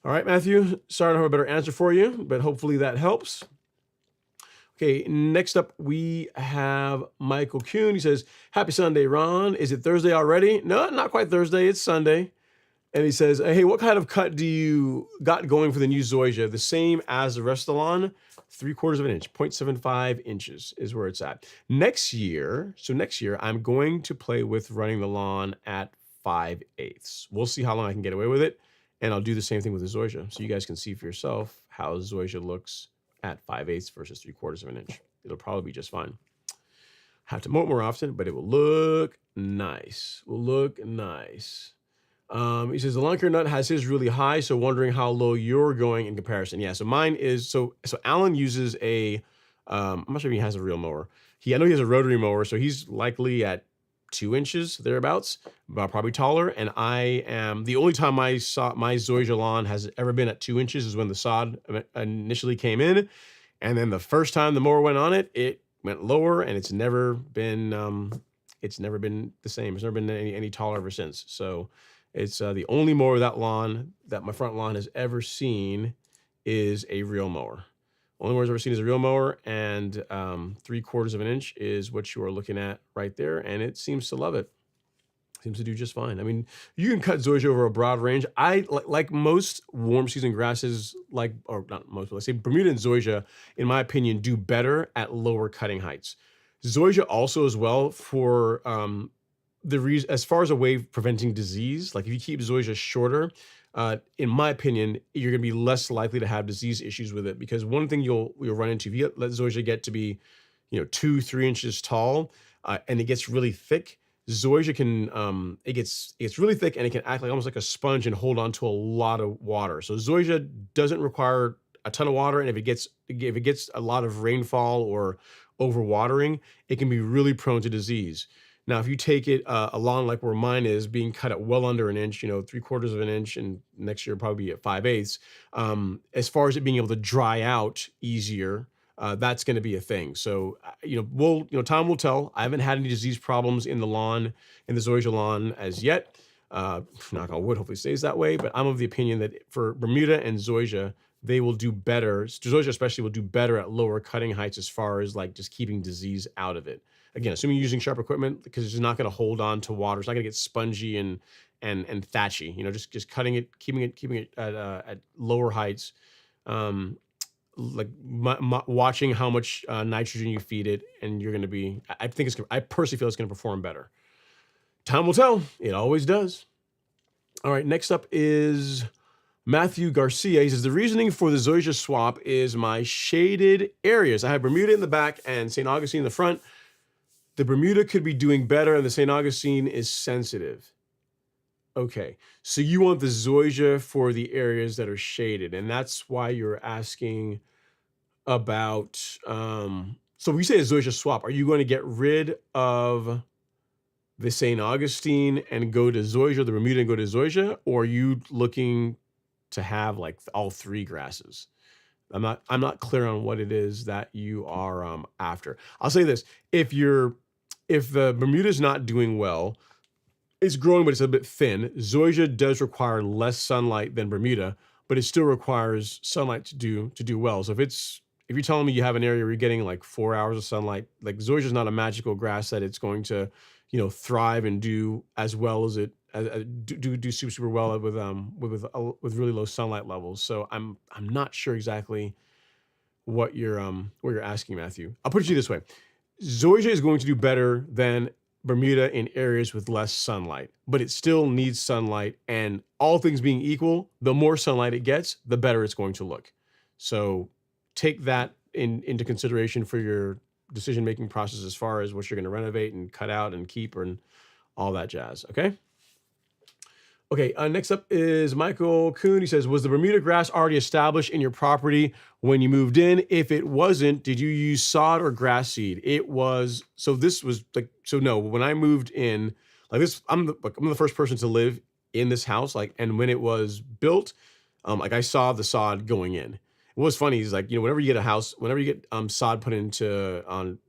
All right, Matthew, sorry I don't have a better answer for you, but hopefully that helps. Okay, next up we have Michael Kuhn. He says, happy Sunday, Ron. Is it Thursday already? No, not quite Thursday. It's Sunday. And he says, hey, what kind of cut do you got going for the new Zoysia? The same as the rest of the lawn, 3/4 of an inch, 0.75 inches is where it's at. Next year, I'm going to play with running the lawn at 5/8. We'll see how long I can get away with it. And I'll do the same thing with the Zoysia. So you guys can see for yourself how Zoysia looks at 5/8 versus 3/4 of an inch. it'll probably be just fine. Have to mow it more often, but it will look nice. Will look nice. He says the lawn care nut has his really high, so wondering how low you're going in comparison. Yeah, so mine is so Alan uses a I'm not sure if he has a real mower. I know he has a rotary mower, so he's likely at 2 inches thereabouts, probably taller. And I am the only time my Zoysia lawn has ever been at 2 inches is when the sod initially came in, and then the first time the mower went on it, it went lower, and it's never been the same. It's never been any taller ever since. So it's the only mower that my front lawn has ever seen is a real mower. Only mower I've ever seen is a real mower, and 3/4 of an inch is what you are looking at right there, and it seems to love it. Seems to do just fine. I mean, you can cut Zoysia over a broad range. I like most warm season grasses, or not most, but let's say Bermuda and Zoysia, in my opinion, do better at lower cutting heights. Zoysia also as well for the reason, as far as a way of preventing disease. Like if you keep Zoysia shorter, in my opinion, you're going to be less likely to have disease issues with it, because one thing you'll run into if you let Zoysia get to be, 2-3 inches tall, and it gets really thick. Zoysia can it gets really thick, and it can act like almost like a sponge and hold on to a lot of water. So Zoysia doesn't require a ton of water, and if it gets a lot of rainfall or overwatering, it can be really prone to disease. Now, if you take it a lawn like where mine is, being cut at well under an inch, 3/4 of an inch, and next year probably be at 5/8, as far as it being able to dry out easier, that's going to be a thing. So, time will tell. I haven't had any disease problems in the Zoysia lawn as yet. Knock on wood, hopefully it stays that way. But I'm of the opinion that for Bermuda and Zoysia, they will do better. Zoysia especially will do better at lower cutting heights as far as like just keeping disease out of it. Again, assuming you're using sharp equipment, because it's not going to hold on to water. It's not going to get spongy and thatchy. Just cutting it, keeping it at lower heights. Watching how much nitrogen you feed it, and you're going to be. I personally feel it's going to perform better. Time will tell. It always does. All right. Next up is Matthew Garcia. He says the reasoning for the Zoysia swap is my shaded areas. I have Bermuda in the back and St. Augustine in the front. The Bermuda could be doing better, and the St. Augustine is sensitive. Okay, so you want the Zoysia for the areas that are shaded, and that's why you're asking about. So when you say a Zoysia swap, are you going to get rid of the St. Augustine and go to Zoysia, the Bermuda and go to Zoysia, or are you looking to have like all three grasses? I'm not clear on what it is that you are after. I'll say this: if the Bermuda is not doing well, it's growing, but it's a bit thin. Zoysia does require less sunlight than Bermuda, but it still requires sunlight to do well. So if you're telling me you have an area where you're getting like 4 hours of sunlight, like Zoysia is not a magical grass that it's going to, thrive and do as well as it do super well with really low sunlight levels. So I'm not sure exactly what you're asking, Matthew. I'll put it to you this way: Zoysia is going to do better than Bermuda in areas with less sunlight, but it still needs sunlight, and all things being equal, the more sunlight it gets, the better it's going to look. So take that into consideration for your decision-making process as far as what you're going to renovate and cut out and keep and all that jazz, okay? Okay, next up is Michael Kuhn. He says, was the Bermuda grass already established in your property when you moved in? If it wasn't, did you use sod or grass seed? It was. So this was like, so no, when I moved in, like this, I'm the first person to live in this house. Like, and when it was built, like I saw the sod going in. What was funny is like, whenever you get a house, whenever you get sod put into on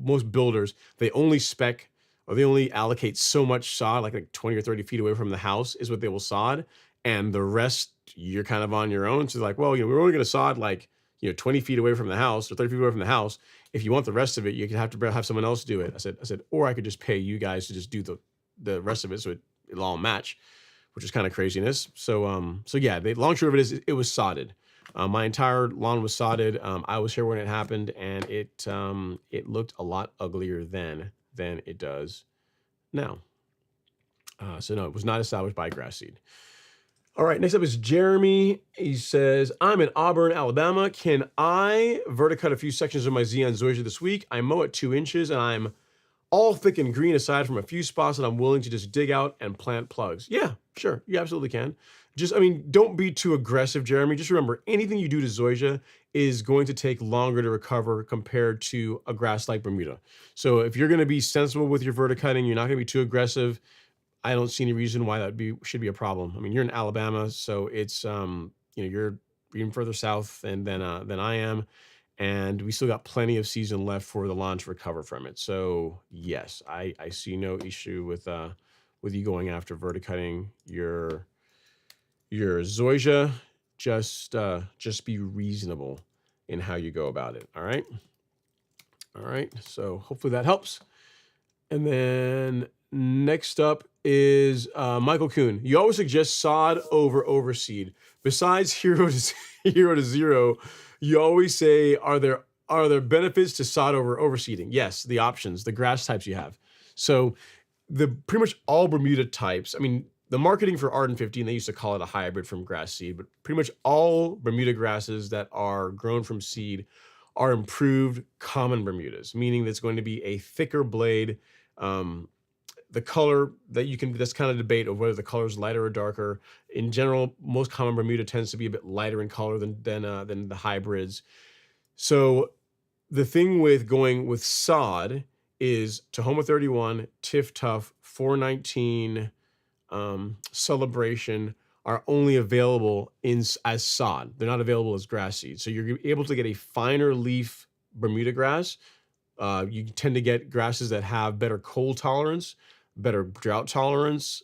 most builders, they only spec, or they only allocate so much sod, like 20 or 30 feet away from the house is what they will sod. And the rest, you're kind of on your own. So like, well, we're only going to sod 20 feet away from the house or 30 feet away from the house. If you want the rest of it, you can have to have someone else do it. I said, or I could just pay you guys to just do the rest of it. So it'll all match, which is kind of craziness. So yeah, the long short of it is it was sodded. My entire lawn was sodded. I was here when it happened, and it looked a lot uglier then than it does now. So no, it was not established by grass seed. All right, next up is Jeremy. He says, I'm in Auburn, Alabama. Can I verticut a few sections of my Xeon Zoysia this week? I mow at 2 inches and I'm all thick and green aside from a few spots that I'm willing to just dig out and plant plugs. Yeah, sure. You absolutely can. Just, I mean, don't be too aggressive, Jeremy. Just remember, anything you do to Zoysia is going to take longer to recover compared to a grass like Bermuda. So if you're going to be sensible with your verticutting, you're not going to be too aggressive. I don't see any reason why that should be a problem. I mean, you're in Alabama, so it's you're even further south than I am, and we still got plenty of season left for the lawn to recover from it. So yes, I see no issue with you going after verticutting your Zoysia. Just be reasonable in how you go about it. All right. So hopefully that helps. And then next up is Michael Kuhn. You always suggest sod over overseed. Besides hero to zero, you always say, are there benefits to sod over overseeding? Yes, the options, the grass types you have. So the pretty much all Bermuda types, I mean, the marketing for Arden 15, they used to call it a hybrid from grass seed, but pretty much all Bermuda grasses that are grown from seed are improved common Bermudas, meaning that's going to be a thicker blade. The color that's kind of debate of whether the color is lighter or darker. In general, most common Bermuda tends to be a bit lighter in color than the hybrids. So the thing with going with sod is Tahoma 31, Tiff Tough, 419, Celebration are only available as sod. They're not available as grass seed. So you're able to get a finer leaf Bermuda grass. You tend to get grasses that have better cold tolerance, better drought tolerance.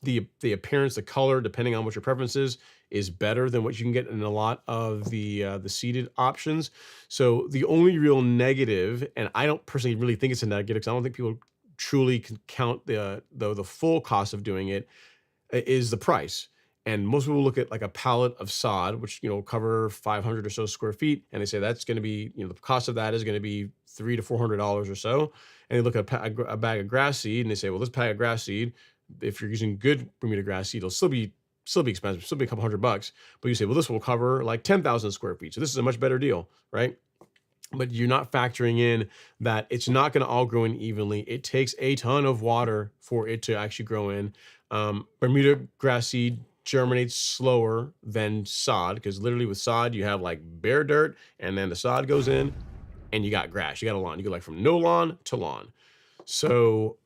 The appearance, the color, depending on what your preference is better than what you can get in a lot of the seeded options. So the only real negative, and I don't personally really think it's a negative because I don't think people truly can count the full cost of doing it, is the price. And most people look at like a pallet of sod, which cover 500 or so square feet, and they say that's going to be the cost of that is going to be $300 to $400 or so. And they look at a bag of grass seed, and they say, well, this bag of grass seed, if you're using good Bermuda grass seed, it'll still be expensive, still be a couple $100. But you say, well, this will cover like 10,000 square feet, so this is a much better deal, right? But you're not factoring in that it's not going to all grow in evenly. It takes a ton of water for it to actually grow in. Bermuda grass seed germinates slower than sod, because literally with sod you have like bare dirt, and then the sod goes in and you got grass, you got a lawn. You go like from no lawn to lawn. So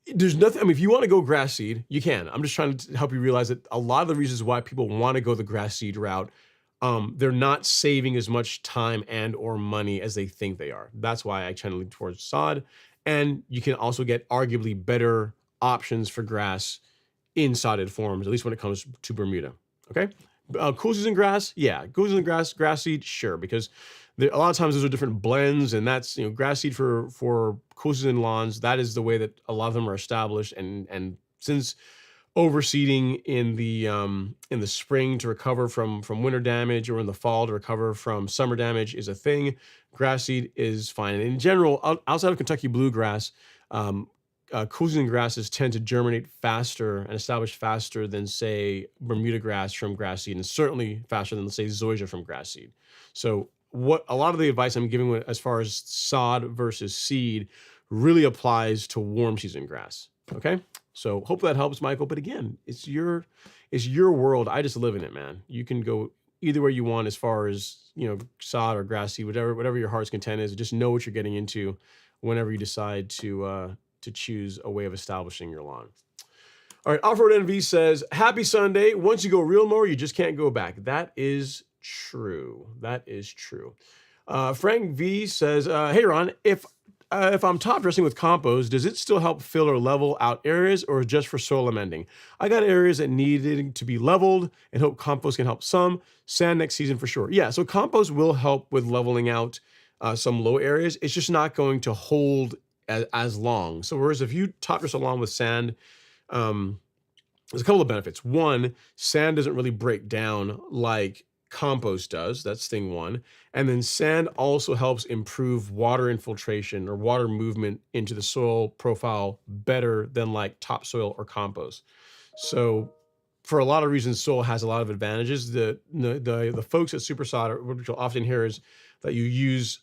there's nothing, I mean, if you want to go grass seed, you can. I'm just trying to help you realize that a lot of the reasons why people want to go the grass seed route, they're not saving as much time and or money as they think they are. That's why I tend to lean towards sod. And you can also get arguably better options for grass in sodded forms, at least when it comes to Bermuda. Okay. Cool season grass. Yeah. Cool season grass seed. Sure. Because a lot of times those are different blends, and that's, grass seed for cool season lawns. That is the way that a lot of them are established. And since overseeding in the spring to recover from winter damage, or in the fall to recover from summer damage is a thing, grass seed is fine. And in general, outside of Kentucky bluegrass, cool season grasses tend to germinate faster and establish faster than, say, Bermuda grass from grass seed, and certainly faster than, let's say, Zoysia from grass seed. So what a lot of the advice I'm giving as far as sod versus seed really applies to warm season grass. Okay. So hopefully that helps, Michael. But again, it's your world. I just live in it, man. You can go either way you want as far as, sod or grass seed, whatever your heart's content is. Just know what you're getting into whenever you decide to choose a way of establishing your lawn. All right. Off-Road NV says, happy Sunday. Once you go real mower, you just can't go back. That is true. That is true. Frank V says, hey, Ron, if I'm top dressing with compost, does it still help fill or level out areas, or just for soil amending? I got areas that needed to be leveled and hope compost can help some. Sand next season for sure. Yeah, so compost will help with leveling out some low areas. It's just not going to hold as long. So whereas if you top dress a lawn with sand, there's a couple of benefits. One, sand doesn't really break down like compost does. That's thing one. And then sand also helps improve water infiltration or water movement into the soil profile better than like topsoil or compost. So for a lot of reasons, soil has a lot of advantages. The folks at Supersod, what you'll often hear is that you use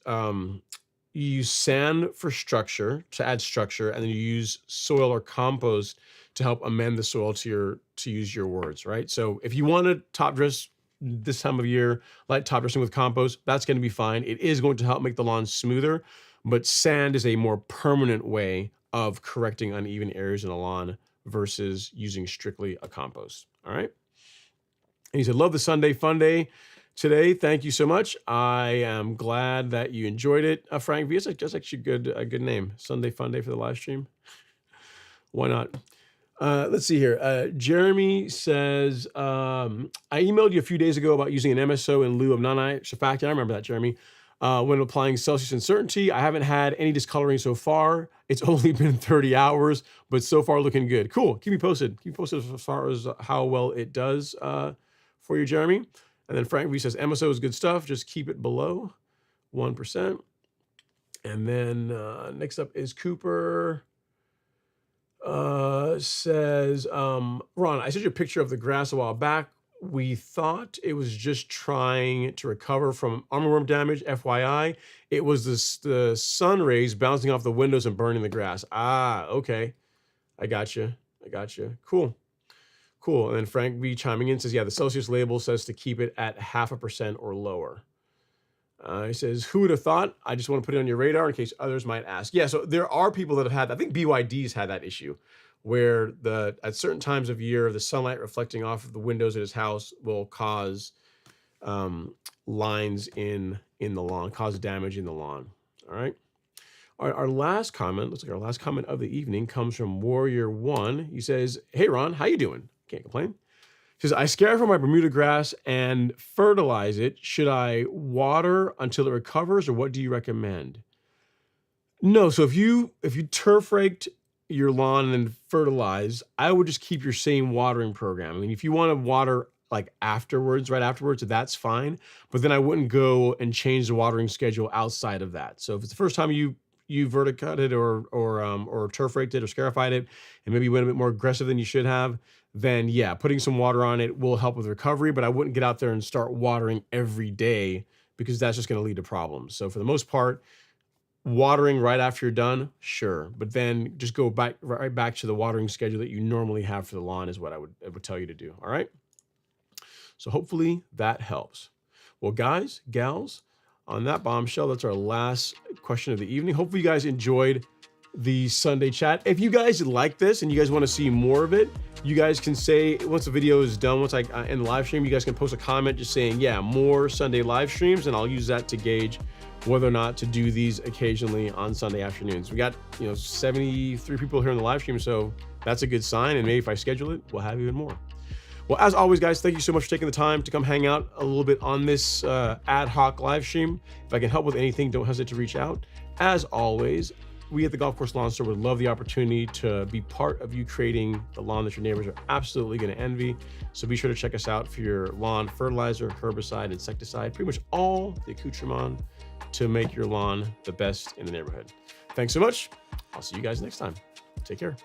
sand for structure, to add structure, and then you use soil or compost to help amend the soil, to use your words, right? So if you want to top dress this time of year, like top dressing with compost, that's going to be fine. It is going to help make the lawn smoother, but sand is a more permanent way of correcting uneven areas in a lawn versus using strictly a compost. All right. And he said, love the Sunday Fun Day today. Thank you so much. I am glad that you enjoyed it. Frank V, that's actually a good name. Sunday Fun Day for the live stream. Why not? Let's see here. Jeremy says, I emailed you a few days ago about using an MSO in lieu of non-nitrous surfactant. I remember that, Jeremy. When applying Celsius Uncertainty, I haven't had any discoloring so far. It's only been 30 hours, but so far looking good. Cool. Keep me posted. Keep me posted as far as how well it does for you, Jeremy. And then Frank V says, MSO is good stuff. Just keep it below 1%. And then next up is Cooper. Says, Ron, I sent you a picture of the grass a while back. We thought it was just trying to recover from armorworm damage. FYI, it was the sun rays bouncing off the windows and burning the grass. Ah, okay. I got you. Cool. And then Frank V chiming in says, yeah, the Celsius label says to keep it at 0.5% or lower. He says, who would have thought? I just want to put it on your radar in case others might ask. Yeah, so there are people that have had, I think BYD's had that issue, where at certain times of year, the sunlight reflecting off of the windows at his house will cause lines in the lawn, cause damage in the lawn. All right. Our last comment, looks like our last comment of the evening, comes from Warrior One. He says, hey, Ron, how you doing? Can't complain. He says, I scarify my Bermuda grass and fertilize it. Should I water until it recovers, or what do you recommend? No, so if you turf raked your lawn and then fertilize, I would just keep your same watering program. I mean, if you want to water like afterwards, right afterwards, that's fine. But then I wouldn't go and change the watering schedule outside of that. So if it's the first time you verticutted or turf raked it or scarified it, and maybe you went a bit more aggressive than you should have, then yeah, putting some water on it will help with recovery, but I wouldn't get out there and start watering every day because that's just going to lead to problems. So for the most part, watering right after you're done, sure. But then just go right back to the watering schedule that you normally have for the lawn is what I would tell you to do. All right. So hopefully that helps. Well, guys, gals, on that bombshell, that's our last question of the evening. Hopefully you guys enjoyed the Sunday chat. If you guys like this and you guys want to see more of it, you guys can say, once the video is done, once I end the live stream, you guys can post a comment just saying, yeah, more Sunday live streams, and I'll use that to gauge whether or not to do these occasionally on Sunday afternoons. We got 73 people here in the live stream, so that's a good sign, and maybe if I schedule it, we'll have even more. Well, as always, guys, thank you so much for taking the time to come hang out a little bit on this ad hoc live stream. If I can help with anything, don't hesitate to reach out. As always, we at the Golf Course Lawn Store would love the opportunity to be part of you creating the lawn that your neighbors are absolutely going to envy. So be sure to check us out for your lawn fertilizer, herbicide, insecticide, pretty much all the accoutrement to make your lawn the best in the neighborhood. Thanks so much. I'll see you guys next time. Take care.